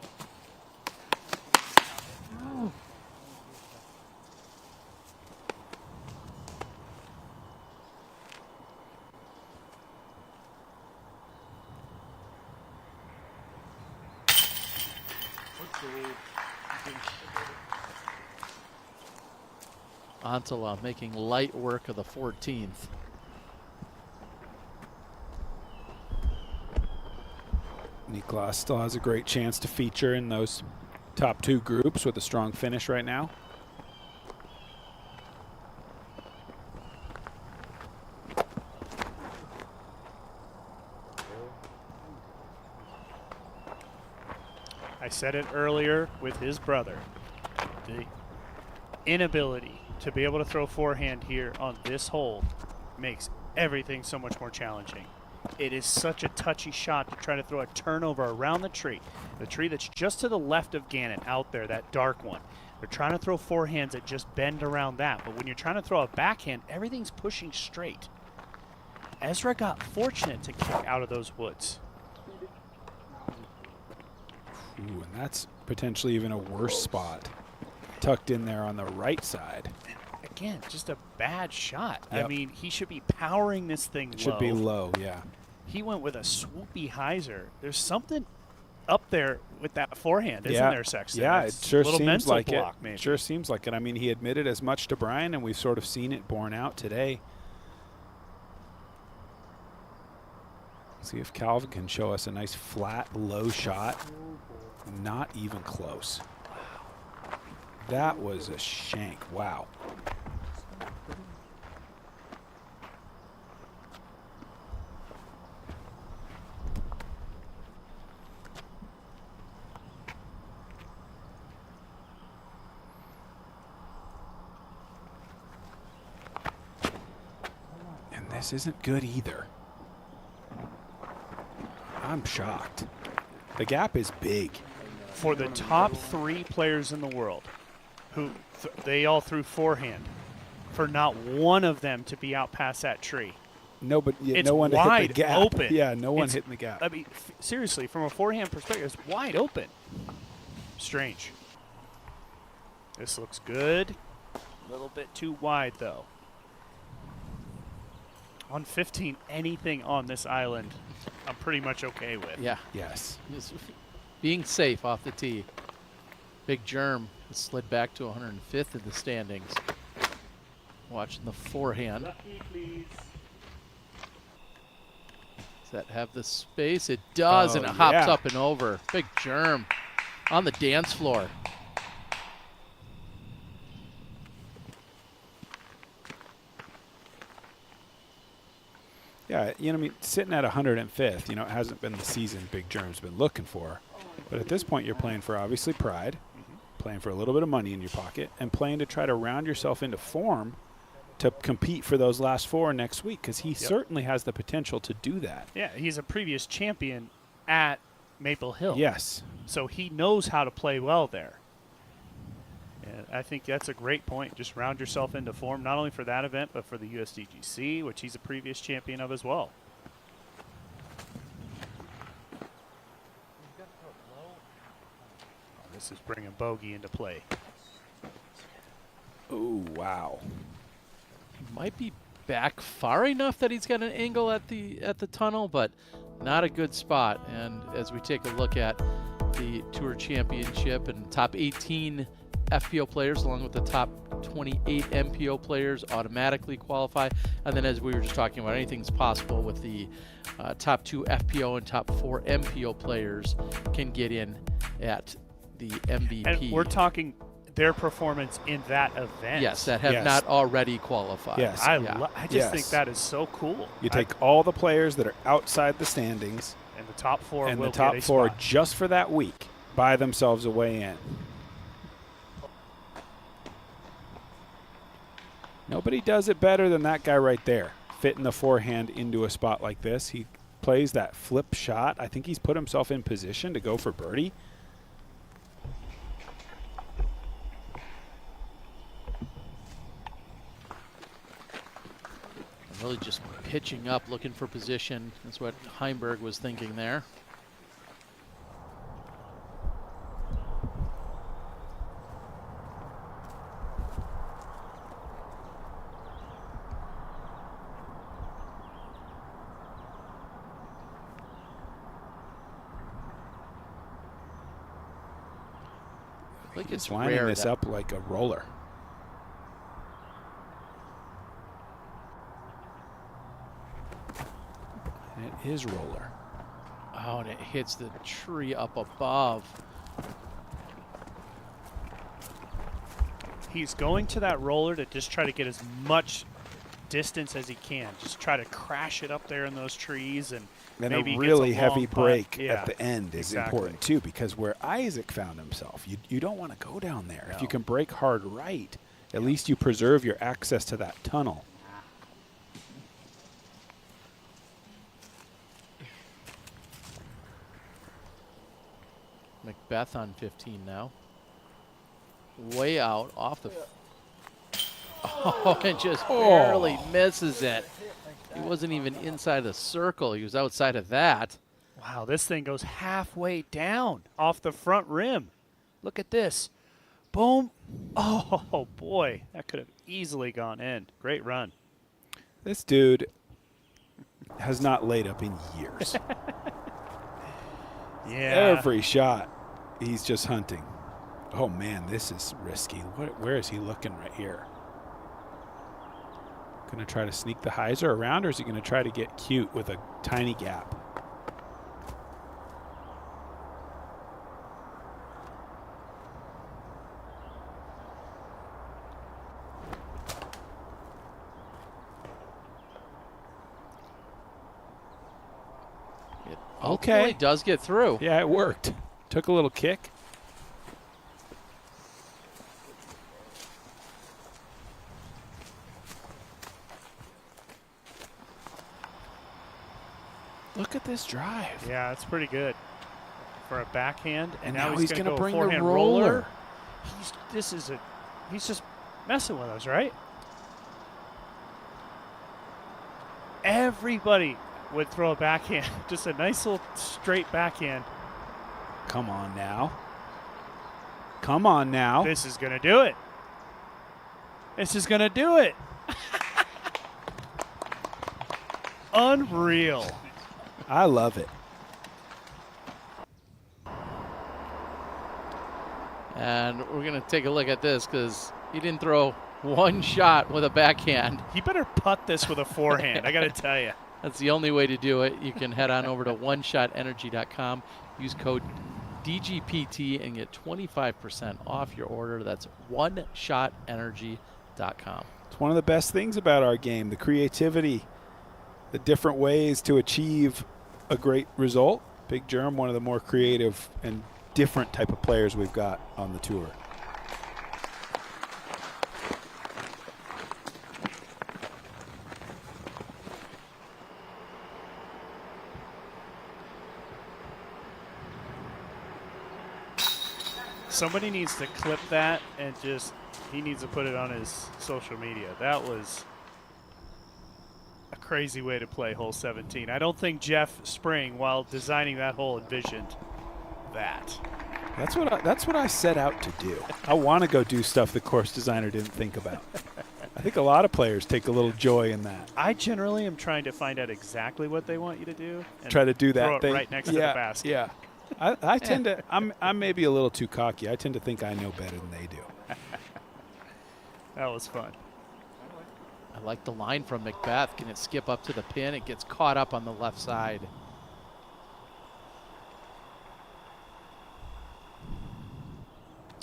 Oh. Antala making light work of the 14th. Niklas still has a great chance to feature in those top two groups with a strong finish right now. I said it earlier with his brother. The inability to be able to throw forehand here on this hole makes everything so much more challenging. It is such a touchy shot to try to throw a turnover around the tree that's just to the left of Gannon out there, that dark one. They're trying to throw forehands that just bend around that, but when you're trying to throw a backhand, everything's pushing straight. Ezra got fortunate to kick out of those woods. Ooh, and that's potentially even a worse spot, tucked in there on the right side. Again, just a bad shot. Yep. I mean, he should be powering this thing It should be low, yeah. He went with a swoopy hyzer. There's something up there with that forehand, isn't there, Sexton? Yeah, It's it sure a little seems mental like block, it. maybe. Sure seems like it. I mean, he admitted as much to Brian, and we've sort of seen it borne out today. See if Calvin can show us a nice flat, low shot. Not even close. That was a shank. Wow. And this isn't good either. I'm shocked. The gap is big. For the top three players in the world, who they all threw forehand, for not one of them to be out past that tree. No, but It's no one wide hit the gap. open. Yeah, no one It's- hitting the gap. I mean, seriously, from a forehand perspective, it's wide open. Strange. This looks good. A little bit too wide, though. On 15, anything on this island, I'm pretty much okay with. Yeah. Yes. Just being safe off the tee. Big Germ has slid back to 105th in the standings. Watching the forehand. Lucky, please. Does that have the space? It does, and it hops yeah. up and over. Big Germ on the dance floor. Yeah, you know, I mean, sitting at 105th, you know, it hasn't been the season Big Germ's been looking for. But at this point, you're playing for, obviously, pride, playing for a little bit of money in your pocket, and playing to try to round yourself into form to compete for those last four next week, because he certainly has the potential to do that. Yeah, he's a previous champion at Maple Hill. Yes. So he knows how to play well there. And I think that's a great point. Just round yourself into form, not only for that event, but for the USDGC, which he's a previous champion of as well. This is bringing bogey into play. Oh, wow. Might be back far enough that he's got an angle at the tunnel, but not a good spot. And as we take a look at the Tour Championship and top 18 FPO players along with the top 28 MPO players automatically qualify. And then as we were just talking about, anything's possible with the top 2 FPO and top 4 MPO players can get in at the MVP. And we're talking their performance in that event. Yes, that have not already qualified. Yes. I just think that is so cool. You take all the players that are outside the standings. And the top 4 and will the top get a 4 spot. just for that week buy themselves a way in. Nobody does it better than that guy right there, fitting the forehand into a spot like this. He plays that flip shot. I think he's put himself in position to go for birdie. Really just pitching up, looking for position. That's what Heimberg was thinking there. I think it's lining rare this that up like a roller. And it is roller. Oh, and it hits the tree up above. He's going to that roller to just try to get as much distance as he can. Just try to crash it up there in those trees, and And maybe a he really gets a long heavy putt. break Yeah, at the end is exactly. important too, because where Isaac found himself, you don't want to go down there. If you No. can break hard right, at least you preserve your access to that tunnel. Macbeth on 15 now. Way out off the. Oh, and just barely misses it. He wasn't even inside the circle. He was outside of that. Wow, this thing goes halfway down off the front rim. Look at this. Boom. Oh, boy. That could have easily gone in. Great run. This dude has not laid up in years. Yeah. Every shot, he's just hunting. Oh, man, this is risky. Where is he looking right here? Going to try to sneak the hyzer around, or is he going to try to get cute with a tiny gap? It ultimately does get through. Yeah, it worked. Took a little kick. Look at this drive. Yeah, it's pretty good for a backhand. And now now he's he's going to bring forehand the roller. He's just messing with us, right? Everybody would throw a backhand. Just a nice little straight backhand. Come on now. Come on now. This is going to do it. This is going to do it. Unreal. I love it. And we're going to take a look at this because he didn't throw one shot with a backhand. He better putt this with a forehand, I got to tell you. That's the only way to do it. You can head on over to oneshotenergy.com, use code DGPT, and get 25% off your order. That's oneshotenergy.com. It's one of the best things about our game, the creativity, the different ways to achieve a great result. Big Germ, one of the more creative and different type of players we've got on the tour. Somebody needs to clip that and he needs to put it on his social media. That was a crazy way to play hole 17. I don't think Jeff Spring, while designing that hole, envisioned that. That's what I set out to do. I want to go do stuff the course designer didn't think about. I think a lot of players take a little joy in that. I generally am trying to find out exactly what they want you to do. And try to do that throw it thing right next to the basket. Yeah. I tend to. I'm maybe a little too cocky. I tend to think I know better than they do. That was fun. I like the line from Macbeth. Can it skip up to the pin? It gets caught up on the left side.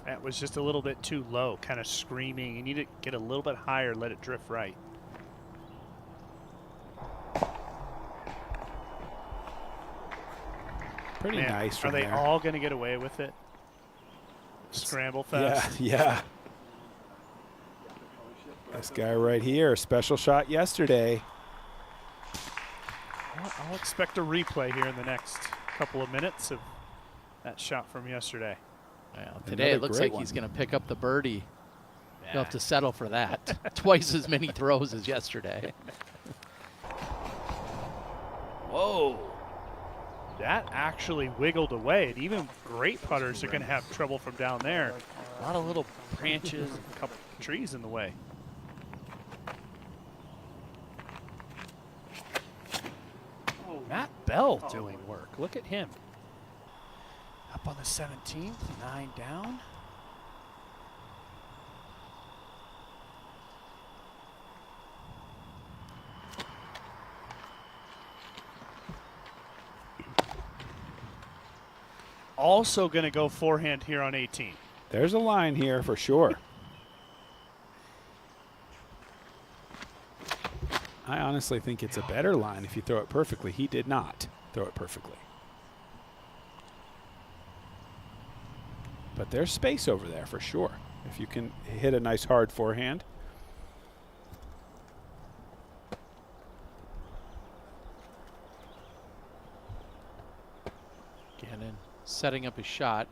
That was just a little bit too low, kind of screaming. You need to get a little bit higher, let it drift right. Pretty nice from Are they there. all going to get away with it? Scramble fest? Yeah. This guy right here, special shot yesterday. Well, I'll expect a replay here in the next couple of minutes of that shot from yesterday. Well, today it looks like he's going to pick up the birdie. You'll have to settle for that. Twice as many throws as yesterday. Whoa. That actually wiggled away, and even great putters are going to have trouble from down there. A lot of little branches and a couple of trees in the way. Matt Bell doing work. Look at him. Up on the 17th, 9 down. Also going to go forehand here on 18. There's a line here for sure. I honestly think it's a better line if you throw it perfectly. He did not throw it perfectly. But there's space over there for sure. If you can hit a nice hard forehand. Gannon setting up his shot.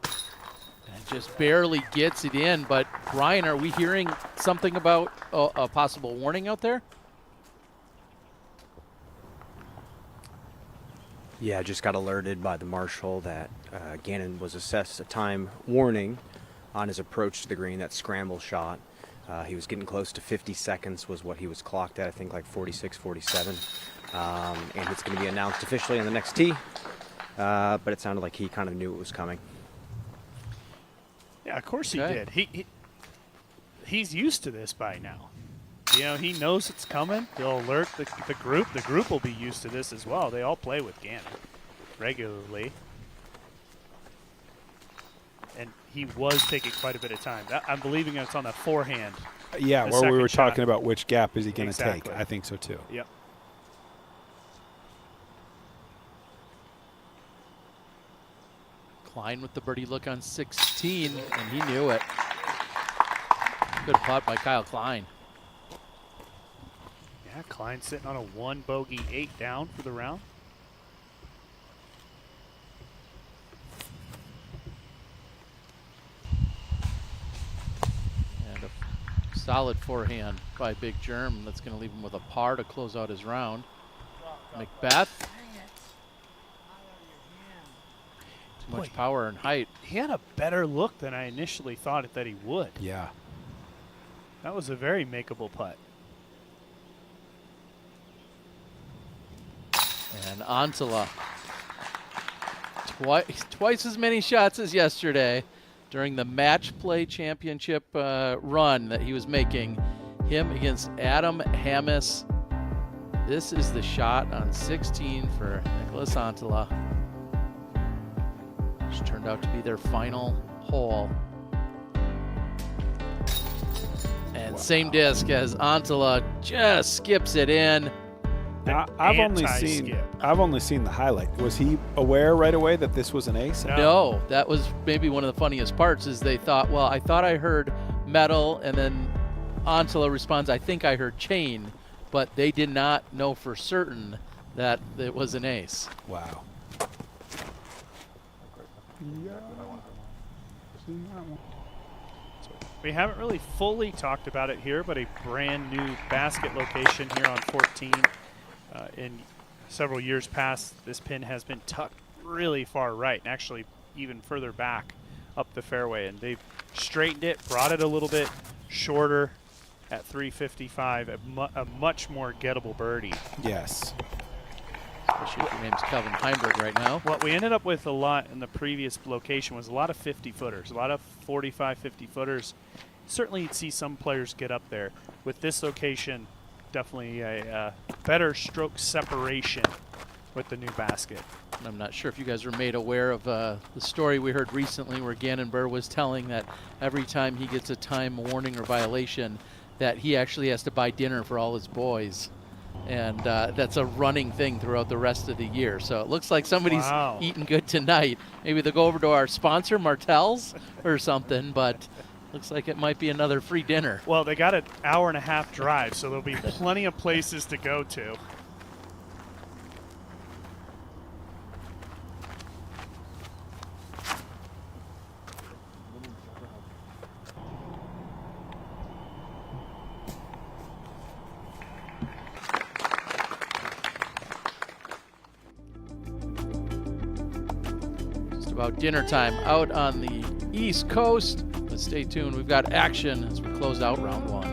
And just barely gets it in. But Ryan, are we hearing something about a possible warning out there? Yeah, I just got alerted by the marshal that Gannon was assessed a time warning on his approach to the green, that scramble shot. He was getting close to 50 seconds was what he was clocked at, I think like 46, 47. And it's going to be announced officially on the next tee. But it sounded like he kind of knew it was coming. Yeah, of course he did. He's used to this by now. You know, he knows it's coming. He'll alert the group. The group will be used to this as well. They all play with Gannon regularly. And he was taking quite a bit of time. I'm believing it's on the forehand. Yeah, the where we were second talking shot. about which gap is he going to Exactly. take. I think so too. Yep. Klein with the birdie look on 16, and he knew it. Good putt by Kyle Klein. Yeah, Klein sitting on a 1 bogey 8 down for the round. And a solid forehand by Big Germ. That's going to leave him with a par to close out his round. Macbeth. Too much power and height. He had a better look than I initially thought that he would. Yeah. That was a very makeable putt. And Antila. Twice as many shots as yesterday during the match play championship run that he was making. Him against Adam Hammis. This is the shot on 16 for Nicholas Antila. Which turned out to be their final hole. And same disc as Antila just skips it in. Now, I've only seen the highlight. Was he aware right away that this was an ace? No, that was maybe one of the funniest parts is they thought, well, I thought I heard metal, and then Antila responds, I think I heard chain, but they did not know for certain that it was an ace. Wow. We haven't really fully talked about it here, but a brand new basket location here on 14 in several years past, this pin has been tucked really far right, and actually even further back up the fairway. And they've straightened it, brought it a little bit shorter at 355, a much more gettable birdie. Yes. Especially if your name's Kelvin Heimberg right now. What we ended up with a lot in the previous location was a lot of 50-footers, a lot of 45, 50-footers. Certainly you'd see some players get up there. With this location, definitely a better stroke separation with the new basket. And I'm not sure if you guys were made aware of the story we heard recently where Gannon Burr was telling that every time he gets a time warning or violation that he actually has to buy dinner for all his boys. And that's a running thing throughout the rest of the year. So it looks like somebody's eating good tonight. Maybe they'll go over to our sponsor, Martell's, or something, but looks like it might be another free dinner. Well, they got an hour-and-a-half drive, so there'll be plenty of places to go to. About dinner time out on the East Coast, but stay tuned. We've got action as we close out round one.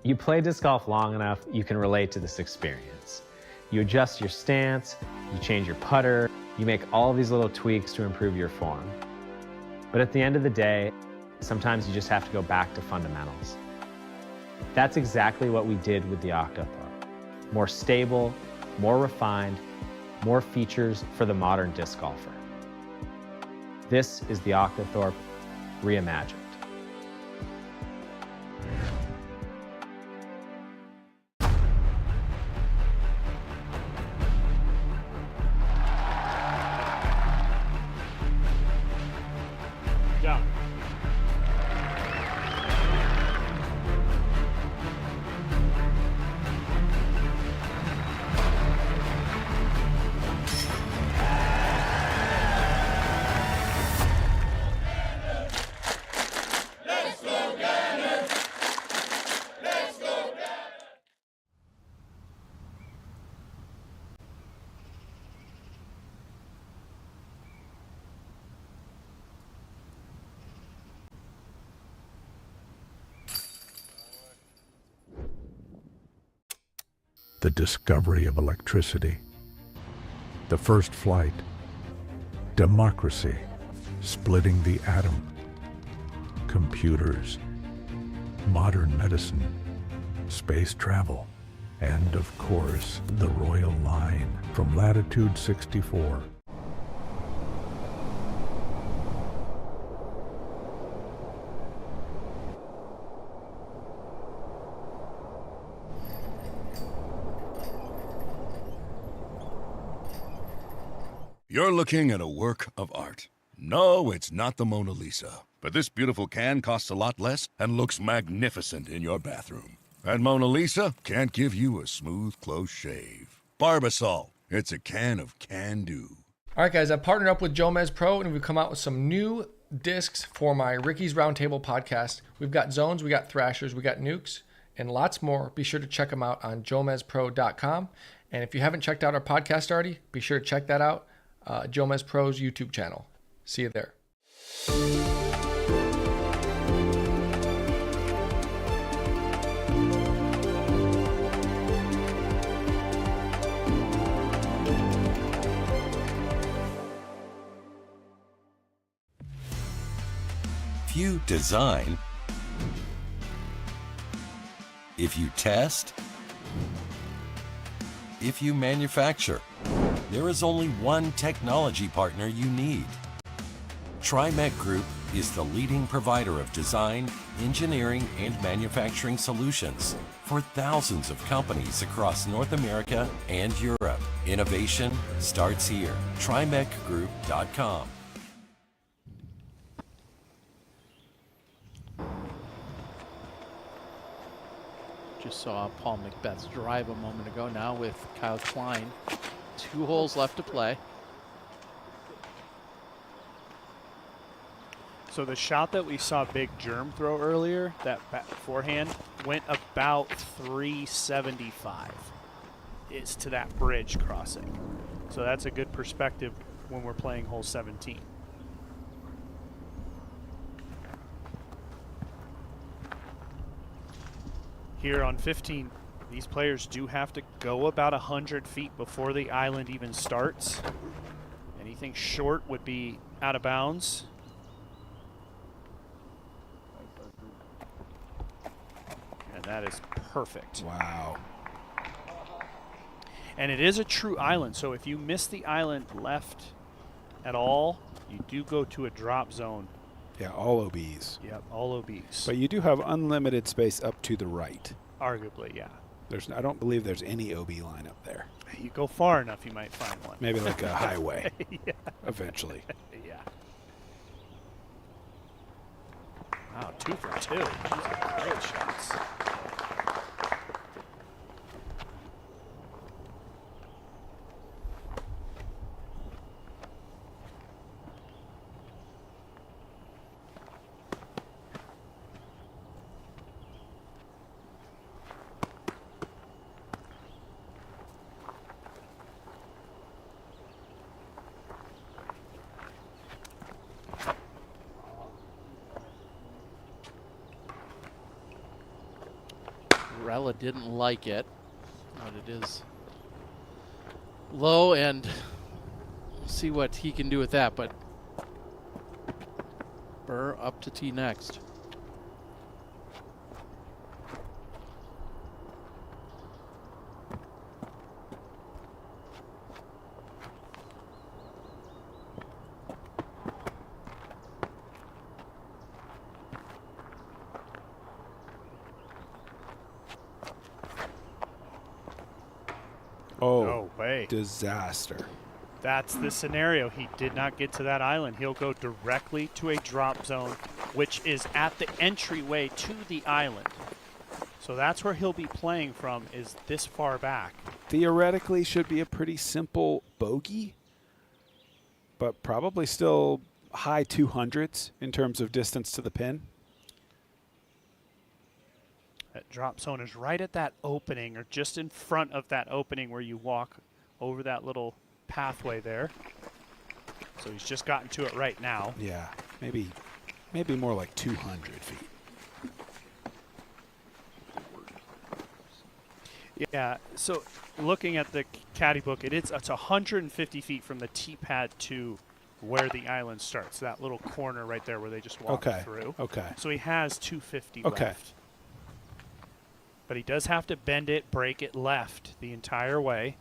You play disc golf long enough, you can relate to this experience. You adjust your stance, you change your putter, you make all of these little tweaks to improve your form. But at the end of the day, sometimes you just have to go back to fundamentals. That's exactly what we did with the Octothorpe. More stable, more refined, more features for the modern disc golfer. This is the Octothorpe reimagined. Yeah. The discovery of electricity, the first flight, democracy, splitting the atom, computers, modern medicine, space travel, and of course, the Royal Line from Latitude 64. You're looking at a work of art. No, it's not the Mona Lisa. But this beautiful can costs a lot less and looks magnificent in your bathroom. And Mona Lisa can't give you a smooth, close shave. Barbasol, it's a can of can-do. All right, guys, I've partnered up with Jomez Pro, and we've come out with some new discs for my Ricky's Roundtable podcast. We've got zones, we got thrashers, we got nukes, and lots more. Be sure to check them out on jomezpro.com. And if you haven't checked out our podcast already, be sure to check that out. Jomez Pro's YouTube channel. See you there. If you design, if you test, if you manufacture, there is only one technology partner you need. TriMet Group is the leading provider of design, engineering, and manufacturing solutions for thousands of companies across North America and Europe. Innovation starts here. TriMetGroup.com. Just saw Paul Macbeth's drive a moment ago now with Kyle Klein. 2 holes left to play. So the shot that we saw Big Germ throw earlier, that forehand, went about 375. It's to that bridge crossing. So that's a good perspective when we're playing hole 17. Here on 15, these players do have to go about 100 feet before the island even starts. Anything short would be out of bounds. And that is perfect. Wow. And it is a true island, so if you miss the island left at all, you do go to a drop zone. Yeah, all OBs. Yep, all OBs. But you do have unlimited space up to the right. Arguably, yeah. I don't believe there's any OB line up there. You go far enough, you might find one. Maybe like a highway. Yeah. Eventually. Yeah. Wow, 2 for 2. These are great shots. Rella didn't like it, but it is low, and we'll see what he can do with that. But Burr up to tee next. Oh, no way. Disaster. That's the scenario. He did not get to that island. He'll go directly to a drop zone, which is at the entryway to the island. So that's where he'll be playing from, is this far back. Theoretically should be a pretty simple bogey, but probably still high 200s in terms of distance to the pin. That drop zone is right at that opening, or just in front of that opening where you walk over that little pathway there. So he's just gotten to it right now. Yeah, maybe more like 200 feet. Yeah, so looking at the caddy book, it's 150 feet from the tee pad to where the island starts, that little corner right there where they just walk through. Okay. So he has 250 Okay. left. But he does have to bend it, break it left the entire way.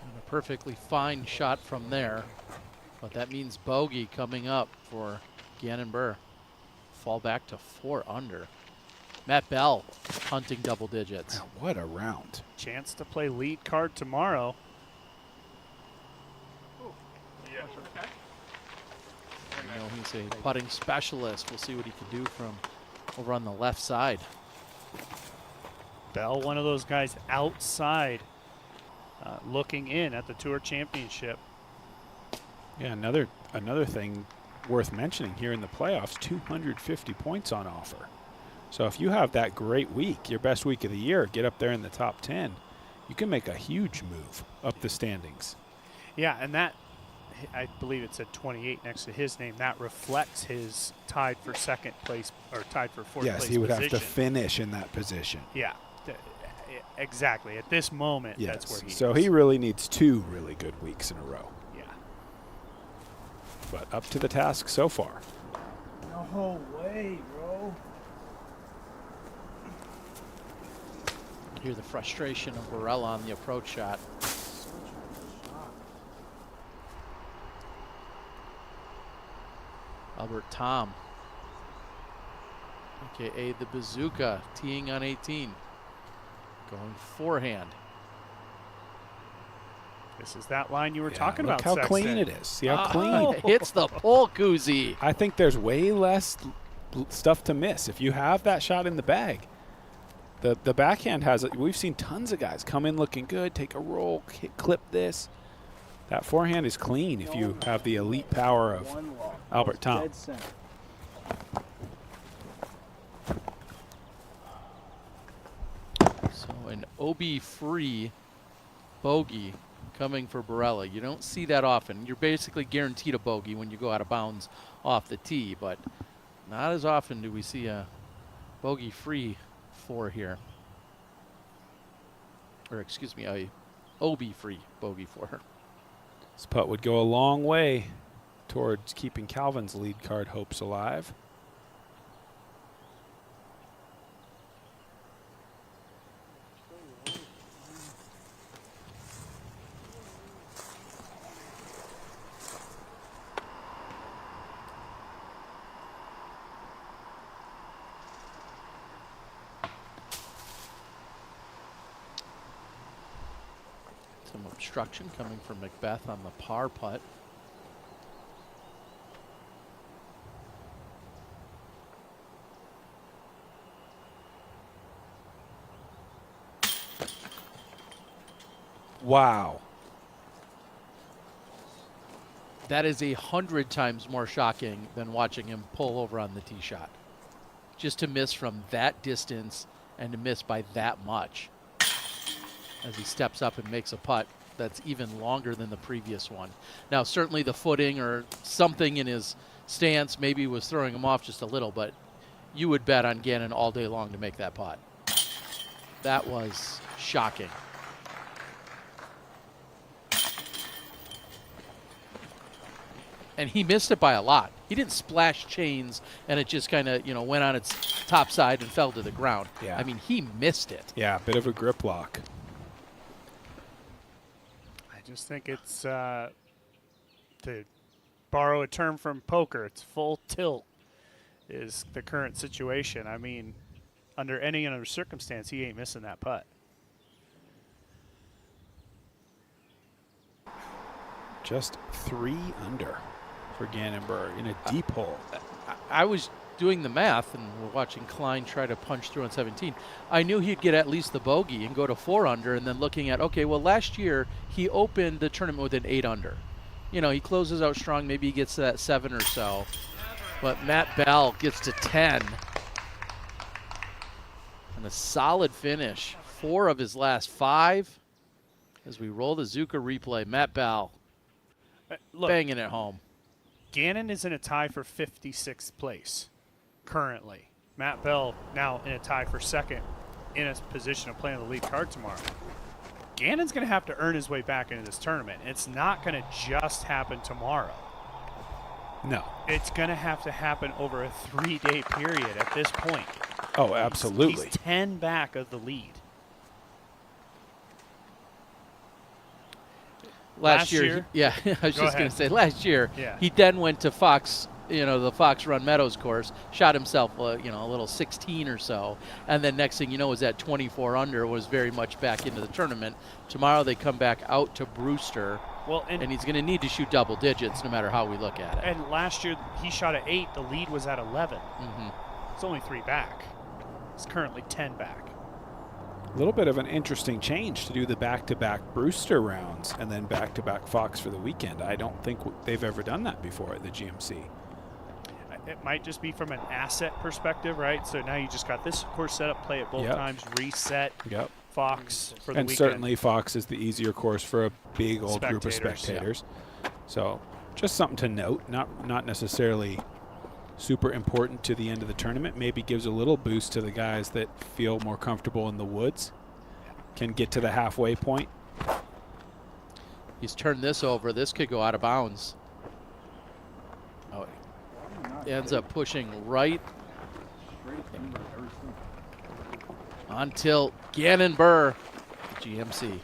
And a perfectly fine shot from there. But that means bogey coming up for Gannon Burr. Fall back to 4 under. Matt Bell hunting double digits. Man, what a round. Chance to play lead card tomorrow. You know, he's a putting specialist. We'll see what he can do from over on the left side. Bell, one of those guys outside looking in at the Tour Championship. Yeah, another thing worth mentioning here in the playoffs, 250 points on offer. So if you have that great week, your best week of the year, get up there in the top 10, you can make a huge move up the standings. Yeah, and that, I believe it said 28 next to his name. That reflects his tied for second place, or tied for fourth place Yes, he would position. have to finish in that position. Yeah, exactly. At this moment, Yes. that's where he So is. he really needs 2 really good weeks in a row. Yeah. But up to the task so far. No way, bro. Hear the frustration of Barella on the approach shot. Albert Tom, aka the Bazooka, teeing on 18. Going forehand. This is that line you were talking look about, how Sexton. clean it is. See how clean? It hits the pole koozie. I think there's way less stuff to miss if you have that shot in the bag. The backhand has it. We've seen tons of guys come in looking good, take a roll, clip this. That forehand is clean if you have the elite power of Albert Tom. Dead center. So an OB-free bogey coming for Barella. You don't see that often. You're basically guaranteed a bogey when you go out of bounds off the tee, but not as often do we see a bogey-free four here. Or excuse me, a OB-free bogey four. This putt would go a long way towards keeping Calvin's lead card hopes alive. Some obstruction coming from Macbeth on the par putt. Wow. That is 100 times more shocking than watching him pull over on the tee shot. Just to miss from that distance and to miss by that much as he steps up and makes a putt that's even longer than the previous one. Now, certainly the footing or something in his stance maybe was throwing him off just a little, but you would bet on Gannon all day long to make that putt. That was shocking. And he missed it by a lot. He didn't splash chains and it just kind of, went on its top side and fell to the ground. Yeah. I mean, he missed it. Yeah, a bit of a grip lock. I just think it's, to borrow a term from poker, it's full tilt is the current situation. I mean, under any other circumstance, he ain't missing that putt. Just 3 under for Gannon Burr in a deep hole. I was doing the math, and we're watching Klein try to punch through on 17. I knew he'd get at least the bogey and go to 4 under, and then looking at, okay, well, last year he opened the tournament with an 8 under. He closes out strong. Maybe he gets to that 7 or so. But Matt Bell gets to 10. And a solid finish. 4 of his last 5. As we roll the Zuka replay, Matt Bell Look, banging it home. Gannon is in a tie for 56th place currently. Matt Bell now in a tie for 2nd in a position of playing the lead card tomorrow. Gannon's going to have to earn his way back into this tournament. It's not going to just happen tomorrow. No. It's going to have to happen over a 3-day period at this point. Oh, absolutely. He's 10 back of the lead. Last year, I was just going to say, last year, he then went to Fox, the Fox Run Meadows course, shot himself, a little 16 or so, and then next thing you know was at 24 under, was very much back into the tournament. Tomorrow they come back out to Brewster, and he's going to need to shoot double digits no matter how we look at it. And last year he shot at 8, the lead was at 11. It's only 3 back. It's currently 10 back. A little bit of an interesting change to do the back-to-back Brewster rounds and then back-to-back Fox for the weekend. I don't think they've ever done that before at the GMC. It might just be from an asset perspective, right? So now you just got this course set up, play it both times, reset Fox for the and weekend. Certainly Fox is the easier course for a big old group of spectators. So just something to note, not necessarily super important to the end of the tournament. Maybe gives a little boost to the guys that feel more comfortable in the woods, can get to the halfway point. He's turned this over. This could go out of bounds. Oh, it ends up pushing right on tilt. Gannon Burr, GMC.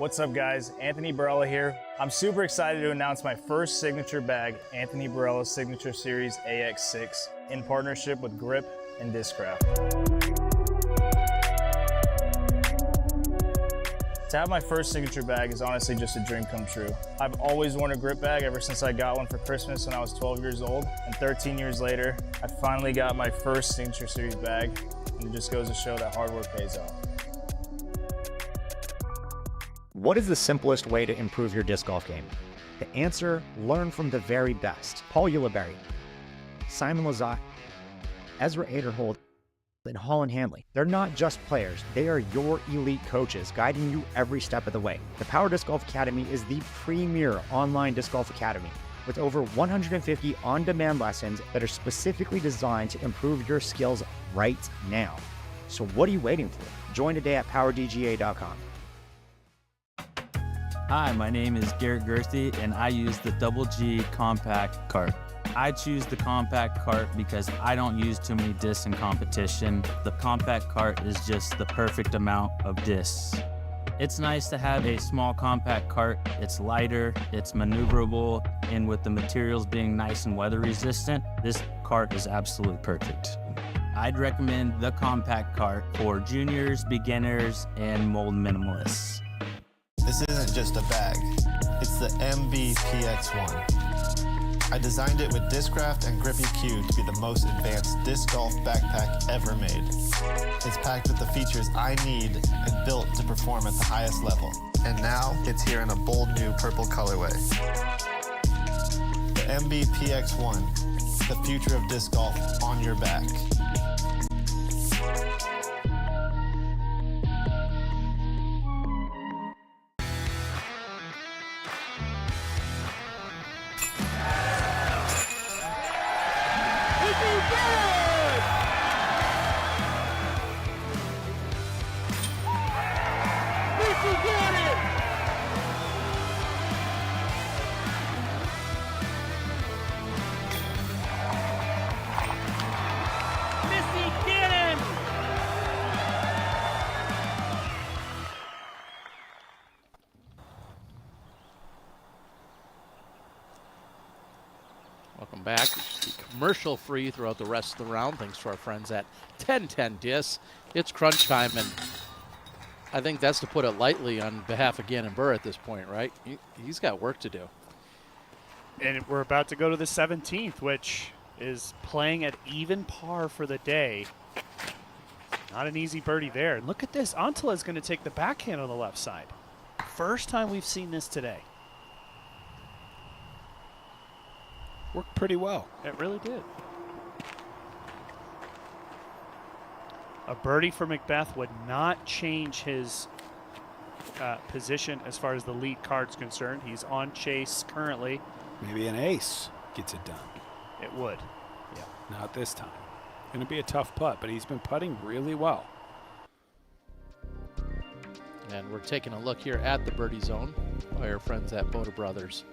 What's up, guys? Anthony Barella here. I'm super excited to announce my first signature bag, Anthony Barella Signature Series AX6, in partnership with Grip and Discraft. To have my first signature bag is honestly just a dream come true. I've always worn a Grip bag ever since I got one for Christmas when I was 12 years old, and 13 years later, I finally got my first Signature Series bag, and it just goes to show that hard work pays off. What is the simplest way to improve your disc golf game? The answer, learn from the very best. Paul Ulibarri, Simon Lizotte, Ezra Aderhold, and Holland Hanley. They're not just players, they are your elite coaches guiding you every step of the way. The Power Disc Golf Academy is the premier online disc golf academy with over 150 on-demand lessons that are specifically designed to improve your skills right now. So what are you waiting for? Join today at powerdga.com. Hi, my name is Garrett Gerthy, and I use the Double G Compact Cart. I choose the Compact Cart because I don't use too many discs in competition. The Compact Cart is just the perfect amount of discs. It's nice to have a small compact cart. It's lighter, it's maneuverable, and with the materials being nice and weather resistant, this cart is absolutely perfect. I'd recommend the Compact Cart for juniors, beginners, and mold minimalists. This isn't just a bag, it's the MBPX1. I designed it with Discraft and Grippy Q to be the most advanced disc golf backpack ever made. It's packed with the features I need and built to perform at the highest level. And now it's here in a bold new purple colorway. The MBPX1, the future of disc golf on your back. Welcome back. Be commercial free throughout the rest of the round, thanks to our friends at 1010 Disc. It's crunch time, and I think that's to put it lightly on behalf of Gannon Burr at this point, right? He's got work to do. And we're about to go to the 17th, which is playing at even par for the day. Not an easy birdie there. And look at this. Antela is going to take the backhand on the left side. First time we've seen this today. Worked pretty well. It really did. A birdie for Macbeth would not change his position as far as the lead card's concerned. He's on chase currently. Maybe an ace gets it done. It would. Yeah. Not this time. Going to be a tough putt, but he's been putting really well. And we're taking a look here at the birdie zone by our friends at Boda Brothers.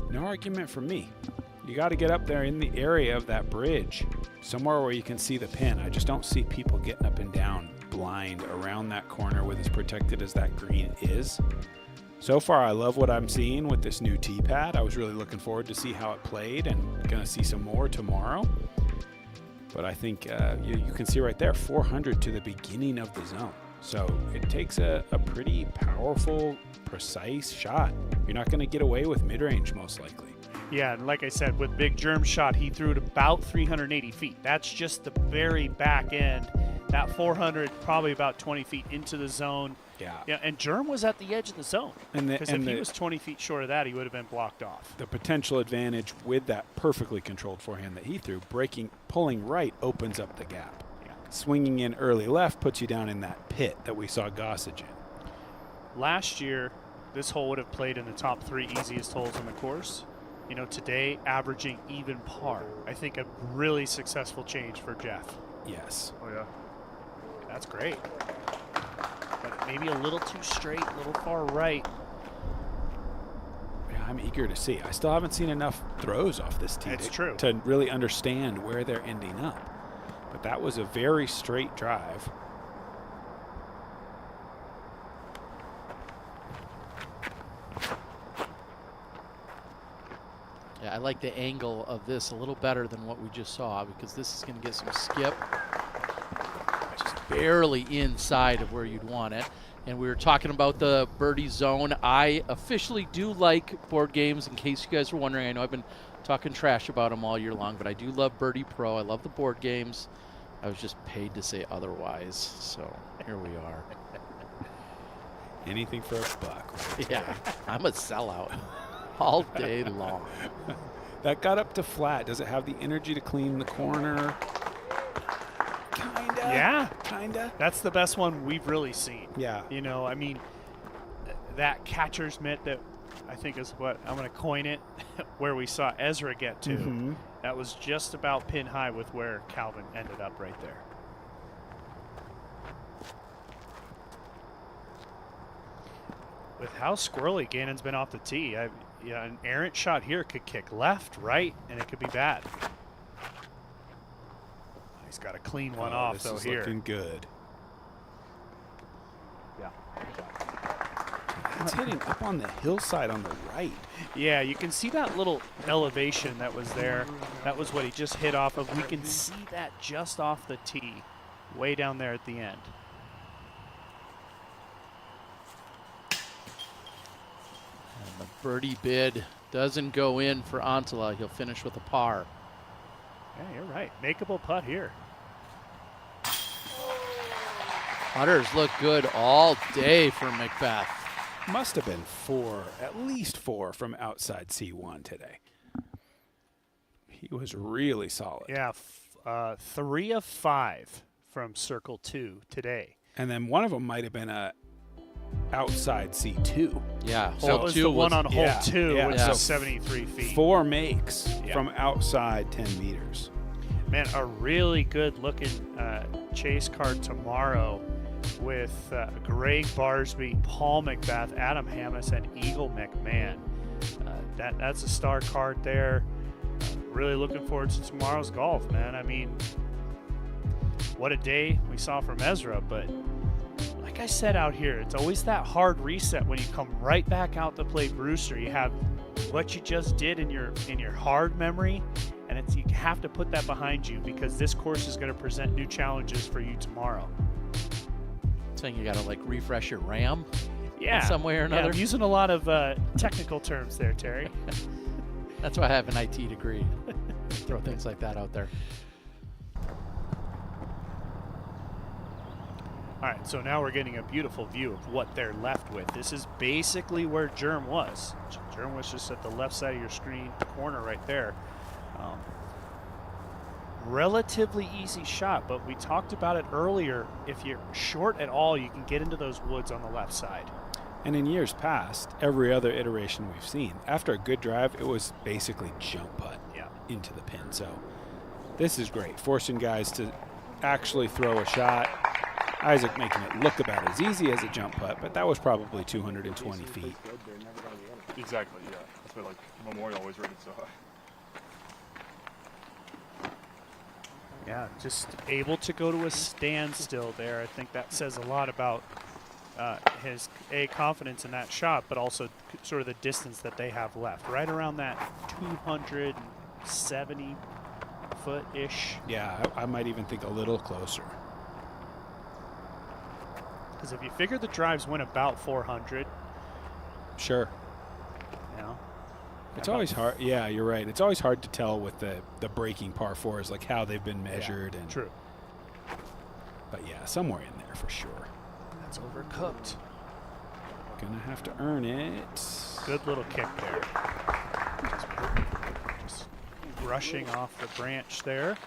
No argument from me. You got to get up there in the area of that bridge, somewhere where you can see the pin. I just don't see people getting up and down blind around that corner with as protected as that green is. So far, I love what I'm seeing with this new tee pad. I was really looking forward to see how it played and going to see some more tomorrow. But I think you can see right there, 400 to the beginning of the zone. So it takes a pretty powerful, precise shot. You're not going to get away with mid-range most likely. Yeah, and like I said, with Big Germ's shot, he threw it about 380 feet. That's just the very back end. That 400, probably about 20 feet into the zone. Yeah, and Germ was at the edge of the zone. Because if he was 20 feet short of that, he would have been blocked off. The potential advantage with that perfectly controlled forehand that he threw, pulling right opens up the gap. Yeah. Swinging in early left puts you down in that pit that we saw Gossage in. Last year, this hole would have played in the top 3 easiest holes on the course. You know, today, averaging even par. I think a really successful change for Jeff. Yes. Oh, yeah. That's great. But maybe a little too straight, a little far right. Yeah, I'm eager to see. I still haven't seen enough throws off this tee to really understand where they're ending up. But that was a very straight drive. Yeah, I like the angle of this a little better than what we just saw because this is going to get some skip. Just barely inside of where you'd want it. And we were talking about the birdie zone. I officially do like board games, in case you guys were wondering. I know I've been talking trash about them all year long, but I do love Birdie Pro. I love the board games. I was just paid to say otherwise, so here we are. Anything for a buck. Right? Yeah, I'm a sellout all day long. That got up to flat. Does it have the energy to clean the corner? Kinda. Yeah. Kinda. That's the best one we've really seen. Yeah. You know, I mean, that catcher's mitt that I think is what I'm going to coin it, where we saw Ezra get to. Mm-hmm. That was just about pin high with where Calvin ended up right there. With how squirrely Gannon's been off the tee, an errant shot here could kick left, right, and it could be bad. He's got to clean one off, though, here. Looking good. Yeah. It's hitting up on the hillside on the right. Yeah, you can see that little elevation that was there. That was what he just hit off of. We can see that just off the tee, way down there at the end. And the birdie bid doesn't go in for Antala. He'll finish with a par. Yeah, you're right. Makeable putt here. Putters look good all day for Macbeth. Must have been at least four from outside C1 today. He was really solid. Yeah, 3 of 5 from Circle 2 today. And then one of them might have been a outside C2. Yeah, so that was the one on hole 2, which is 73 feet. 4 makes from outside 10 meters. Man, a really good looking chase card tomorrow with Greg Barsby, Paul Macbeth, Adam Hammis, and Eagle McMahon. That's a star card there. Really looking forward to tomorrow's golf, man. I mean, what a day we saw from Ezra, but like I said out here, it's always that hard reset when you come right back out to play Brewster. You have what you just did in your hard memory, and you have to put that behind you because this course is going to present new challenges for you tomorrow. Saying you got to like refresh your RAM, in some way or another. Yeah, I'm using a lot of technical terms there, Terry. That's why I have an IT degree. Throw things like that out there. All right, so now we're getting a beautiful view of what they're left with. This is basically where Germ was. Germ was just at the left side of your screen, corner right there. Relatively easy shot, but we talked about it earlier. If you're short at all, you can get into those woods on the left side. And in years past, every other iteration we've seen, after a good drive, it was basically jump putt into the pin. So this is great, forcing guys to actually throw a shot. Isaac making it look about as easy as a jump putt, but that was probably 220 feet. Exactly, yeah. That's why, like, Memorial always rated so high. Yeah, just able to go to a standstill there. I think that says a lot about his confidence in that shot, but also sort of the distance that they have left. Right around that 270 foot-ish. Yeah, I might even think a little closer. Because if you figure the drives went about 400. Sure. You know. It's always hard. Yeah, you're right. It's always hard to tell with the breaking par fours, like how they've been measured. And true. But yeah, somewhere in there for sure. That's overcooked. Gonna have to earn it. Good little kick there. Just brushing off the branch there.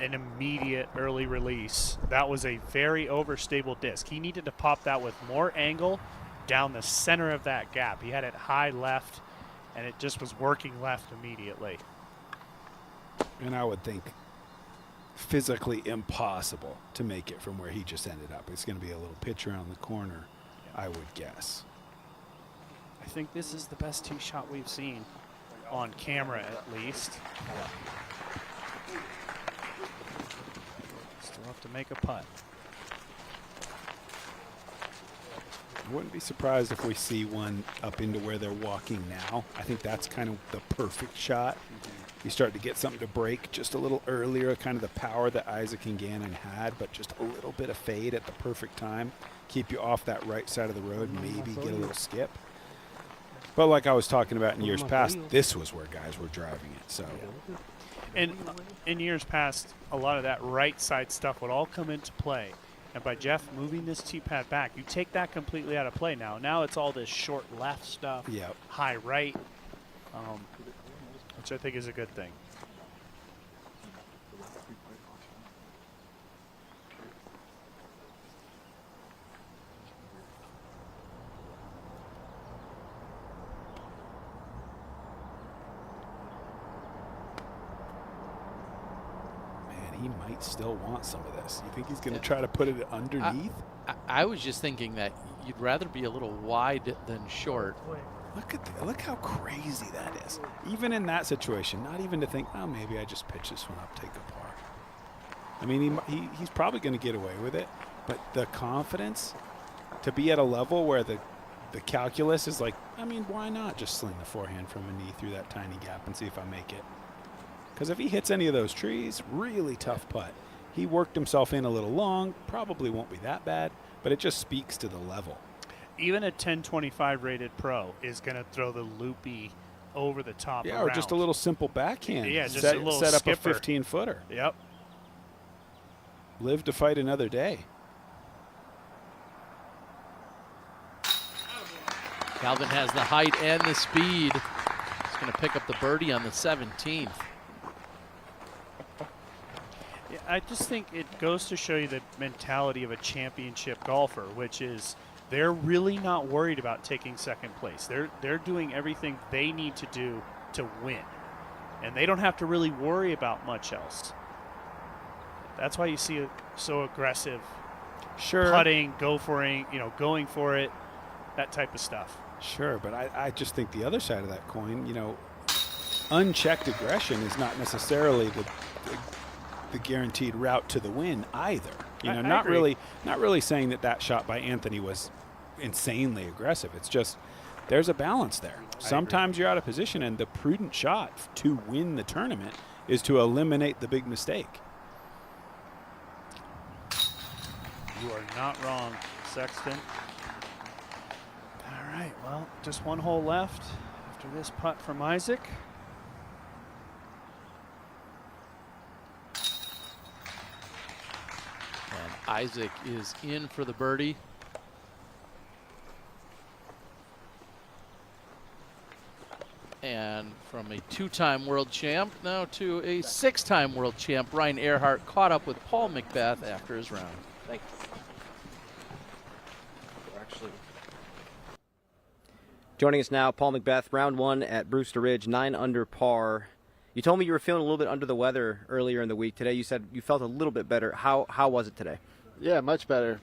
an immediate early release. That was a very overstable disc. He needed to pop that with more angle down the center of that gap. He had it high left, and it just was working left immediately. And I would think physically impossible to make it from where he just ended up. It's going to be a little pitch around the corner, I would guess. I think this is the best tee shot we've seen on camera, at least. Still have to make a putt. I wouldn't be surprised if we see one up into where they're walking now. I think that's kind of the perfect shot. You start to get something to break just a little earlier, kind of the power that Isaac and Gannon had, but just a little bit of fade at the perfect time. Keep you off that right side of the road, maybe get a little skip. But like I was talking about in years past, this was where guys were driving it. So, and in years past, a lot of that right side stuff would all come into play. And by Jeff moving this tee pad back, you take that completely out of play now. Now it's all this short left stuff, high right, which I think is a good thing. he might still want some of this. You think he's going to try to put it underneath? I was just thinking that you'd rather be a little wide than short. Look how crazy that is. Even in that situation, not even to think, oh, maybe I just pitch this one up, take a par. I mean, he's probably going to get away with it, but the confidence to be at a level where the calculus is like, I mean, why not just sling the forehand from a knee through that tiny gap and see if I make it? Because if he hits any of those trees, really tough putt. He worked himself in a little long, probably won't be that bad, but it just speaks to the level. Even a 1025 rated pro is going to throw the loopy over the top. Yeah, around. or just a little simple backhand. Yeah, just set, a little set up skipper. a 15-footer. Yep. Live to fight another day. Calvin has the height and the speed. He's going to pick up the birdie on the 17th. Yeah, I just think it goes to show you the mentality of a championship golfer, which is they're really not worried about taking second place. They're doing everything they need to do to win, and they don't have to really worry about much else. That's why you see it so aggressive, putting, going for it, that type of stuff. Sure, but I just think the other side of that coin, unchecked aggression is not necessarily the guaranteed route to the win either. I Not agree. really saying that shot by Anthony was insanely aggressive. It's just there's a balance there. Sometimes you're out of position, and the prudent shot to win the tournament is to eliminate the big mistake. You are not wrong, Sexton. All right, well, just one hole left after this putt from Isaac. And Isaac is in for the birdie. And from a two-time world champ now to a six-time world champ, Ryan Earhart caught up with Paul McBeth after his round. Thank you. Joining us now, Paul McBeth, round one at Brewster Ridge, 9 under par. You told me you were feeling a little bit under the weather earlier in the week. Today you said you felt a little bit better. How was it today? Yeah, much better.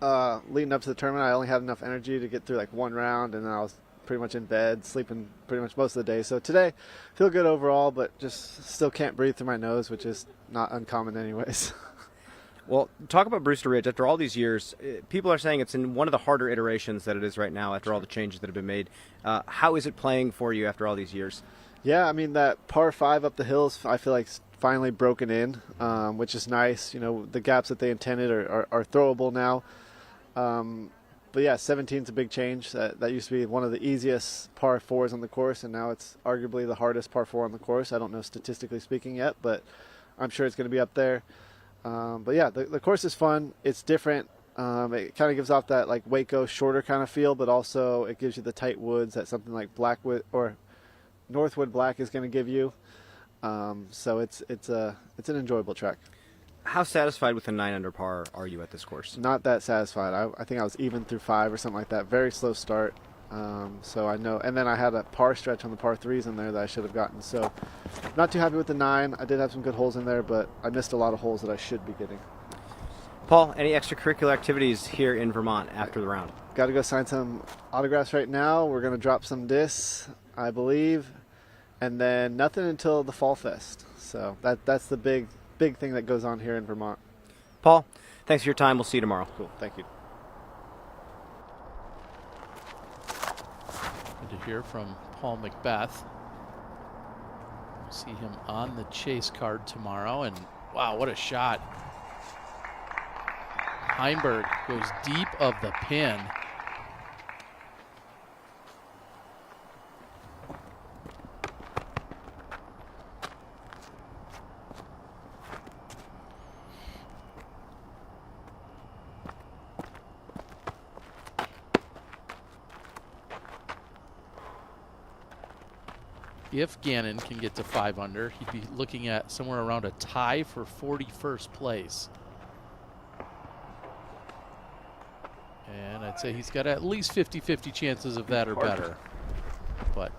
Leading up to the tournament, I only had enough energy to get through like one round, and then I was pretty much in bed, sleeping pretty much most of the day. So today, feel good overall, but just still can't breathe through my nose, which is not uncommon anyways. Well, talk about Brewster Ridge. After all these years, people are saying it's in one of the harder iterations that it is right now after all the changes that have been made. How is it playing for you after all these years? Yeah, I mean, that par 5 up the hills, I feel like it's finally broken in, which is nice. The gaps that they intended are throwable now. But yeah, 17's a big change. That used to be one of the easiest par 4s on the course, and now it's arguably the hardest par 4 on the course. I don't know statistically speaking yet, but I'm sure it's going to be up there. But yeah, the course is fun. It's different. It kind of gives off that like Waco shorter kind of feel, but also it gives you the tight woods that something like Blackwood or Northwood Black is going to give you. So it's an enjoyable track. How satisfied with a 9 under par are you at this course? Not that satisfied. I think I was even through 5 or something like that. Very slow start. So I know, and then I had a par stretch on the par 3s in there that I should have gotten. So not too happy with the 9. I did have some good holes in there, but I missed a lot of holes that I should be getting. Paul, any extracurricular activities here in Vermont after the round? Got to go sign some autographs right now. We're going to drop some discs, I believe, and then nothing until the Fall Fest. So that's the big thing that goes on here in Vermont. Paul, thanks for your time. We'll see you tomorrow. Cool. Thank you. Good to hear from Paul Macbeth. We'll see him on the chase card tomorrow, and wow, what a shot. Heimberg goes deep of the pin. If Gannon can get to 5 under, he'd be looking at somewhere around a tie for 41st place. And I'd say he's got at least 50-50 chances of that or better. But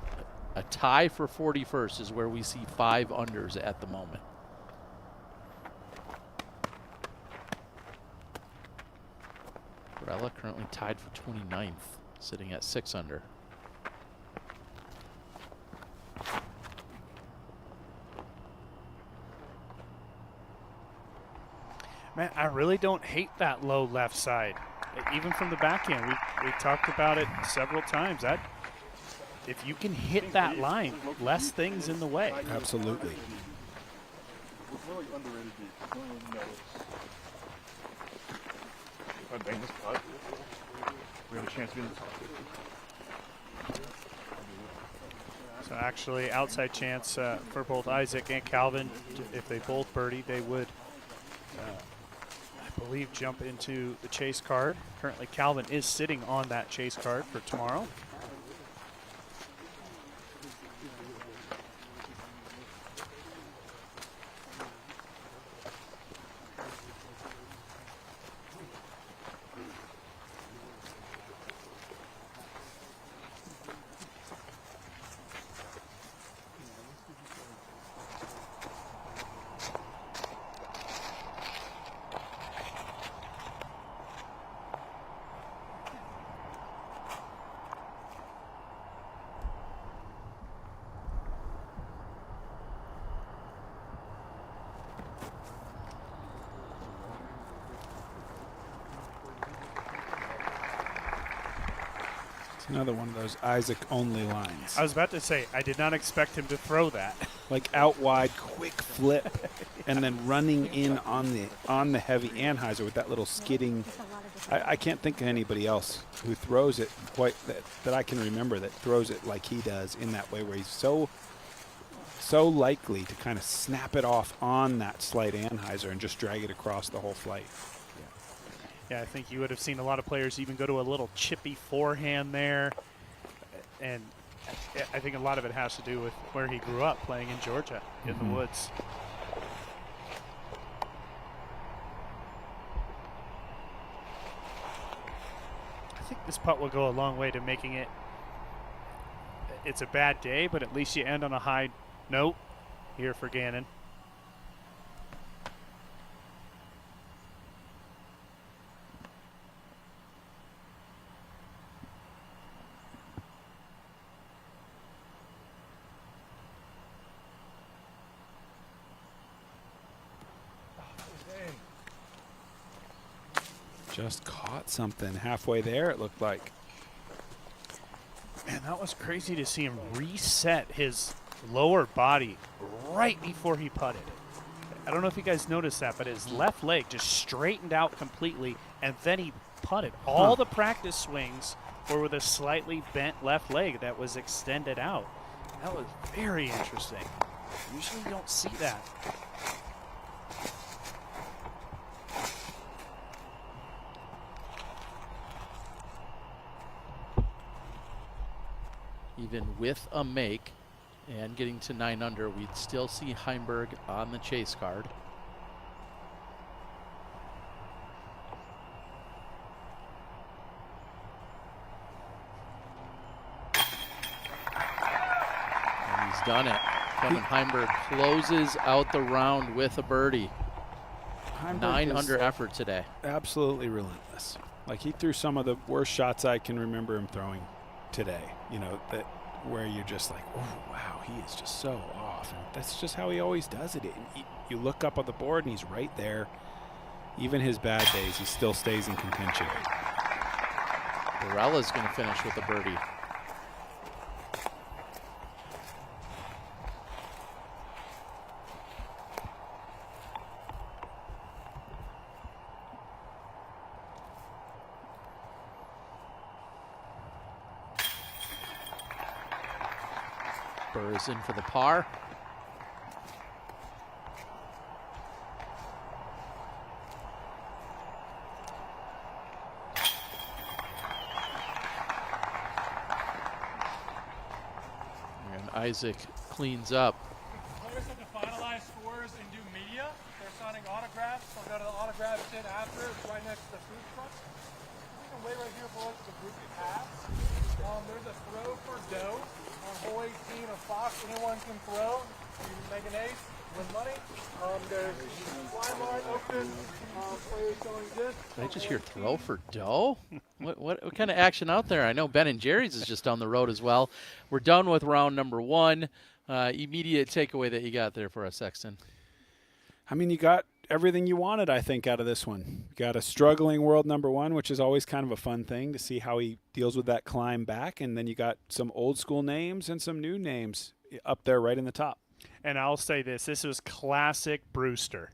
a tie for 41st is where we see 5 unders at the moment. Varela currently tied for 29th, sitting at 6 under. Man, I really don't hate that low left side. Even from the backhand, we talked about it several times. That if you can hit that line, less things in the way. Absolutely. If I bang this putt, we have a chance to be in the top. So actually, outside chance for both Isaac and Calvin. If they both birdie, they would, I believe, jump into the chase card. Currently, Calvin is sitting on that chase card for tomorrow. Another one of those Isaac-only lines. I was about to say, I did not expect him to throw that. Like out wide, quick flip, and then running in on the heavy Anheuser with that little skidding. I can't think of anybody else who throws it quite that I can remember that throws it like he does in that way, where he's so likely to kind of snap it off on that slight Anheuser and just drag it across the whole flight. Yeah, I think you would have seen a lot of players even go to a little chippy forehand there. And I think a lot of it has to do with where he grew up, playing in Georgia, in the woods. I think this putt will go a long way to making it. It's a bad day, but at least you end on a high note here for Gannon. Just caught something halfway there, it looked like. Man, that was crazy to see him reset his lower body right before he putted. I don't know if you guys noticed that, but his left leg just straightened out completely, and then he putted. All the practice swings were with a slightly bent left leg that was extended out. That was very interesting. Usually you don't see that. Even with a make, and getting to 9 under, we'd still see Heimberg on the chase card. And he's done it. Kevin Heimberg closes out the round with a birdie. Heimberg 9 is under effort today. Absolutely relentless. Like, he threw some of the worst shots I can remember him throwing today. You know, that where you're just like, oh, wow, he is just so off. And that's just how he always does it. You look up on the board and he's right there. Even his bad days, he still stays in contention. Barella's going to finish with a birdie. Burr is in for the par. And Isaac cleans up. Players have to finalize scores and do media. They're signing autographs. They'll go to the autograph tent after. It's right next to the food truck. You can wait right here for the group you pass. There's a throw for dough. On hole 18 of Fox, anyone can throw. You can make an ace, win money. There's Walmart open, players selling discs. Did I just hear throw for dough? What kind of action out there? I know Ben and Jerry's is just down the road as well. We're done with round number 1. Immediate takeaway that you got there for us, Sexton. I mean, you got everything you wanted, I think, out of this one. You got a struggling world number 1, which is always kind of a fun thing to see how he deals with that climb back. And then you got some old school names and some new names up there right in the top. And I'll say this was classic Brewster.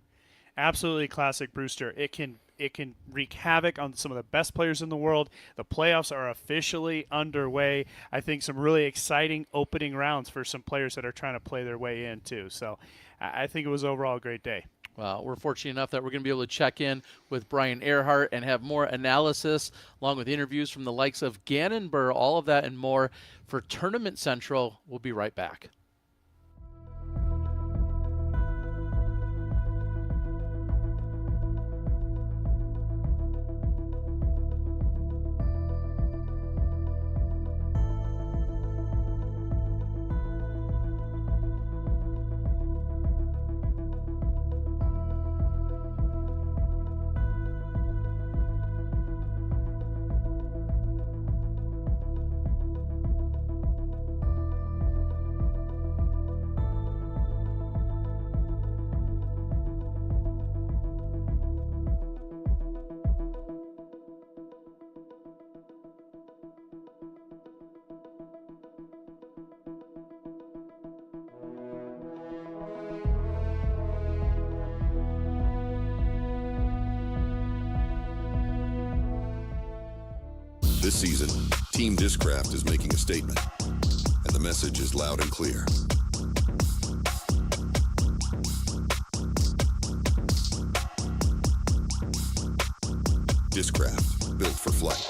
Absolutely classic Brewster. It can wreak havoc on some of the best players in the world. The playoffs are officially underway. I think some really exciting opening rounds for some players that are trying to play their way in too. So I think it was overall a great day. Well, we're fortunate enough that we're going to be able to check in with Brian Earhart and have more analysis along with interviews from the likes of Gannon Burr, all of that and more for Tournament Central. We'll be right back. This season, Team Discraft is making a statement, and the message is loud and clear. Discraft, built for flight.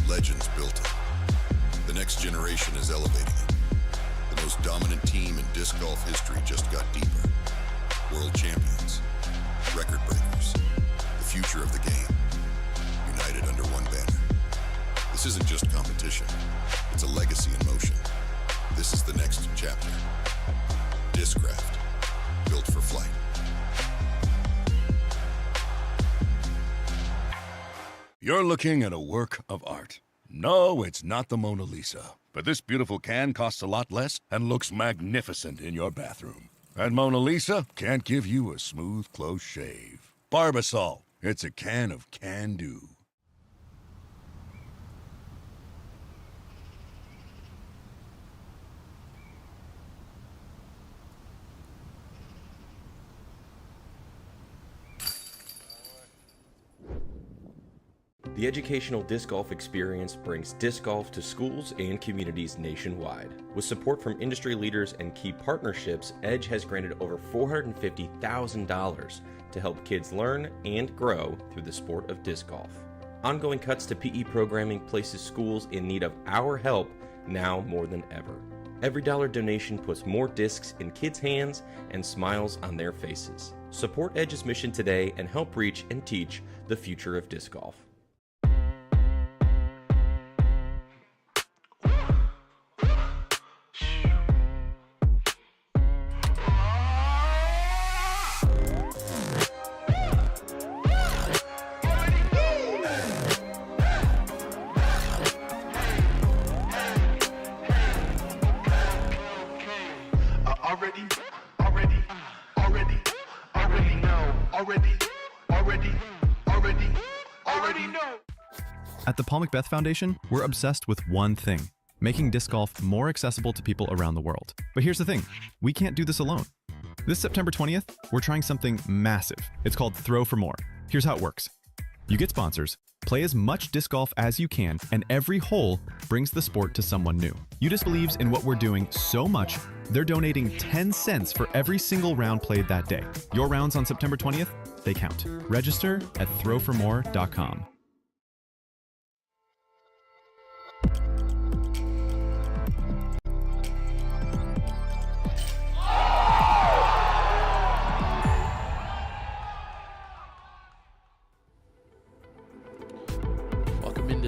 Legends built it. The next generation is elevating it. The most dominant team in disc golf history just got deeper. World champions, record breakers, the future of the game, united under one banner. This isn't just competition, it's a legacy in motion. This is the next chapter. Discraft, built for flight. You're looking at a work of art. No, it's not the Mona Lisa. But this beautiful can costs a lot less and looks magnificent in your bathroom. And Mona Lisa can't give you a smooth, close shave. Barbasol, it's a can of can-do. The educational disc golf experience brings disc golf to schools and communities nationwide. With support from industry leaders and key partnerships, Edge has granted over $450,000 to help kids learn and grow through the sport of disc golf. Ongoing cuts to PE programming places schools in need of our help now more than ever. Every dollar donation puts more discs in kids' hands and smiles on their faces. Support Edge's mission today and help reach and teach the future of disc golf. At the Paul Macbeth Foundation, we're obsessed with one thing: making disc golf more accessible to people around the world. But here's the thing, we can't do this alone. This September 20th, we're trying something massive. It's called Throw for More. Here's how it works. You get sponsors, play as much disc golf as you can, and every hole brings the sport to someone new. UDIS believes in what we're doing so much, they're donating 10 cents for every single round played that day. Your rounds on September 20th, they count. Register at throwformore.com.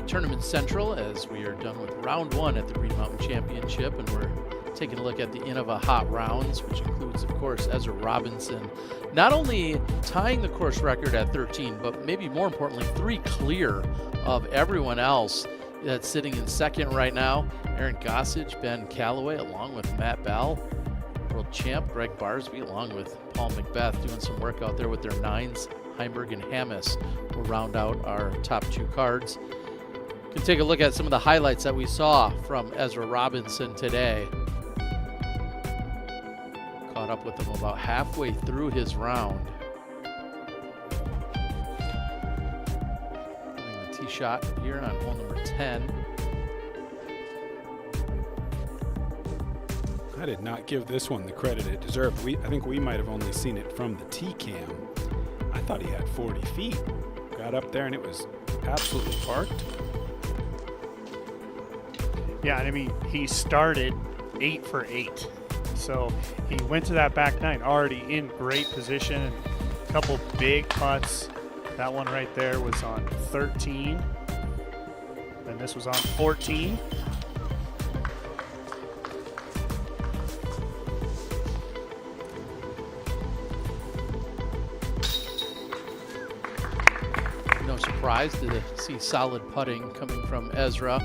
Tournament Central as we are done with round 1 at the Green Mountain Championship, and we're taking a look at the Innova Hot Rounds, which includes, of course, Ezra Robinson not only tying the course record at 13, but maybe more importantly 3 clear of everyone else that's sitting in second right now. Aaron Gossage, Ben Calloway, along with Matt Bell, world champ Greg Barsby, along with Paul Macbeth, doing some work out there with their 9s. Heimberg and Hammes will round out our top 2 cards. Can take a look at some of the highlights that we saw from Ezra Robinson today. Caught up with him about halfway through his round. Hitting the tee shot here on hole number 10. I did not give this one the credit it deserved. I think we might have only seen it from the tee cam. I thought he had 40 feet. Got up there and it was absolutely parked. Yeah, I mean, he started 8 for 8. So he went to that back 9 already in great position. A couple big putts. That one right there was on 13. Then this was on 14. No surprise to see solid putting coming from Ezra.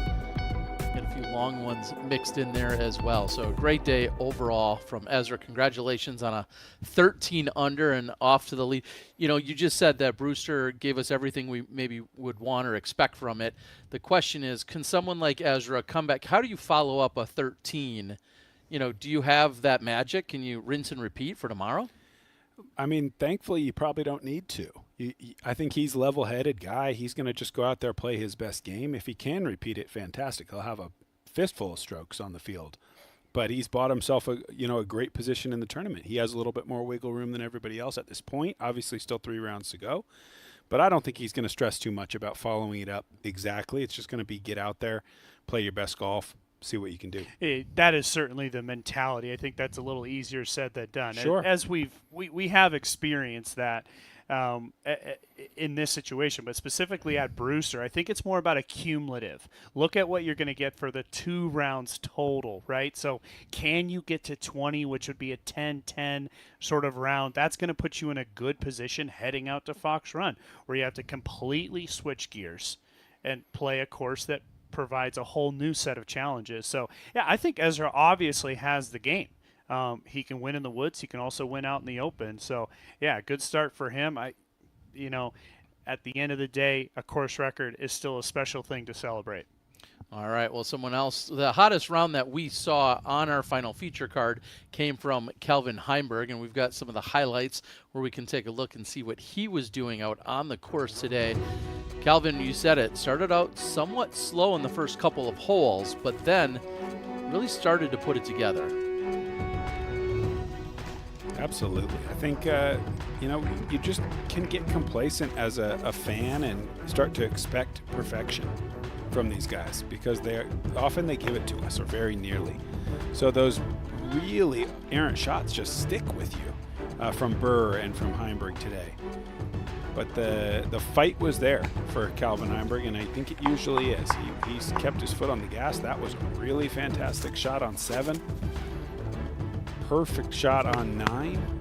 And a few long ones mixed in there as well. So a great day overall from Ezra. Congratulations on a 13 under and off to the lead. You know, you just said that Brewster gave us everything we maybe would want or expect from it. The question is, can someone like Ezra come back? How do you follow up a 13? You know, do you have that magic? Can you rinse and repeat for tomorrow? I mean, thankfully, you probably don't need to. I think he's a level-headed guy. He's going to just go out there, play his best game. If he can repeat it, fantastic. He'll have a fistful of strokes on the field. But he's bought himself a great position in the tournament. He has a little bit more wiggle room than everybody else at this point. Obviously, still 3 rounds to go. But I don't think he's going to stress too much about following it up exactly. It's just going to be get out there, play your best golf, see what you can do. That is certainly the mentality. I think that's a little easier said than done. Sure. As we have experienced that in this situation, but specifically at Brewster, I think it's more about a cumulative. Look at what you're going to get for the 2 rounds total, right? So can you get to 20, which would be a 10-10 sort of round? That's going to put you in a good position heading out to Fox Run, where you have to completely switch gears and play a course that provides a whole new set of challenges. So, yeah, I think Ezra obviously has the game. He can win in the woods. He can also win out in the open. So, yeah, good start for him. At the end of the day, a course record is still a special thing to celebrate. All right, well, someone else, the hottest round that we saw on our final feature card came from Calvin Heimberg, and we've got some of the highlights where we can take a look and see what he was doing out on the course today. Calvin, you said it, started out somewhat slow in the first couple of holes, but then really started to put it together. Absolutely. I think, you just can get complacent as a fan and start to expect perfection from these guys because they give it to us, or very nearly. So those really errant shots just stick with you from Burr and from Heimberg today. But the fight was there for Calvin Heimberg, and I think it usually is. He's kept his foot on the gas. That was a really fantastic shot on 7. Perfect shot on 9.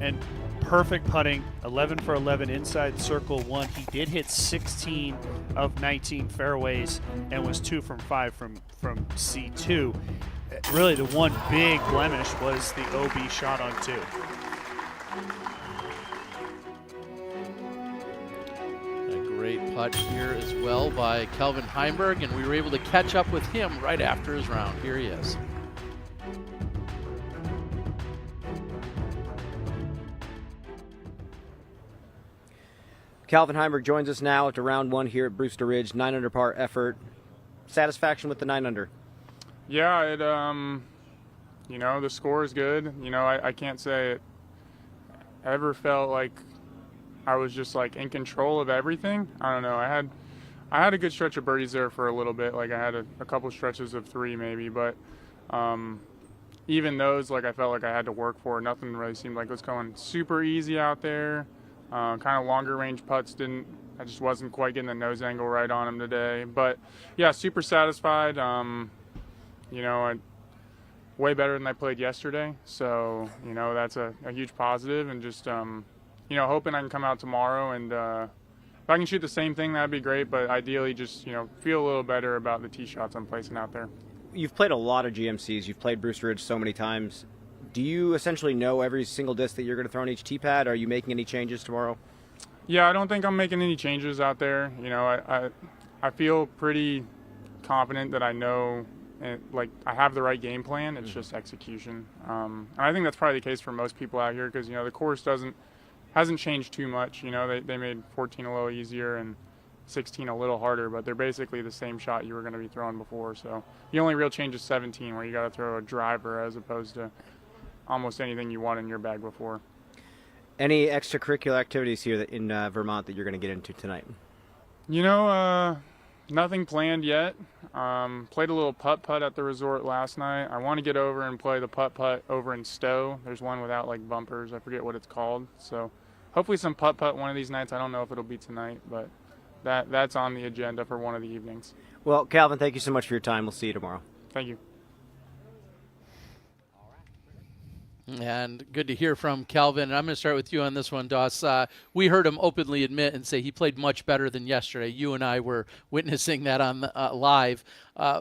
And perfect putting, 11 for 11 inside circle 1. He did hit 16 of 19 fairways and was 2 from 5 from C2. Really, the one big blemish was the OB shot on 2. A great putt here as well by Calvin Heimberg, and we were able to catch up with him right after his round. Here he is. Calvin Heimberg joins us now after round 1 here at Brewster Ridge. 9 under par effort. Satisfaction with the 9 under? Yeah, it the score is good. I can't say it ever felt like I was just like in control of everything. I don't know. I had a good stretch of birdies there for a little bit. Like I had a couple stretches of 3 maybe, but even those, like I felt like I had to work for. Nothing really seemed like it was going super easy out there. Kind of longer range putts I just wasn't quite getting the nose angle right on them today. But yeah, super satisfied. Way better than I played yesterday. So, that's a huge positive, and just, hoping I can come out tomorrow and if I can shoot the same thing, that'd be great. But ideally just, feel a little better about the tee shots I'm placing out there. You've played a lot of GMCs. You've played Brewster Ridge so many times. Do you essentially know every single disc that you're going to throw on each tee pad? Are you making any changes tomorrow? Yeah, I don't think I'm making any changes out there. I feel pretty confident that I know, I have the right game plan. It's just execution. And I think that's probably the case for most people out here because, the course hasn't changed too much. They made 14 a little easier and 16 a little harder, but they're basically the same shot you were going to be throwing before. So the only real change is 17, where you got to throw a driver as opposed to almost anything you want in your bag before. Any extracurricular activities here in Vermont that you're going to get into tonight? Nothing planned yet. Played a little putt-putt at the resort last night. I want to get over and play the putt-putt over in Stowe. There's one without bumpers. I forget what it's called. So hopefully some putt-putt one of these nights. I don't know if it'll be tonight, but that's on the agenda for one of the evenings. Well, Calvin, thank you so much for your time. We'll see you tomorrow. Thank you. And good to hear from Calvin. And I'm going to start with you on this one, Doss. We heard him openly admit and say he played much better than yesterday. You and I were witnessing that on live.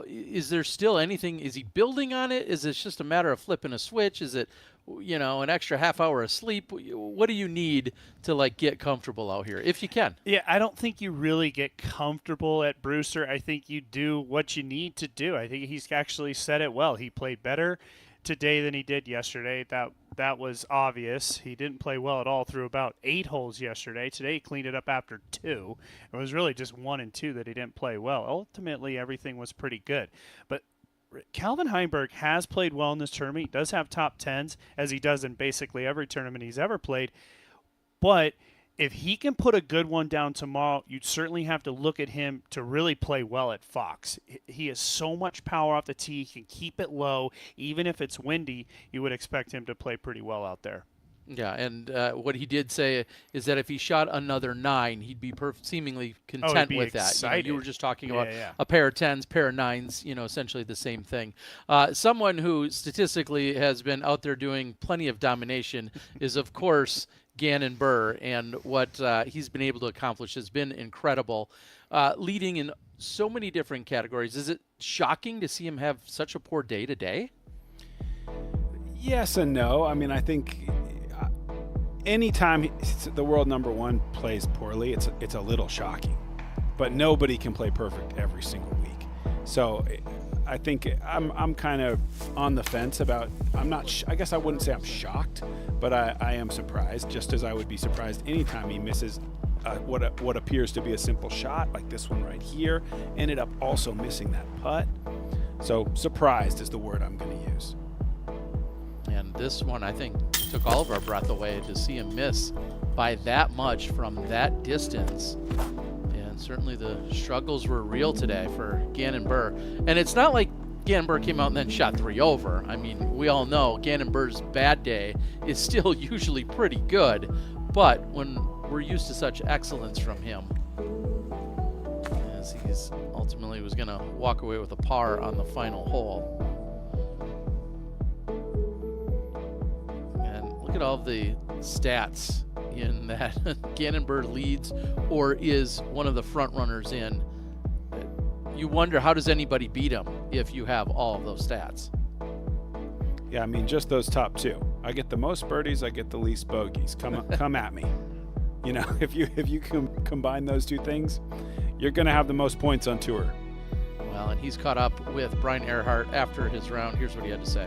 Is there still anything? Is he building on it? Is it just a matter of flipping a switch? Is it, an extra half hour of sleep? What do you need to get comfortable out here, if you can? Yeah, I don't think you really get comfortable at Brewster. I think you do what you need to do. I think he's actually said it well. He played better today than he did yesterday. That was obvious. He didn't play well at all through about 8 holes yesterday. Today he cleaned it up after 2. It was really just 1 and 2 that he didn't play well. Ultimately, everything was pretty good. But Calvin Heimberg has played well in this tournament. He does have top 10s, as he does in basically every tournament he's ever played. But if he can put a good one down tomorrow, you'd certainly have to look at him to really play well at Fox. He has so much power off the tee. He can keep it low. Even if it's windy, you would expect him to play pretty well out there. Yeah, and what he did say is that if he shot another 9, he'd be seemingly content with that. You were just talking about a pair of 10s, pair of 9s, essentially the same thing. Someone who statistically has been out there doing plenty of domination is, of course, Gannon Burr, and what he's been able to accomplish has been incredible, leading in so many different categories. Is it shocking to see him have such a poor day today? Yes and no. I mean, I think anytime the world number 1 plays poorly, it's a little shocking. But nobody can play perfect every single week. So I think I'm kind of on the fence about. I'm not. I guess I wouldn't say I'm shocked, but I am surprised. Just as I would be surprised anytime he misses what appears to be a simple shot, like this one right here. Ended up also missing that putt. So surprised is the word I'm going to use. And this one, I think, took all of our breath away to see him miss by that much from that distance. And certainly the struggles were real today for Gannon Buhr. And it's not like Gannon Buhr came out and then shot 3 over. I mean, we all know Gannon Buhr's bad day is still usually pretty good. But when we're used to such excellence from him, as he's ultimately was going to walk away with a par on the final hole. Look at all the stats in that. Gannon Buhr leads or is one of the front runners in. You wonder, how does anybody beat him if you have all of those stats? Yeah, I mean, just those top 2. I get the most birdies, I get the least bogeys. Come at me. You know, if you combine those 2 things, you're going to have the most points on tour. Well, and he's caught up with Brian Earhart after his round. Here's what he had to say.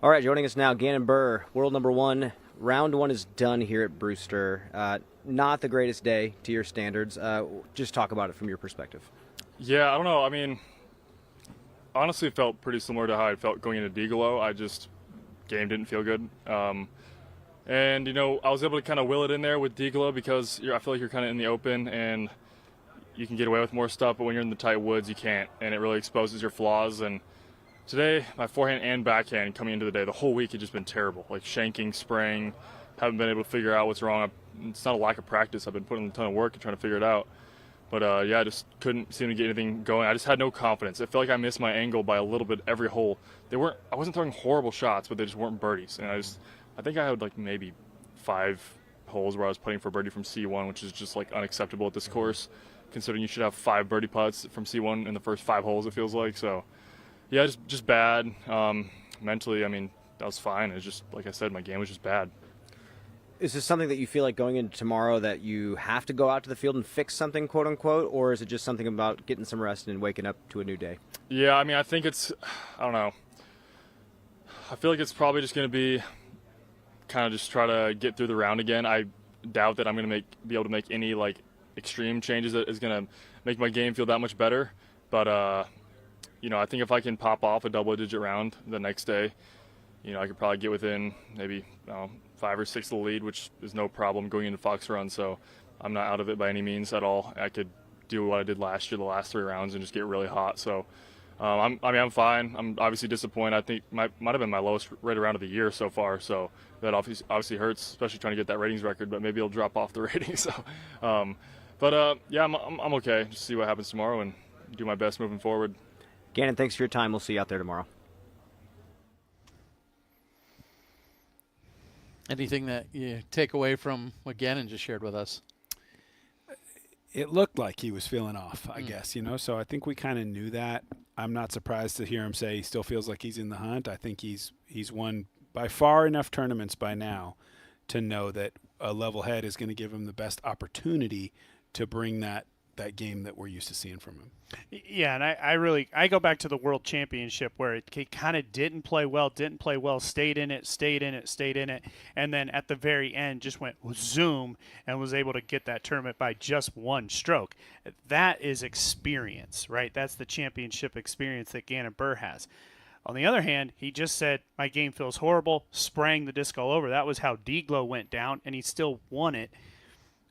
All right, joining us now, Gannon Buhr, world number 1. Round 1 is done here at Brewster. Not the greatest day to your standards. Just talk about it from your perspective. Yeah, I don't know. I mean, honestly, it felt pretty similar to how I felt going into Deaglow. Game didn't feel good. And, you know, I was able to kind of will it in there with Deaglow because I feel like you're kind of in the open and you can get away with more stuff, but when you're in the tight woods, you can't. And it really exposes your flaws. And today, my forehand and backhand coming into the day, the whole week had just been terrible. Like shanking, spraying, haven't been able to figure out what's wrong. It's not a lack of practice. I've been putting in a ton of work and trying to figure it out. But yeah, I just couldn't seem to get anything going. I just had no confidence. I felt like I missed my angle by a little bit every hole. I wasn't throwing horrible shots, but they just weren't birdies. And I think I had like maybe 5 holes where I was putting for birdie from C1, which is just like unacceptable at this course, considering you should have 5 birdie putts from C1 in the first 5 holes, it feels like. So yeah, just bad. Mentally, I mean, that was fine. It's just, like I said, my game was just bad. Is this something that you feel like going into tomorrow that you have to go out to the field and fix something, quote unquote, or is it just something about getting some rest and waking up to a new day? Yeah, I mean, I think I don't know. I feel like it's probably just going to be kind of just try to get through the round again. I doubt that I'm going to be able to make any like extreme changes that is going to make my game feel that much better. But you know, I think if I can pop off a double-digit round the next day, you know, I could probably get within maybe 5 or 6 of the lead, which is no problem going into Fox Run. So I'm not out of it by any means at all. I could do what I did last year, the last 3 rounds, and just get really hot. So I'm fine. I'm obviously disappointed. I think might have been my lowest rated round of the year so far. So that obviously hurts, especially trying to get that ratings record. But maybe it'll drop off the ratings. So, yeah, I'm okay. Just see what happens tomorrow and do my best moving forward. Gannon, thanks for your time. We'll see you out there tomorrow. Anything that you take away from what Gannon just shared with us? It looked like he was feeling off, I guess, you know, so I think we kind of knew that. I'm not surprised to hear him say he still feels like he's in the hunt. I think he's won by far enough tournaments by now to know that a level head is going to give him the best opportunity to bring that game that we're used to seeing from him. Yeah, and I go back to the World Championship where it kind of didn't play well, stayed in it, and then at the very end just went zoom and was able to get that tournament by just 1 stroke. That is experience, right? That's the championship experience that Gannon Buhr has. On the other hand, he just said, my game feels horrible, spraying the disc all over. That was how Deaglow went down, and he still won it.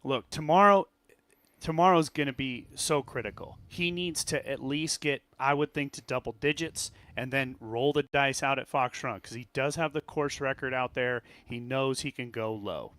Look, tomorrow's going to be so critical. He needs to at least get, I would think, to double digits and then roll the dice out at Fox Run because he does have the course record out there. He knows he can go low.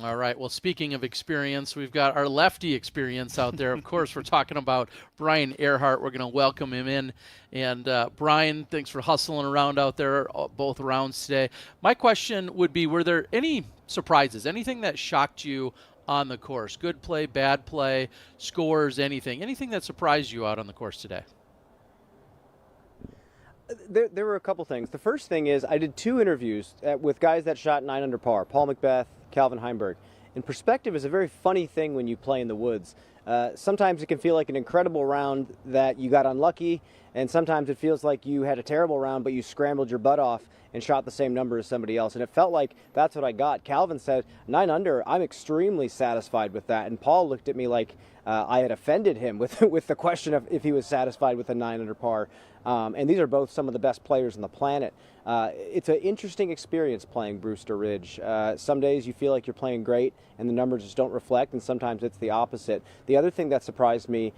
All right. Well, speaking of experience, we've got our lefty experience out there. Of course, we're talking about Brian Earhart. We're going to welcome him in. And Brian, thanks for hustling around out there both rounds today. My question would be, were there any surprises, anything that shocked you on the course? Good play, bad play, scores, anything that surprised you out on the course today? There were a couple things. The first thing is I did 2 interviews with guys that shot 9 under par, Paul McBeth, Calvin Heimberg. And perspective is a very funny thing when you play in the woods. sometimes it can feel like an incredible round that you got unlucky, and sometimes it feels like you had a terrible round, but you scrambled your butt off and shot the same number as somebody else. And it felt like that's what I got. Calvin said 9 under. I'm extremely satisfied with that. And Paul looked at me like I had offended him with the question of if he was satisfied with a 9 under par. And these are both some of the best players on the planet. It's an interesting experience playing Brewster Ridge. Some days you feel like you're playing great and the numbers just don't reflect, and sometimes it's the opposite. The other thing that surprised me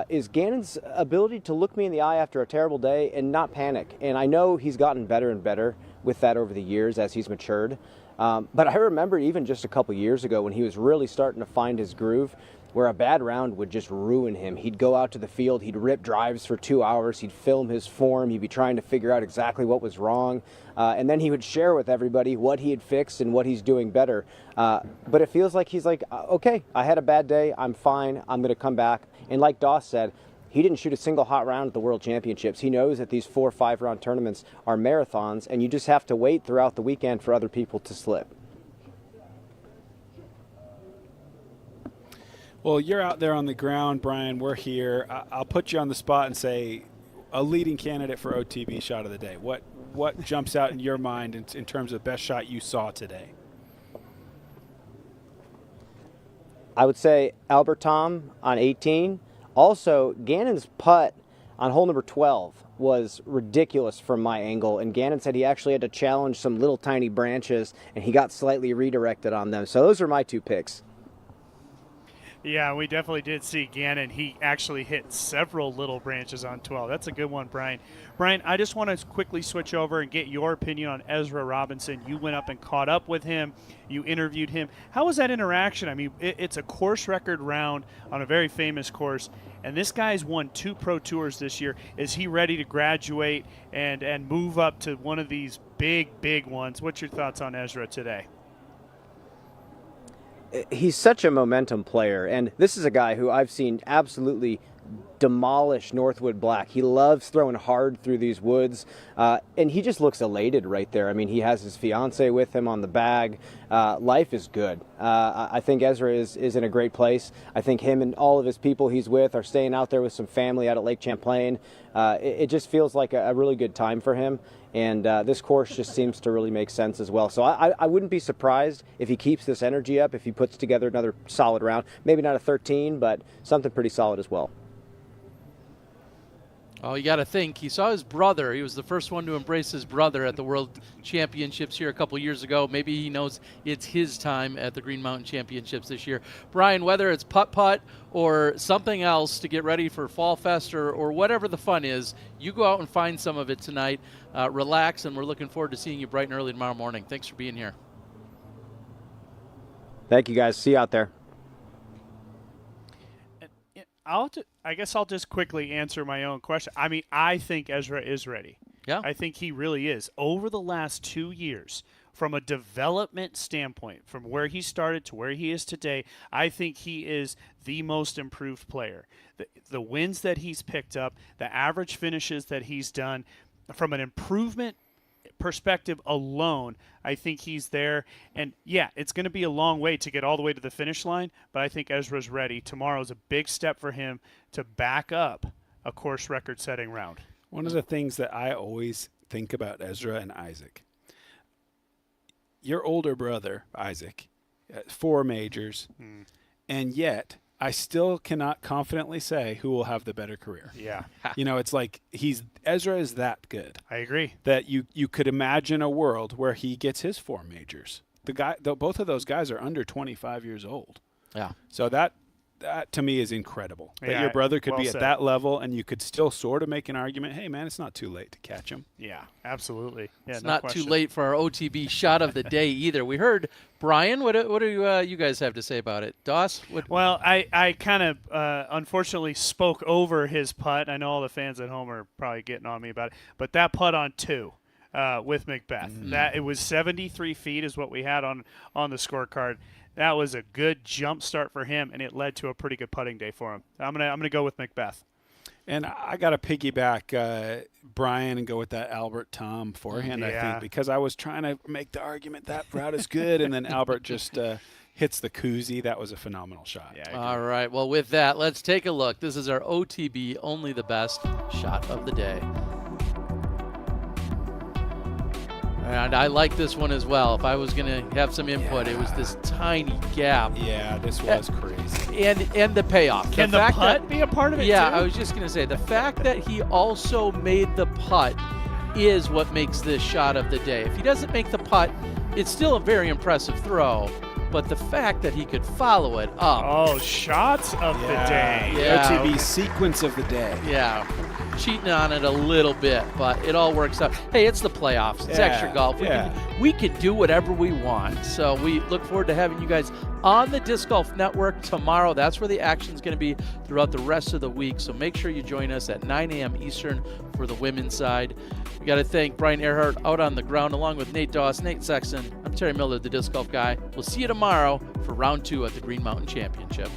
is Gannon's ability to look me in the eye after a terrible day and not panic. And I know he's gotten better and better with that over the years as he's matured. But I remember even just a couple years ago when he was really starting to find his groove, where a bad round would just ruin him. He'd go out to the field, he'd rip drives for 2 hours, he'd film his form, he'd be trying to figure out exactly what was wrong, and then he would share with everybody what he had fixed and what he's doing better. But it feels like he's like, okay, I had a bad day, I'm fine, I'm going to come back. And like Doss said, he didn't shoot a single hot round at the World Championships. He knows that these 4 or 5 round tournaments are marathons, and you just have to wait throughout the weekend for other people to slip. Well, you're out there on the ground, Brian. We're here. I'll put you on the spot and say a leading candidate for OTB shot of the day. What jumps out in your mind in terms of best shot you saw today? I would say Albert Tom on 18. Also, Gannon's putt on hole number 12 was ridiculous from my angle, and Gannon said he actually had to challenge some little tiny branches, and he got slightly redirected on them. So those are my 2 picks. Yeah, we definitely did see Gannon. He actually hit several little branches on 12. That's a good one, Brian. Brian, I just want to quickly switch over and get your opinion on Ezra Robinson. You went up and caught up with him. You interviewed him. How was that interaction? I mean, it's a course record round on a very famous course, and this guy's won 2 Pro Tours this year. Is he ready to graduate and move up to one of these big ones? What's your thoughts on Ezra today? He's such a momentum player, and this is a guy who I've seen absolutely demolish Northwood Black. He loves throwing hard through these woods, and he just looks elated right there. I mean, he has his fiance with him on the bag. Life is good. I think Ezra is in a great place. I think him and all of his people he's with are staying out there with some family out at Lake Champlain. It just feels like a really good time for him, and this course just seems to really make sense as well. So I wouldn't be surprised if he keeps this energy up, if he puts together another solid round. Maybe not a 13, but something pretty solid as well. Oh, you got to think. He saw his brother. He was the first one to embrace his brother at the World Championships here a couple years ago. Maybe he knows it's his time at the Green Mountain Championships this year. Brian, whether it's putt-putt or something else to get ready for Fall Fest or whatever the fun is, you go out and find some of it tonight. Relax, and we're looking forward to seeing you bright and early tomorrow morning. Thanks for being here. Thank you, guys. See you out there. I guess I'll just quickly answer my own question. I mean, I think Ezra is ready. Yeah. I think he really is. Over the last 2 years, from a development standpoint, from where he started to where he is today, I think he is the most improved player. The wins that he's picked up, the average finishes that he's done, from an improvement perspective alone, I think he's there. And yeah, it's going to be a long way to get all the way to the finish line, but I think Ezra's ready. Tomorrow's a big step for him to back up a course record setting round. One of the things that I always think about Ezra and Isaac, your older brother, Isaac, 4 majors, and yet I still cannot confidently say who will have the better career. Yeah. You know, it's like Ezra is that good. I agree. That you could imagine a world where he gets his 4 majors. Both of those guys are under 25 years old. Yeah. So that to me is incredible. That Yeah, your brother could well be said. at that level, and you could still sort of make an argument, hey, man, it's not too late to catch him. Yeah, absolutely. Yeah, It's no not question. too late for our OTB shot of the day either. We heard, Brian, what do you guys have to say about it? Doss? Well, I kind of unfortunately spoke over his putt. I know all the fans at home are probably getting on me about it, but that putt on 2 with Macbeth, that it was 73 feet is what we had on the scorecard. That was a good jump start for him, and it led to a pretty good putting day for him. I'm gonna go with Macbeth. And I got to piggyback Brian and go with that Albert Tom forehand, I Yeah. think, because I was trying to make the argument that route is good, and then Albert just hits the koozie. That was a phenomenal shot. All right. Well, with that, let's take a look. This is our OTB Only the Best shot of the day. And I like this one as well. If I was going to have some input, it was this tiny gap. Yeah, this was crazy. And the payoff. Can the putt be a part of it Yeah, too? I was just going to say, the fact that he also made the putt is what makes this shot of the day. If he doesn't make the putt, it's still a very impressive throw. But the fact that he could follow it up. Oh, shots of the day. Yeah. OTB sequence of the day. Yeah. Cheating on it a little bit, but it all works out. Hey, it's the playoffs. It's extra golf. We can do whatever we want. So we look forward to having you guys on the Disc Golf Network tomorrow. That's where the action's going to be throughout the rest of the week. So make sure you join us at 9 a.m. Eastern for the women's side. We got to thank Brian Earhart out on the ground along with Nate Doss, Nate Sexton. I'm Terry Miller, the Disc Golf Guy. We'll see you tomorrow for round 2 at the Green Mountain Championship.